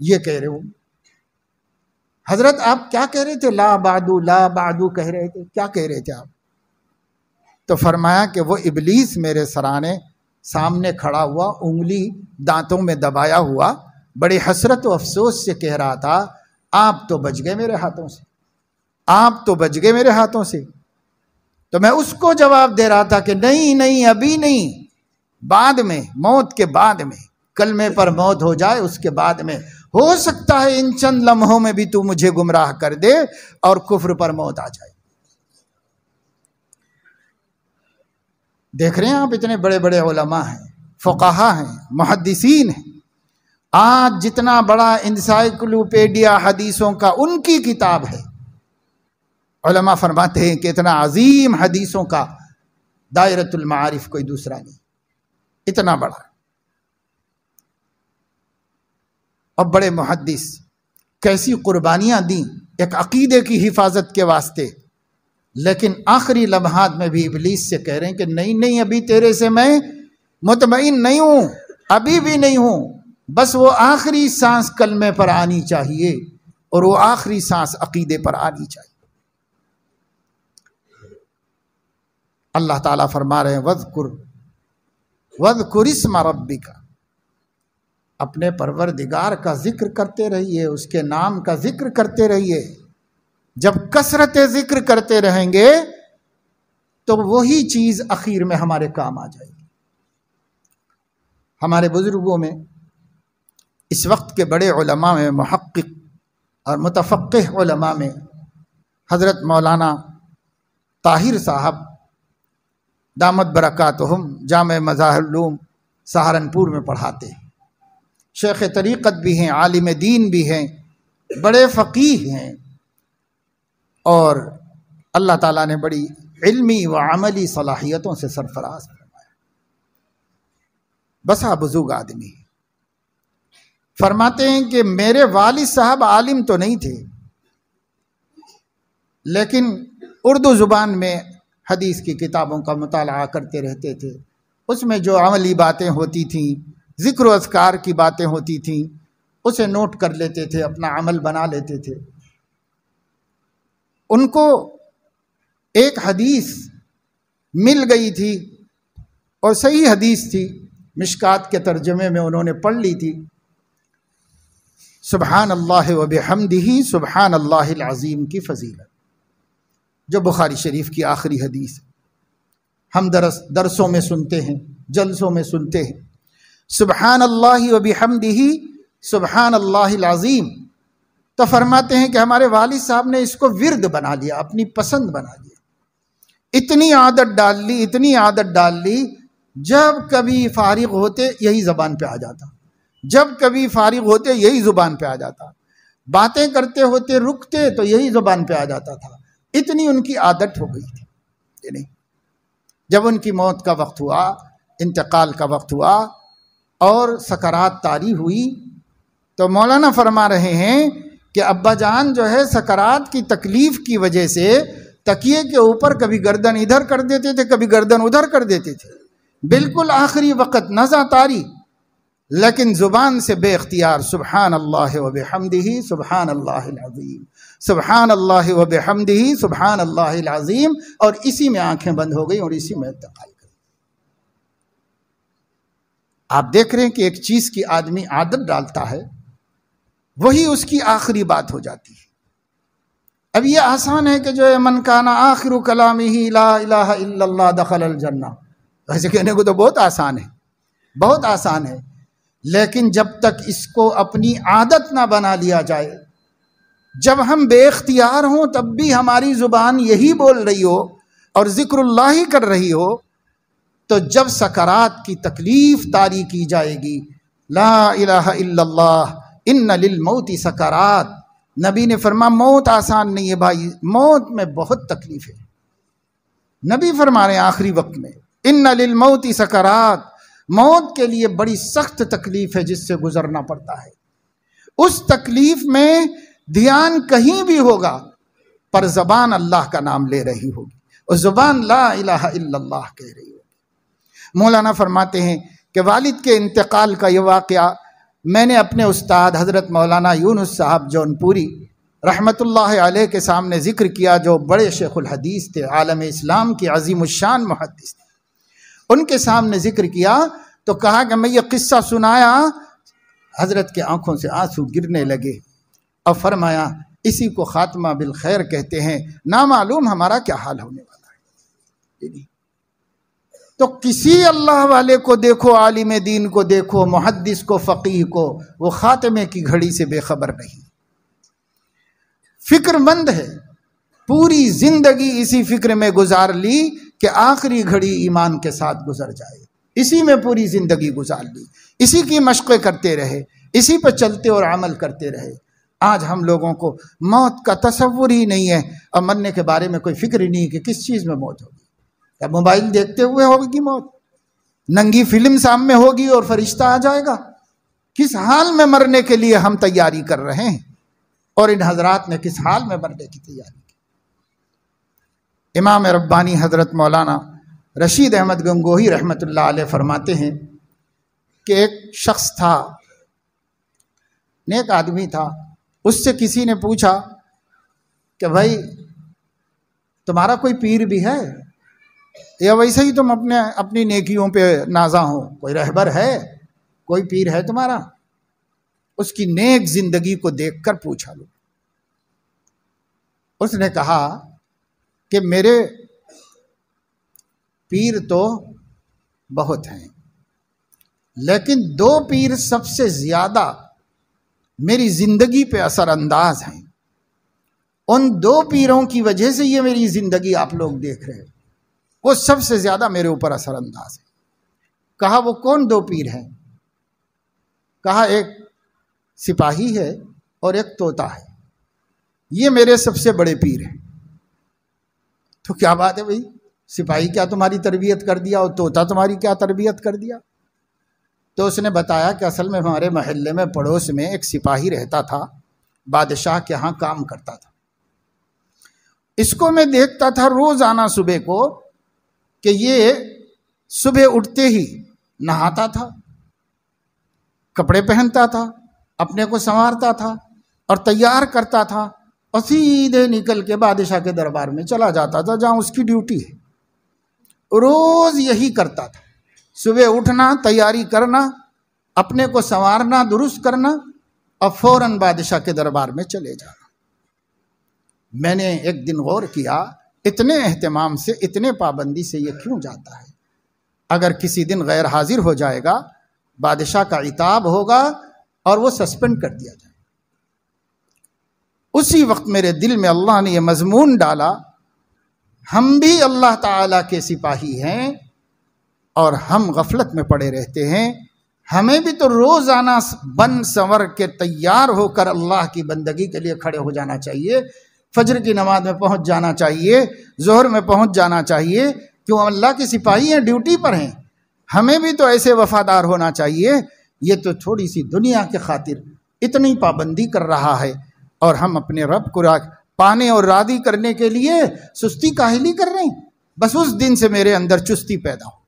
یہ کہہ رہے ہوں گے۔ حضرت آپ کیا کہہ رہے تھے؟ لا بعدو لا بعدو کہہ رہے تھے، کیا کہہ رہے تھے آپ؟ تو فرمایا کہ وہ ابلیس میرے سرانے سامنے کھڑا ہوا، انگلی دانتوں میں دبایا ہوا، بڑی حسرت و افسوس سے کہہ رہا تھا آپ تو بچ گئے میرے ہاتھوں سے، آپ تو بچ گئے میرے ہاتھوں سے۔ تو میں اس کو جواب دے رہا تھا کہ نہیں نہیں، ابھی نہیں، بعد میں، موت کے بعد میں، کلمے پر موت ہو جائے اس کے بعد میں، ہو سکتا ہے ان چند لمحوں میں بھی تو مجھے گمراہ کر دے اور کفر پر موت آ جائے۔ دیکھ رہے ہیں آپ، اتنے بڑے بڑے علماء ہیں، فقہا ہیں، محدثین ہیں، آج جتنا بڑا انسائکلوپیڈیا حدیثوں کا ان کی کتاب ہے، علماء فرماتے ہیں کہ اتنا عظیم حدیثوں کا دائرۃ المعارف کوئی دوسرا نہیں، اتنا بڑا، اور بڑے محدث کیسی قربانیاں دیں ایک عقیدے کی حفاظت کے واسطے، لیکن آخری لمحات میں بھی ابلیس سے کہہ رہے ہیں کہ نہیں نہیں، ابھی تیرے سے میں مطمئن نہیں ہوں، ابھی بھی نہیں ہوں، بس وہ آخری سانس کلمے پر آنی چاہیے اور وہ آخری سانس عقیدے پر آنی چاہیے۔ اللہ تعالیٰ فرما رہے ہیں وَاذْكُرِ اسْمَ رَبِّكَ، اپنے پروردگار کا ذکر کرتے رہیے، اس کے نام کا ذکر کرتے رہیے۔ جب کثرت ذکر کرتے رہیں گے تو وہی چیز اخیر میں ہمارے کام آ جائے گی۔ ہمارے بزرگوں میں، اس وقت کے بڑے علماء میں، محقق اور متفقہ علماء میں، حضرت مولانا طاہر صاحب دامت برکاتہم جامع مظاہر العلوم سہارنپور میں پڑھاتے ہیں، شیخ طریقت بھی ہیں، عالم دین بھی ہیں، بڑے فقیہ ہیں، اور اللہ تعالیٰ نے بڑی علمی و عملی صلاحیتوں سے سرفراز فرمایا، بسا بزرگ آدمی ہیں۔ فرماتے ہیں کہ میرے والد صاحب عالم تو نہیں تھے، لیکن اردو زبان میں حدیث کی کتابوں کا مطالعہ کرتے رہتے تھے، اس میں جو عملی باتیں ہوتی تھیں، ذکر و اذکار کی باتیں ہوتی تھیں، اسے نوٹ کر لیتے تھے، اپنا عمل بنا لیتے تھے۔ ان کو ایک حدیث مل گئی تھی اور صحیح حدیث تھی، مشکات کے ترجمے میں انہوں نے پڑھ لی تھی، سبحان اللہ و بحمدہ سبحان اللہ العظیم کی فضیلت، جو بخاری شریف کی آخری حدیث ہے، ہم درسوں میں سنتے ہیں، جلسوں میں سنتے ہیں، سبحان اللہ و بحمدہ سبحان اللہ العظیم۔ تو فرماتے ہیں کہ ہمارے والد صاحب نے اس کو ورد بنا لیا، اپنی پسند بنا لیا، اتنی عادت ڈال لی، جب کبھی فارغ ہوتے یہی زبان پہ آ جاتا، جب کبھی فارغ ہوتے یہی زبان پہ آ جاتا، باتیں کرتے ہوتے رکتے تو یہی زبان پہ آ جاتا تھا، اتنی ان کی عادت ہو گئی تھی۔ جب ان کی موت کا وقت ہوا، انتقال کا وقت ہوا اور سکرات طاری ہوئی، تو مولانا فرما رہے ہیں کہ ابا جان جو ہے سکرات کی تکلیف کی وجہ سے تکیے کے اوپر کبھی گردن ادھر کر دیتے تھے، کبھی گردن ادھر کر دیتے تھے، بالکل آخری وقت نزع طاری، لیکن زبان سے بے اختیار سبحان اللہ و بحمدہ سبحان اللہ العظیم، سبحان اللہ و بحمدہ سبحان اللہ العظیم، اور اسی میں آنکھیں بند ہو گئی اور اسی میں انتقال کر۔ آپ دیکھ رہے ہیں کہ ایک چیز کی آدمی عادت ڈالتا ہے، وہی اس کی آخری بات ہو جاتی ہے۔ اب یہ آسان ہے کہ جو ہے من کان آخر کلامہ لا الہ الا اللہ دخل الجنہ، ویسے کہنے کو تو بہت آسان ہے، بہت آسان ہے، لیکن جب تک اس کو اپنی عادت نہ بنا لیا جائے، جب ہم بے اختیار ہوں تب بھی ہماری زبان یہی بول رہی ہو اور ذکر اللہ ہی کر رہی ہو، تو جب سکرات کی تکلیف طاری کی جائے گی، لا الہ الا اللہ ان للموت سکرات، نبی نے فرمایا موت آسان نہیں ہے بھائی، موت میں بہت تکلیف ہے۔ نبی فرما رہے ہیں آخری وقت میں ان للموت سکرات، موت کے لیے بڑی سخت تکلیف ہے جس سے گزرنا پڑتا ہے، اس تکلیف میں دھیان کہیں بھی ہوگا پر زبان اللہ کا نام لے رہی ہوگی، اور زبان لا الہ الا اللہ کہہ رہی ہوگی۔ مولانا فرماتے ہیں کہ والد کے انتقال کا یہ واقعہ میں نے اپنے استاد حضرت مولانا یونس صاحب جون پوری رحمت اللہ علیہ کے سامنے ذکر کیا، جو بڑے شیخ الحدیث تھے، عالم اسلام کی عظیم الشان محدث تھے۔ ان کے سامنے ذکر کیا تو کہا کہ میں یہ قصہ سنایا، حضرت کے آنکھوں سے آنسو گرنے لگے اور فرمایا اسی کو خاتمہ بالخیر کہتے ہیں، نامعلوم ہمارا کیا حال ہونے والا ہے۔ تو کسی اللہ والے کو دیکھو، عالم دین کو دیکھو، محدث کو، فقیہ کو، وہ خاتمے کی گھڑی سے بے خبر نہیں، فکر مند ہے، پوری زندگی اسی فکر میں گزار لی کہ آخری گھڑی ایمان کے ساتھ گزر جائے، اسی میں پوری زندگی گزار لی، اسی کی مشقیں کرتے رہے، اسی پہ چلتے اور عمل کرتے رہے۔ آج ہم لوگوں کو موت کا تصور ہی نہیں ہے، اور مرنے کے بارے میں کوئی فکر ہی نہیں کہ کس چیز میں موت ہوگی۔ کیا موبائل دیکھتے ہوئے ہوگی موت؟ ننگی فلم سامنے ہوگی اور فرشتہ آ جائے گا؟ کس حال میں مرنے کے لیے ہم تیاری کر رہے ہیں، اور ان حضرات نے کس حال میں مرنے کی تیاری کی؟ امام ربانی حضرت مولانا رشید احمد گنگوہی رحمت اللہ علیہ فرماتے ہیں کہ ایک شخص تھا، نیک آدمی تھا، اس سے کسی نے پوچھا کہ بھائی تمہارا کوئی پیر بھی ہے یا ویسے ہی تم اپنی نیکیوں پہ نازاں ہو؟ کوئی رہبر ہے، کوئی پیر ہے تمہارا؟ اس کی نیک زندگی کو دیکھ کر پوچھا لو۔ اس نے کہا کہ میرے پیر تو بہت ہیں، لیکن دو پیر سب سے زیادہ میری زندگی پہ اثر انداز ہیں، ان دو پیروں کی وجہ سے یہ میری زندگی آپ لوگ دیکھ رہے ہیں، وہ سب سے زیادہ میرے اوپر اثر انداز ہے۔ کہا وہ کون دو پیر ہیں؟ کہا ایک سپاہی ہے اور ایک طوطا ہے، یہ میرے سب سے بڑے پیر ہیں۔ تو کیا بات ہے بھائی، سپاہی کیا تمہاری تربیت کر دیا اور طوطا تمہاری کیا تربیت کر دیا؟ تو اس نے بتایا کہ اصل میں ہمارے محلے میں پڑوس میں ایک سپاہی رہتا تھا، بادشاہ کے ہاں کام کرتا تھا، اس کو میں دیکھتا تھا روزانہ صبح کو کہ یہ صبح اٹھتے ہی نہاتا تھا، کپڑے پہنتا تھا، اپنے کو سنوارتا تھا اور تیار کرتا تھا، اور سیدھے نکل کے بادشاہ کے دربار میں چلا جاتا تھا جہاں اس کی ڈیوٹی ہے۔ روز یہی کرتا تھا، صبح اٹھنا، تیاری کرنا، اپنے کو سنوارنا، درست کرنا، اور فوراً بادشاہ کے دربار میں چلے جانا۔ میں نے ایک دن غور کیا، اتنے اہتمام سے، اتنے پابندی سے یہ کیوں جاتا ہے؟ اگر کسی دن غیر حاضر ہو جائے گا، بادشاہ کا عتاب ہوگا اور وہ سسپینڈ کر دیا جائے۔ اسی وقت میرے دل میں اللہ نے یہ مضمون ڈالا، ہم بھی اللہ تعالیٰ کے سپاہی ہیں اور ہم غفلت میں پڑے رہتے ہیں، ہمیں بھی تو روزانہ بن سنور کے تیار ہو کر اللہ کی بندگی کے لیے کھڑے ہو جانا چاہیے، فجر کی نماز میں پہنچ جانا چاہیے، ظہر میں پہنچ جانا چاہیے، کیوں اللہ کے سپاہی ہیں، ڈیوٹی پر ہیں، ہمیں بھی تو ایسے وفادار ہونا چاہیے۔ یہ تو تھوڑی سی دنیا کے خاطر اتنی پابندی کر رہا ہے، اور ہم اپنے رب کو پانے اور راضی کرنے کے لیے سستی کاہلی کر رہے ہیں۔ بس اس دن سے میرے اندر چستی پیدا ہو،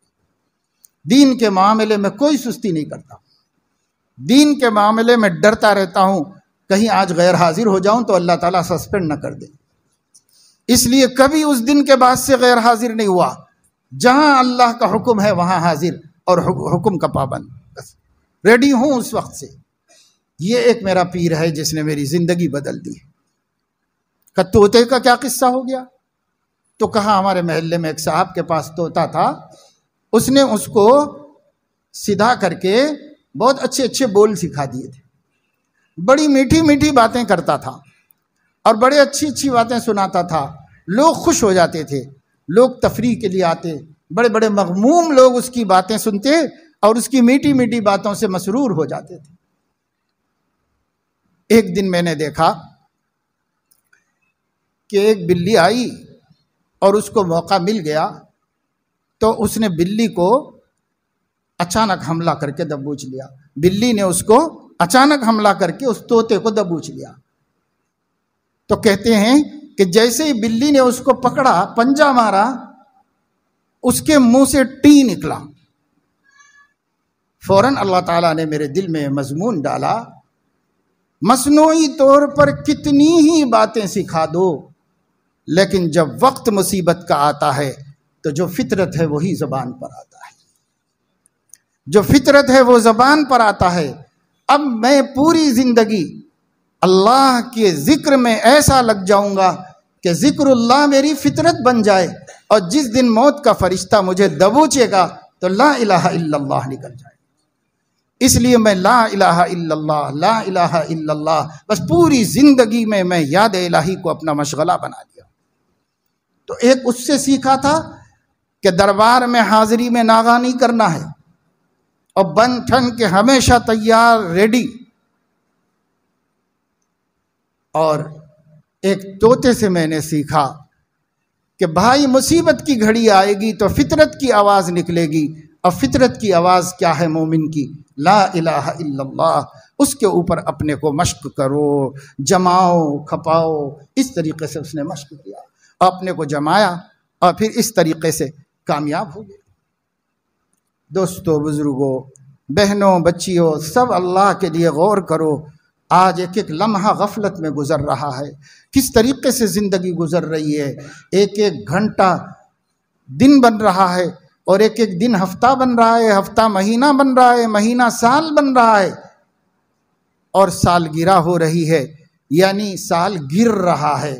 دین کے معاملے میں کوئی سستی نہیں کرتا، دین کے معاملے میں ڈرتا رہتا ہوں کہیں آج غیر حاضر ہو جاؤں تو اللہ تعالیٰ سسپینڈ نہ کر دے، اس لیے کبھی اس دن کے بعد سے غیر حاضر نہیں ہوا، جہاں اللہ کا حکم ہے وہاں حاضر اور حکم کا پابند، بس ریڈی ہوں اس وقت سے۔ یہ ایک میرا پیر ہے جس نے میری زندگی بدل دی۔ کہ طوطے کا کیا قصہ ہو گیا؟ تو کہا ہمارے محلے میں ایک صاحب کے پاس طوطا تھا، اس نے اس کو سیدھا کر کے بہت اچھے اچھے بول سکھا دیے تھے، بڑی میٹھی میٹھی باتیں کرتا تھا اور بڑے اچھی اچھی باتیں سناتا تھا، لوگ خوش ہو جاتے تھے، لوگ تفریح کے لیے آتے، بڑے بڑے مغموم لوگ اس کی باتیں سنتے اور اس کی میٹھی میٹھی باتوں سے مسرور ہو جاتے تھے۔ ایک دن میں نے دیکھا کہ ایک بلی آئی اور اس کو موقع مل گیا تو اس نے بلی کو اچانک حملہ کر کے دبوچ لیا، بلی نے اس کو اچانک حملہ کر کے اس طوطے کو دبوچ لیا۔ تو کہتے ہیں کہ جیسے ہی بلی نے اس کو پکڑا، پنجہ مارا، اس کے منہ سے ٹی نکلا۔ فوراً اللہ تعالیٰ نے میرے دل میں مضمون ڈالا، مصنوعی طور پر کتنی ہی باتیں سکھا دو، لیکن جب وقت مصیبت کا آتا ہے تو جو فطرت ہے وہی زبان پر آتا ہے، جو فطرت ہے وہ زبان پر آتا ہے۔ اب میں پوری زندگی اللہ کے ذکر میں ایسا لگ جاؤں گا کہ ذکر اللہ میری فطرت بن جائے، اور جس دن موت کا فرشتہ مجھے دبوچے گا تو لا الہ الا اللہ نکل جائے۔ اس لیے میں لا الہ الا اللہ، لا الہ الا اللہ، بس پوری زندگی میں یاد الہی کو اپنا مشغلہ بنا لیا۔ تو ایک اس سے سیکھا تھا کہ دربار میں حاضری میں ناغہ نہیں کرنا ہے، اور بن ٹھن کے ہمیشہ تیار ریڈی۔ اور ایک طوطے سے میں نے سیکھا کہ بھائی مصیبت کی گھڑی آئے گی تو فطرت کی آواز نکلے گی، اور فطرت کی آواز کیا ہے مومن کی؟ لا الہ الا اللہ۔ اس کے اوپر اپنے کو مشق کرو، جماؤ، کھپاؤ۔ اس طریقے سے اس نے مشق کیا، اپنے کو جمایا، اور پھر اس طریقے سے کامیاب ہو گئے۔ دوستو، بزرگوں، بہنوں، بچیوں، سب اللہ کے لیے غور کرو۔ آج ایک ایک لمحہ غفلت میں گزر رہا ہے، کس طریقے سے زندگی گزر رہی ہے۔ ایک ایک گھنٹہ دن بن رہا ہے، اور ایک ایک دن ہفتہ بن رہا ہے، ہفتہ مہینہ بن رہا ہے، مہینہ سال بن رہا ہے، اور سال گرہ ہو رہی ہے، یعنی سال گر رہا ہے۔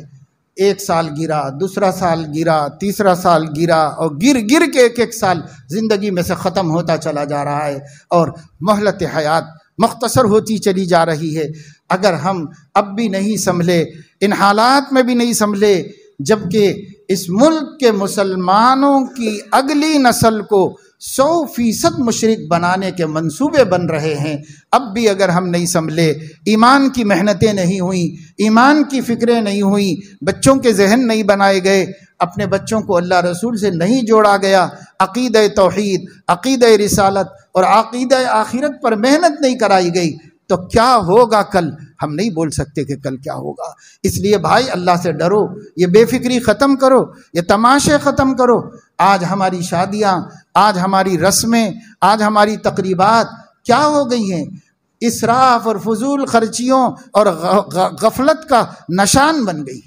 ایک سال گرا، دوسرا سال گرا، تیسرا سال گرا، اور گر گر کے ایک ایک سال زندگی میں سے ختم ہوتا چلا جا رہا ہے، اور مہلت حیات مختصر ہوتی چلی جا رہی ہے۔ اگر ہم اب بھی نہیں سنبھلے، ان حالات میں بھی نہیں سنبھلے، جبکہ اس ملک کے مسلمانوں کی اگلی نسل کو 100% مشرک بنانے کے منصوبے بن رہے ہیں، اب بھی اگر ہم نہیں سنبھلے، ایمان کی محنتیں نہیں ہوئیں، ایمان کی فکریں نہیں ہوئیں، بچوں کے ذہن نہیں بنائے گئے، اپنے بچوں کو اللہ رسول سے نہیں جوڑا گیا، عقیدہ توحید، عقیدہ رسالت اور عقیدہ آخرت پر محنت نہیں کرائی گئی، تو کیا ہوگا کل؟ ہم نہیں بول سکتے کہ کل کیا ہوگا۔ اس لیے بھائی اللہ سے ڈرو، یہ بے فکری ختم کرو، یہ تماشے ختم کرو۔ آج ہماری شادیاں، آج ہماری رسمیں، آج ہماری تقریبات کیا ہو گئی ہیں؟ اسراف اور فضول خرچیوں اور غفلت کا نشان بن گئی۔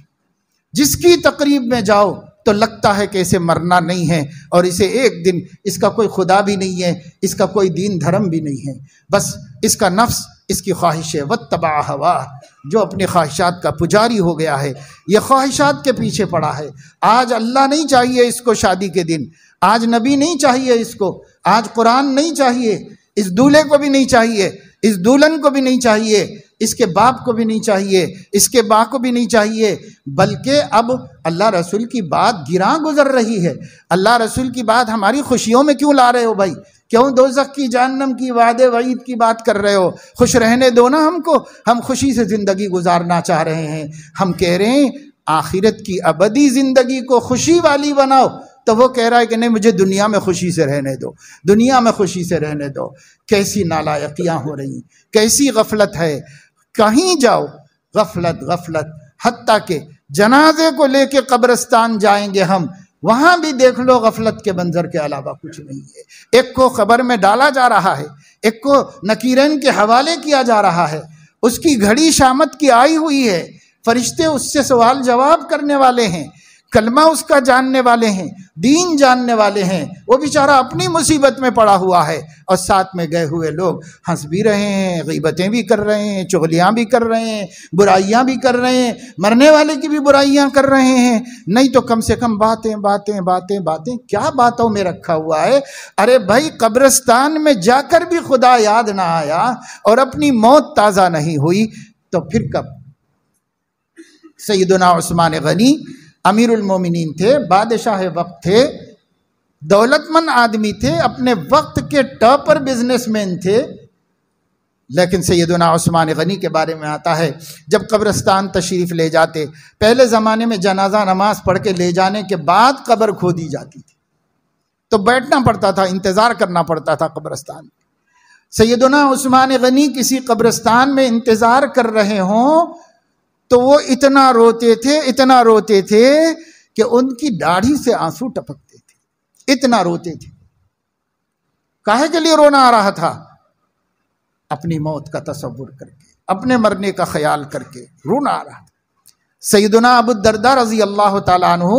جس کی تقریب میں جاؤ تو لگتا ہے کہ اسے مرنا نہیں ہے، اور اسے ایک دن اس کا کوئی خدا بھی نہیں ہے، اس کا کوئی دین دھرم بھی نہیں ہے، بس اس کا نفس، اس کی خواہش ہے، واتبع ہواہ، جو اپنی خواہشات کا پجاری ہو گیا ہے، یہ خواہشات کے پیچھے پڑا ہے۔ آج اللہ نہیں چاہیے اس کو شادی کے دن، آج نبی نہیں چاہیے اس کو، آج قرآن نہیں چاہیے، اس دولہے کو بھی نہیں چاہیے، اس دلہن کو بھی نہیں چاہیے، اس کے باپ کو بھی نہیں چاہیے، اس کے ماں کو بھی نہیں چاہیے، بلکہ اب اللہ رسول کی بات گراں گزر رہی ہے۔ اللہ رسول کی بات ہماری خوشیوں میں کیوں لا رہے ہو بھائی؟ کیوں دوزخ کی، جہنم کی، وعدے وعید کی بات کر رہے ہو؟ خوش رہنے دو نا ہم کو، ہم خوشی سے زندگی گزارنا چاہ رہے ہیں۔ ہم کہہ رہے ہیں آخرت کی ابدی زندگی کو خوشی والی بناؤ، تو وہ کہہ رہا ہے کہ نہیں، مجھے دنیا میں خوشی سے رہنے دو، دنیا میں خوشی سے رہنے دو۔ کیسی نالائقیاں ہو رہی، کیسی غفلت ہے، کہیں جاؤ غفلت غفلت، حتیٰ کہ جنازے کو لے کے قبرستان جائیں گے ہم، وہاں بھی دیکھ لو غفلت کے منظر کے علاوہ کچھ نہیں ہے۔ ایک کو خبر میں ڈالا جا رہا ہے، ایک کو نکیرین کے حوالے کیا جا رہا ہے، اس کی گھڑی شامت کی آئی ہوئی ہے، فرشتے اس سے سوال جواب کرنے والے ہیں، کلمہ اس کا جاننے والے ہیں، دین جاننے والے ہیں، وہ بیچارہ اپنی مصیبت میں پڑا ہوا ہے، اور ساتھ میں گئے ہوئے لوگ ہنس بھی رہے ہیں، غیبتیں بھی کر رہے ہیں، چغلیاں بھی کر رہے ہیں، برائیاں بھی کر رہے ہیں، مرنے والے کی بھی برائیاں کر رہے ہیں۔ نہیں تو کم سے کم باتیں باتیں باتیں باتیں، کیا باتوں میں رکھا ہوا ہے؟ ارے بھائی، قبرستان میں جا کر بھی خدا یاد نہ آیا اور اپنی موت تازہ نہیں ہوئی، تو پھر کب؟ سیدنا عثمان غنی امیر المومنین تھے، بادشاہ وقت تھے، دولت مند آدمی تھے، اپنے وقت کے ٹاپر بزنس مین تھے، لیکن سیدنا عثمان غنی کے بارے میں آتا ہے جب قبرستان تشریف لے جاتے، پہلے زمانے میں جنازہ نماز پڑھ کے لے جانے کے بعد قبر کھودی جاتی تھی، تو بیٹھنا پڑتا تھا، انتظار کرنا پڑتا تھا قبرستان۔ سیدنا عثمان غنی کسی قبرستان میں انتظار کر رہے ہوں تو وہ اتنا روتے تھے کہ ان کی داڑھی سے آنسو ٹپکتے تھے، اتنا روتے تھے۔ کاہے کے لیے رونا آ رہا تھا؟ اپنی موت کا تصور کر کے، اپنے مرنے کا خیال کر کے رونا آ رہا تھا۔ سیدنا ابو الدرداء رضی اللہ تعالیٰ عنہ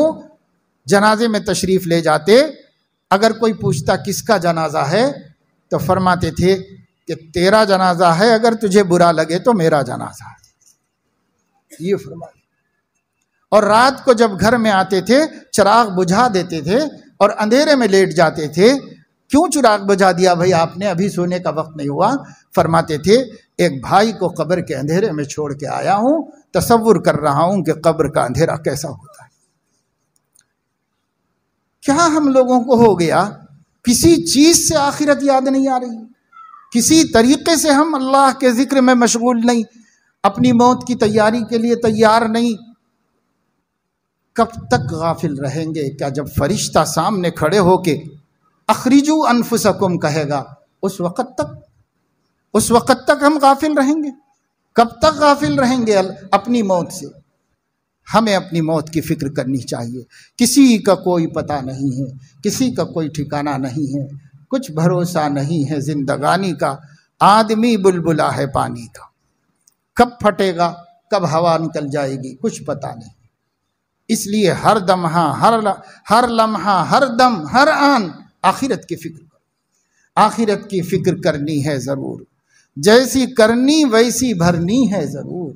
جنازے میں تشریف لے جاتے، اگر کوئی پوچھتا کس کا جنازہ ہے تو فرماتے تھے کہ تیرا جنازہ ہے، اگر تجھے برا لگے تو میرا جنازہ ہے، یہ فرماتے۔ اور رات کو جب گھر میں آتے تھے چراغ بجھا دیتے تھے اور اندھیرے میں لیٹ جاتے تھے۔ کیوں چراغ بجھا دیا بھائی آپ نے، ابھی سونے کا وقت نہیں ہوا؟ فرماتے تھے ایک بھائی کو قبر کے اندھیرے میں چھوڑ کے آیا ہوں، تصور کر رہا ہوں کہ قبر کا اندھیرا کیسا ہوتا ہے۔ کیا ہم لوگوں کو ہو گیا، کسی چیز سے آخرت یاد نہیں آ رہی، کسی طریقے سے ہم اللہ کے ذکر میں مشغول نہیں، اپنی موت کی تیاری کے لیے تیار نہیں۔ کب تک غافل رہیں گے؟ کیا جب فرشتہ سامنے کھڑے ہو کے اخرجو انفسکم کہے گا اس وقت تک ہم غافل رہیں گے؟ کب تک غافل رہیں گے اپنی موت سے؟ ہمیں اپنی موت کی فکر کرنی چاہیے۔ کسی کا کوئی پتہ نہیں ہے، کسی کا کوئی ٹھکانہ نہیں ہے، کچھ بھروسہ نہیں ہے زندگانی کا، آدمی بلبلا ہے پانی کا، کب پھٹے گا، کب ہوا نکل جائے گی، کچھ پتہ نہیں۔ اس لیے ہر دمہا، ہر لمحہ، ہر دم، ہر آن آخرت کی فکر کرو۔ آخرت کی فکر کرنی ہے ضرور، جیسی کرنی ویسی بھرنی ہے ضرور۔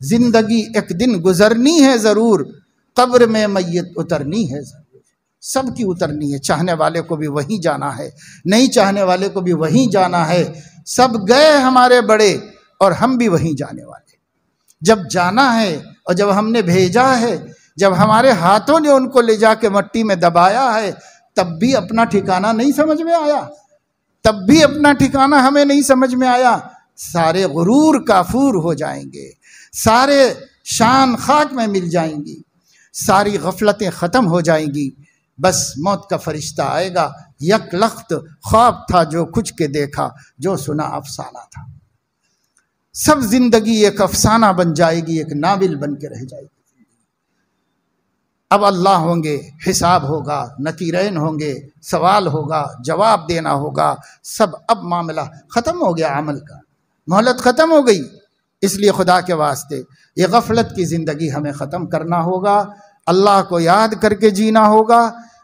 زندگی ایک دن گزرنی ہے ضرور، قبر میں میت اترنی ہے ضرور۔ سب کی اترنی ہے، چاہنے والے کو بھی وہیں جانا ہے، نہیں چاہنے والے کو بھی وہیں جانا ہے۔ سب گئے ہمارے بڑے اور ہم بھی وہیں جانے والے۔ جب جانا ہے اور جب ہم نے بھیجا ہے، جب ہمارے ہاتھوں نے ان کو لے جا کے مٹی میں دبایا ہے، تب بھی اپنا ٹھکانہ نہیں سمجھ میں آیا، تب بھی اپنا ٹھکانہ ہمیں نہیں سمجھ میں آیا۔ سارے غرور کافور ہو جائیں گے، سارے شان خاک میں مل جائیں گی، ساری غفلتیں ختم ہو جائیں گی۔ بس موت کا فرشتہ آئے گا، یک لخت خواب تھا جو کچھ کے دیکھا، جو سنا افسانہ تھا۔ سب زندگی ایک افسانہ بن جائے گی، ایک ناول بن کے رہ جائے گی۔ اب اللہ ہوں گے، حساب ہوگا، نکیرین ہوں گے، سوال ہوگا، جواب دینا ہوگا، سب۔ اب معاملہ ختم ہو گیا، عمل کا مہلت ختم ہو گئی۔ اس لیے خدا کے واسطے یہ غفلت کی زندگی ہمیں ختم کرنا ہوگا، اللہ کو یاد کر کے جینا ہوگا،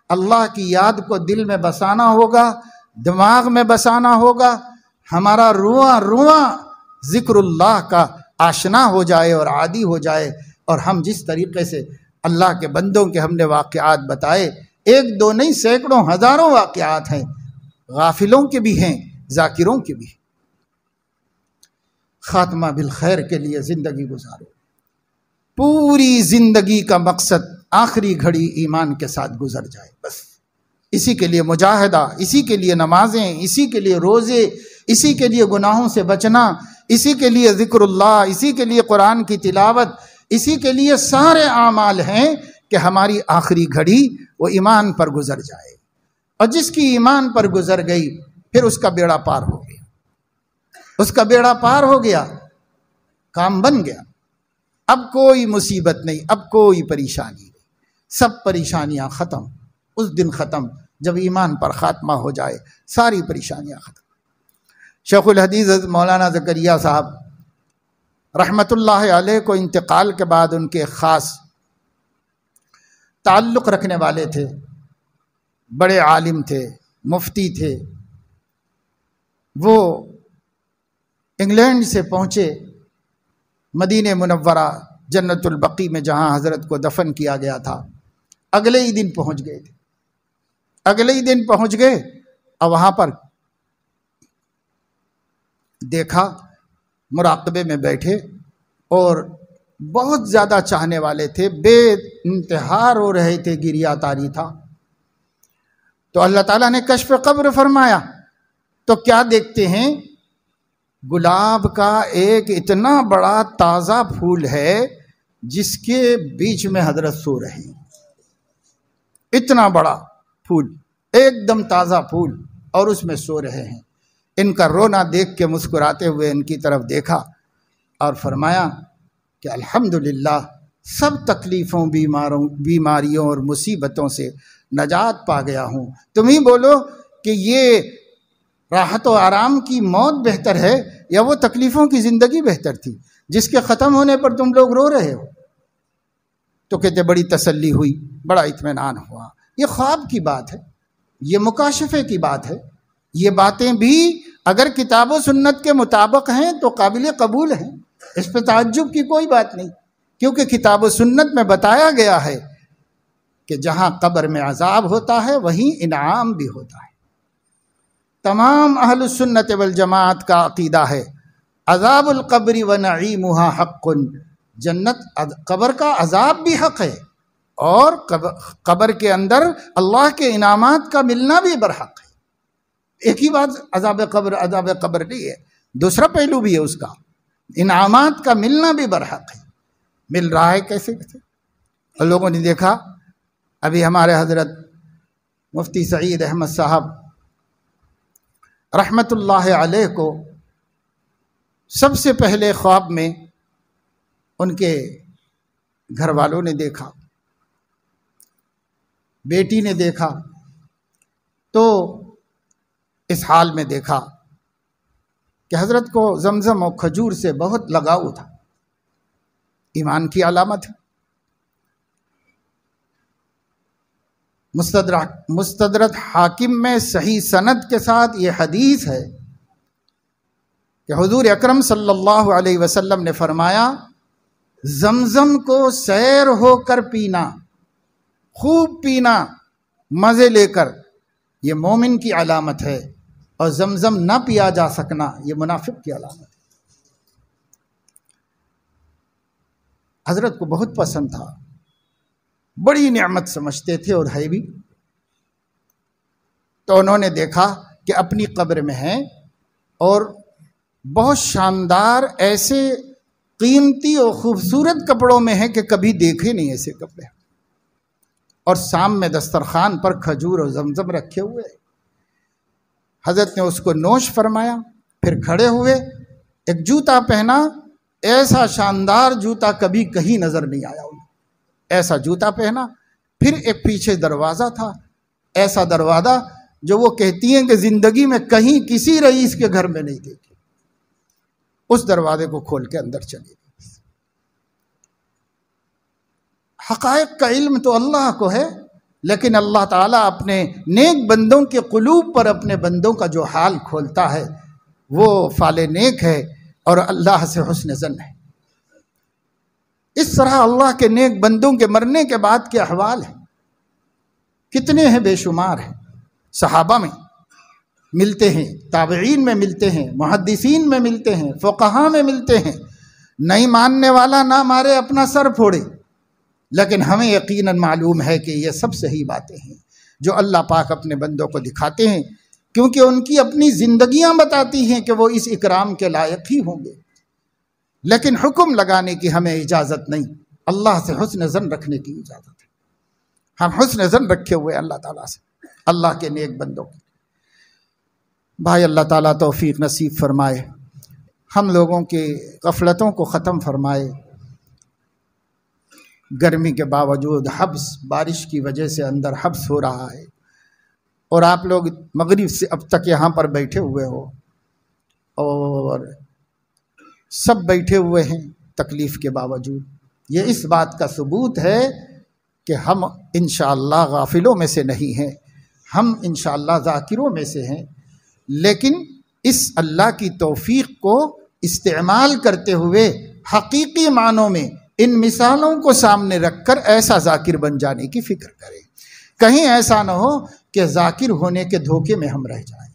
اللہ کی یاد کو دل میں بسانا ہوگا، دماغ میں بسانا ہوگا، ہمارا رواں رواں ذکر اللہ کا آشنا ہو جائے اور عادی ہو جائے، اور ہم جس طریقے سے اللہ کے بندوں کے ہم نے واقعات بتائے، ایک دو نہیں سینکڑوں ہزاروں واقعات ہیں، غافلوں کے بھی ہیں، ذاکروں کے بھی۔ خاتمہ بالخیر کے لیے زندگی گزارو، پوری زندگی کا مقصد آخری گھڑی ایمان کے ساتھ گزر جائے، بس اسی کے لیے مجاہدہ، اسی کے لیے نمازیں، اسی کے لیے روزے، اسی کے لیے گناہوں سے بچنا، اسی کے لیے ذکر اللہ، اسی کے لیے قرآن کی تلاوت، اسی کے لیے سارے اعمال ہیں کہ ہماری آخری گھڑی وہ ایمان پر گزر جائے، اور جس کی ایمان پر گزر گئی پھر اس کا بیڑا پار ہو گیا، اس کا بیڑا پار ہو گیا، کام بن گیا۔ اب کوئی مصیبت نہیں، اب کوئی پریشانی نہیں، سب پریشانیاں ختم۔ اس دن ختم جب ایمان پر خاتمہ ہو جائے، ساری پریشانیاں ختم۔ شیخ الحدیث مولانا زکریا صاحب رحمت اللہ علیہ کو انتقال کے بعد ان کے خاص تعلق رکھنے والے تھے، بڑے عالم تھے، مفتی تھے۔ وہ انگلینڈ سے پہنچے مدینہ منورہ جنت البقیع میں، جہاں حضرت کو دفن کیا گیا تھا، اگلے ہی دن پہنچ گئے تھے، اگلے ہی دن پہنچ گئے، اور وہاں پر دیکھا مراقبے میں بیٹھے، اور بہت زیادہ چاہنے والے تھے، بے انتہا رو رہے تھے، گریہ طاری تھا۔ تو اللہ تعالیٰ نے کشف قبر فرمایا، تو کیا دیکھتے ہیں؟ گلاب کا ایک اتنا بڑا تازہ پھول ہے جس کے بیچ میں حضرت سو رہے ہیں، اتنا بڑا پھول، ایک دم تازہ پھول، اور اس میں سو رہے ہیں۔ ان کا رونا دیکھ کے مسکراتے ہوئے ان کی طرف دیکھا اور فرمایا کہ الحمدللہ سب تکلیفوں بیماریوں اور مصیبتوں سے نجات پا گیا ہوں، تم ہی بولو کہ یہ راحت و آرام کی موت بہتر ہے یا وہ تکلیفوں کی زندگی بہتر تھی جس کے ختم ہونے پر تم لوگ رو رہے ہو؟ تو کہتے بڑی تسلی ہوئی، بڑا اطمینان ہوا۔ یہ خواب کی بات ہے، یہ مکاشفے کی بات ہے، یہ باتیں بھی اگر کتاب و سنت کے مطابق ہیں تو قابل قبول ہیں، اس پہ تعجب کی کوئی بات نہیں، کیونکہ کتاب و سنت میں بتایا گیا ہے کہ جہاں قبر میں عذاب ہوتا ہے وہیں انعام بھی ہوتا ہے۔ تمام اہل السنت والجماعت کا عقیدہ ہے عذاب القبر ونعیمها حق، جنت قبر کا عذاب بھی حق ہے اور قبر کے اندر اللہ کے انعامات کا ملنا بھی برحق ہے۔ ایک ہی بات عذاب قبر نہیں ہے، دوسرا پہلو بھی ہے اس کا، انعامات کا ملنا بھی برحق ہے۔ مل رہا ہے کیسے؟ اور لوگوں نے دیکھا ابھی ہمارے حضرت مفتی سعید احمد صاحب رحمت اللہ علیہ کو سب سے پہلے خواب میں ان کے گھر والوں نے دیکھا، بیٹی نے دیکھا، تو اس حال میں دیکھا کہ حضرت کو زمزم اور کھجور سے بہت لگاؤ تھا، ایمان کی علامت ہے۔ مستدرک حاکم میں صحیح سند کے ساتھ یہ حدیث ہے کہ حضور اکرم صلی اللہ علیہ وسلم نے فرمایا زمزم کو سیر ہو کر پینا، خوب پینا مزے لے کر، یہ مومن کی علامت ہے، اور زمزم نہ پیا جا سکنا یہ منافق کی علامت ہے۔ حضرت کو بہت پسند تھا، بڑی نعمت سمجھتے تھے اور ہے بھی۔ تو انہوں نے دیکھا کہ اپنی قبر میں ہیں اور بہت شاندار ایسے قیمتی اور خوبصورت کپڑوں میں ہیں کہ کبھی دیکھے نہیں ایسے کپڑے، اور سام میں دسترخوان پر کھجور اور زمزم رکھے ہوئے۔ حضرت نے اس کو نوش فرمایا، پھر کھڑے ہوئے، ایک جوتا پہنا، ایسا شاندار جوتا کبھی کہیں نظر نہیں آیا انہیں، ایسا جوتا پہنا۔ پھر ایک پیچھے دروازہ تھا، ایسا دروازہ جو وہ کہتی ہیں کہ زندگی میں کہیں کسی رئیس کے گھر میں نہیں دیکھی، اس دروازے کو کھول کے اندر چلے گئے۔ حقائق کا علم تو اللہ کو ہے، لیکن اللہ تعالیٰ اپنے نیک بندوں کے قلوب پر اپنے بندوں کا جو حال کھولتا ہے وہ فال نیک ہے اور اللہ سے حسن ظن ہے۔ اس طرح اللہ کے نیک بندوں کے مرنے کے بعد کے احوال ہیں، کتنے ہیں، بے شمار ہیں۔ صحابہ میں ملتے ہیں، تابعین میں ملتے ہیں، محدثین میں ملتے ہیں، فقہاء میں ملتے ہیں۔ نہیں ماننے والا نہ مارے اپنا سر پھوڑے، لیکن ہمیں یقیناً معلوم ہے کہ یہ سب صحیح باتیں ہیں جو اللہ پاک اپنے بندوں کو دکھاتے ہیں، کیونکہ ان کی اپنی زندگیاں بتاتی ہیں کہ وہ اس اکرام کے لائق ہی ہوں گے۔ لیکن حکم لگانے کی ہمیں اجازت نہیں، اللہ سے حسن ظن رکھنے کی اجازت ہے۔ ہم حسن ظن رکھے ہوئے اللہ تعالیٰ سے، اللہ کے نیک بندوں کی۔ بھائی اللہ تعالیٰ توفیق نصیب فرمائے، ہم لوگوں کے غفلتوں کو ختم فرمائے۔ گرمی کے باوجود حبس، بارش کی وجہ سے اندر حبس ہو رہا ہے، اور آپ لوگ مغرب سے اب تک یہاں پر بیٹھے ہوئے ہو، اور سب بیٹھے ہوئے ہیں تکلیف کے باوجود۔ یہ اس بات کا ثبوت ہے کہ ہم انشاءاللہ غافلوں میں سے نہیں ہیں، ہم انشاءاللہ ذاکروں میں سے ہیں، لیکن اس اللہ کی توفیق کو استعمال کرتے ہوئے حقیقی معنوں میں ان مثالوں کو سامنے رکھ کر ایسا ذاکر بن جانے کی فکر کریں۔ کہیں ایسا نہ ہو کہ ذاکر ہونے کے دھوکے میں ہم رہ جائیں،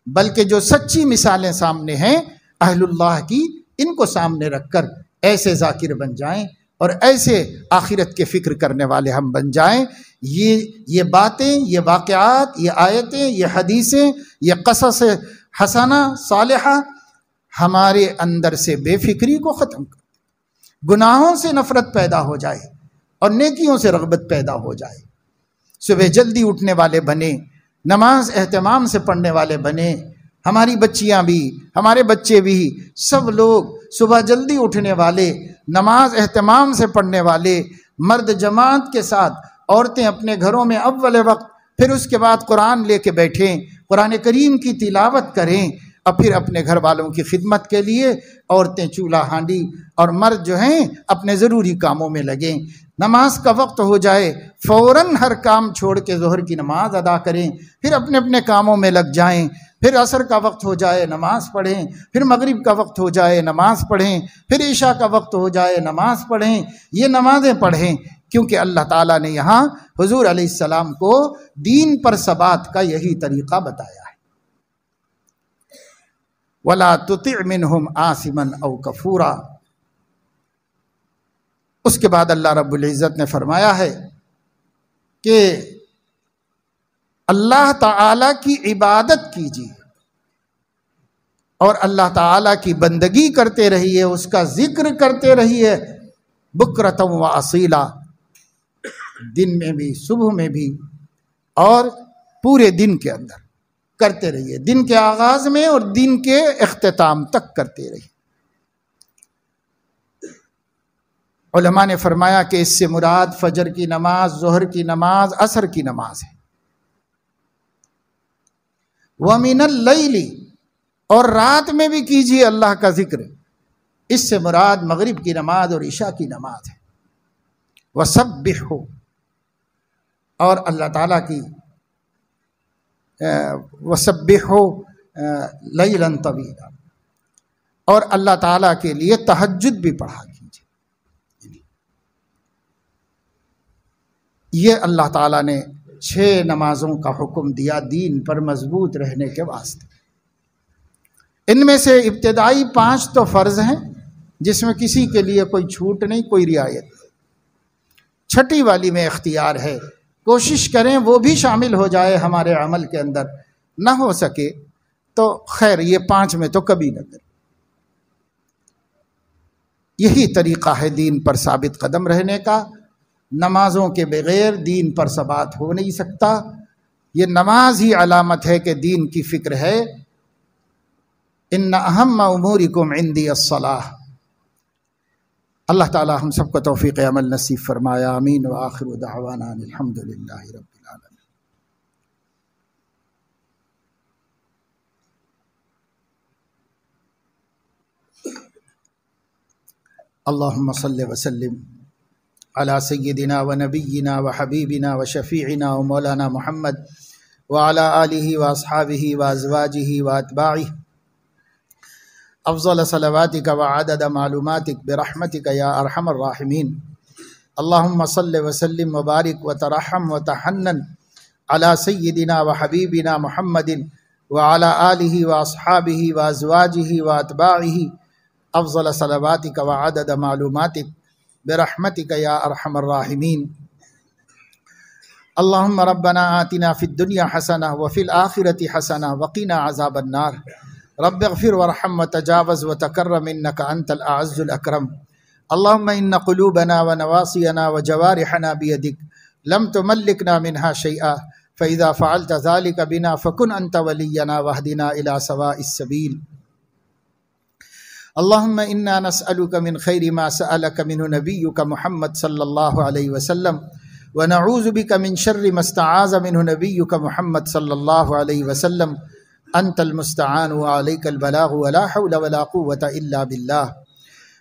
بلکہ جو سچی مثالیں سامنے ہیں اہل اللہ کی، ان کو سامنے رکھ کر ایسے ذاکر بن جائیں اور ایسے آخرت کے فکر کرنے والے ہم بن جائیں۔ یہ باتیں، یہ واقعات، یہ آیتیں، یہ حدیثیں، یہ قصص حسنہ صالحہ ہمارے اندر سے بے فکری کو ختم کر، گناہوں سے نفرت پیدا ہو جائے اور نیکیوں سے رغبت پیدا ہو جائے۔ صبح جلدی اٹھنے والے بنے، نماز اہتمام سے پڑھنے والے بنے، ہماری بچیاں بھی، ہمارے بچے بھی، سب لوگ صبح جلدی اٹھنے والے، نماز اہتمام سے پڑھنے والے، مرد جماعت کے ساتھ، عورتیں اپنے گھروں میں اول وقت، پھر اس کے بعد قرآن لے کے بیٹھیں، قرآن کریم کی تلاوت کریں، اور پھر اپنے گھر والوں کی خدمت کے لیے عورتیں چولہا ہانڈی اور مرد جو ہیں اپنے ضروری کاموں میں لگیں۔ نماز کا وقت ہو جائے فوراً ہر کام چھوڑ کے ظہر کی نماز ادا کریں، پھر اپنے اپنے کاموں میں لگ جائیں، پھر عصر کا وقت ہو جائے نماز پڑھیں، پھر مغرب کا وقت ہو جائے نماز پڑھیں، پھر عشاء کا وقت ہو جائے نماز پڑھیں، یہ نمازیں پڑھیں، کیونکہ اللہ تعالیٰ نے یہاں حضور علیہ السلام کو دین پر ثبات کا یہی طریقہ بتایا ہے۔ وَلَا تُطِعْ مِنْهُمْ آثِمًا أَوْ كَفُورًا۔ اس کے بعد اللہ رب العزت نے فرمایا ہے کہ اللہ تعالیٰ کی عبادت کیجیے اور اللہ تعالیٰ کی بندگی کرتے رہیے، اس کا ذکر کرتے رہیے، بکرۃ و اصیلا، دن میں بھی، صبح میں بھی، اور پورے دن کے اندر کرتے رہیے، دن کے آغاز میں اور دن کے اختتام تک کرتے رہیے۔ علماء نے فرمایا کہ اس سے مراد فجر کی نماز، ظہر کی نماز، عصر کی نماز ہے۔ وَمِنَ اللَّيْلِ، اور رات میں بھی کیجیے اللہ کا ذکر، اس سے مراد مغرب کی نماز اور عشاء کی نماز ہے۔ وَسَبِّحُ، اور اللہ تعالیٰ کی وَسَبِّحُ لَيْلًا طَوِيلًا، اور اللہ تعالیٰ کے لیے تہجد بھی پڑھا کیجیے۔ یہ اللہ تعالیٰ نے 6 نمازوں کا حکم دیا دین پر مضبوط رہنے کے واسطے۔ ان میں سے ابتدائی 5 تو فرض ہیں، جس میں کسی کے لیے کوئی چھوٹ نہیں، کوئی رعایت نہیں۔ 6ٹی والی میں اختیار ہے، کوشش کریں وہ بھی شامل ہو جائے ہمارے عمل کے اندر، نہ ہو سکے تو خیر یہ 5 میں تو کبھی نہ کریں۔ یہی طریقہ ہے دین پر ثابت قدم رہنے کا۔ نمازوں کے بغیر دین پر ثبات ہو نہیں سکتا۔ یہ نماز ہی علامت ہے کہ دین کی فکر ہے۔ ان اہم امورکم عندی الصلاۃ۔ اللہ تعالی ہم سب کو توفیق عمل نصیب فرمایا، آمین۔ وآخر دعوانا الحمد للہ رب العالمین۔ اللہم صل وسلم علی سیدنا و نبینا و حبیبنا و شفیعنا و مولانا محمد وعلی آلہ و اصحابہ و ازواجہ و اتباعہ افضل صلواتک و عدد معلوماتک برحمتک یا ارحم الراحمین۔ اللہم صل وسلم و بارک و ترحم و تحنن علی سیدنا و حبیبنا محمد وعلی آلہ و اصحابہ و ازواجہ و اتباعہ افضل صلواتک و عدد معلوماتک برحمتک یا ارحم الراحمین۔ اللہم ربنا آتنا فی الدنیا حسنہ وفی الآخرۃ حسنہ وقنا عذاب النار۔ رب اغفر وارحم وتجاوز وتکرم انک انت الاعز الاکرم۔ اللہم ان قلوبنا ونواصینا وجوارحنا بیدک لم تملکنا منها شیئا فاذا فعلت ذلك بنا فکن انت ولینا واہدنا الی سواء السبیل۔ اللہم انا نسألک من خیر ما سألک منہ نبیک محمد صلی اللہ علیہ وسلم ونعوذ بک من شر ما استعاذ منہ نبیک محمد صلی اللہ علیہ وسلم انت المستعان وعلیک البلاغ ولا حول ولا قوة الا باللہ۔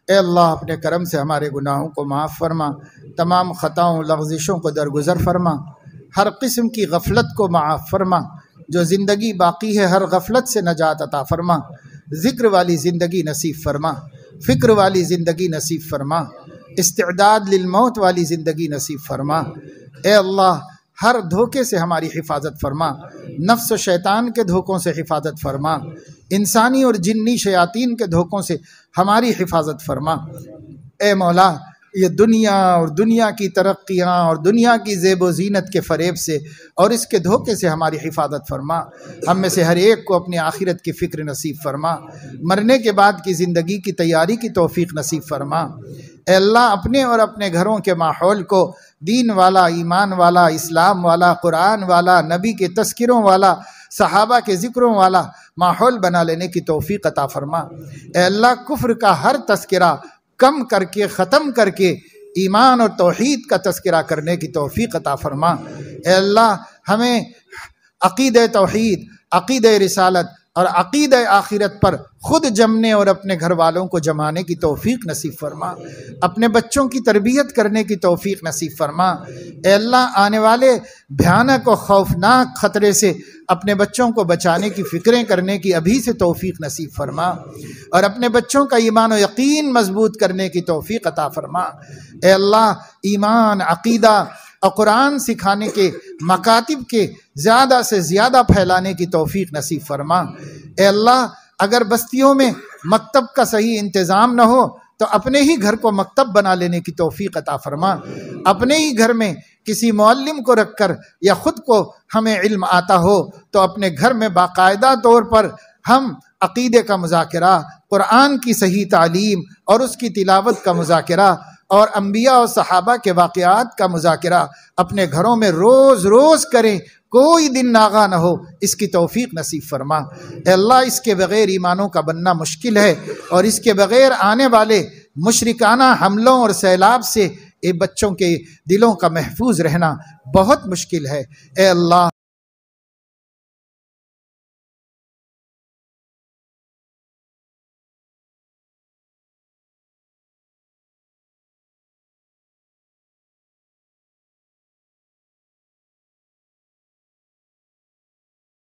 اے اللہ اپنے کرم سے ہمارے گناہوں کو معاف فرما، تمام خطاؤں لغزشوں کو درگزر فرما، ہر قسم کی غفلت کو معاف فرما، جو زندگی باقی ہے ہر غفلت سے نجات عطا فرما، ذکر والی زندگی نصیب فرما، فکر والی زندگی نصیب فرما، استعداد للموت والی زندگی نصیب فرما۔ اے اللہ ہر دھوکے سے ہماری حفاظت فرما، نفس و شیطان کے دھوکوں سے حفاظت فرما، انسانی اور جنی شیاطین کے دھوکوں سے ہماری حفاظت فرما۔ اے مولا یہ دنیا اور دنیا کی ترقیاں اور دنیا کی زیب و زینت کے فریب سے اور اس کے دھوکے سے ہماری حفاظت فرما۔ ہم میں سے ہر ایک کو اپنی آخرت کی فکر نصیب فرما، مرنے کے بعد کی زندگی کی تیاری کی توفیق نصیب فرما۔ اے اللہ اپنے اور اپنے گھروں کے ماحول کو دین والا، ایمان والا، اسلام والا، قرآن والا، نبی کے تذکروں والا صحابہ کے ذکروں والا ماحول بنا لینے کی توفیق عطا فرما۔ اے اللہ کفر کا ہر تذکرہ کم کر کے ختم کر کے ایمان اور توحید کا تذکرہ کرنے کی توفیق عطا فرما۔ اے اللہ ہمیں عقیدہ توحید، عقیدہ رسالت اور عقیدہ آخرت پر خود جمنے اور اپنے گھر والوں کو جمانے کی توفیق نصیب فرما۔ اپنے بچوں کی تربیت کرنے کی توفیق نصیب فرما۔ اے اللہ آنے والے بھیانک و خوفناک خطرے سے اپنے بچوں کو بچانے کی فکریں کرنے کی ابھی سے توفیق نصیب فرما، اور اپنے بچوں کا ایمان و یقین مضبوط کرنے کی توفیق عطا فرما۔ اے اللہ ایمان، عقیدہ اور قرآن سکھانے کے مکاتب کے زیادہ سے زیادہ پھیلانے کی توفیق نصیب فرما۔ اے اللہ اگر بستیوں میں مکتب کا صحیح انتظام نہ ہو تو اپنے ہی گھر کو مکتب بنا لینے کی توفیق عطا فرما۔ اپنے ہی گھر میں کسی معلم کو رکھ کر یا خود کو ہمیں علم آتا ہو تو اپنے گھر میں باقاعدہ طور پر ہم عقیدے کا مذاکرہ، قرآن کی صحیح تعلیم اور اس کی تلاوت کا مذاکرہ اور انبیاء اور صحابہ کے واقعات کا مذاکرہ اپنے گھروں میں روز روز کریں، کوئی دن ناغا نہ ہو، اس کی توفیق نصیب فرما۔ اے اللہ اس کے بغیر ایمانوں کا بننا مشکل ہے، اور اس کے بغیر آنے والے مشرکانہ حملوں اور سیلاب سے بچوں کے دلوں کا محفوظ رہنا بہت مشکل ہے۔ اے اللہ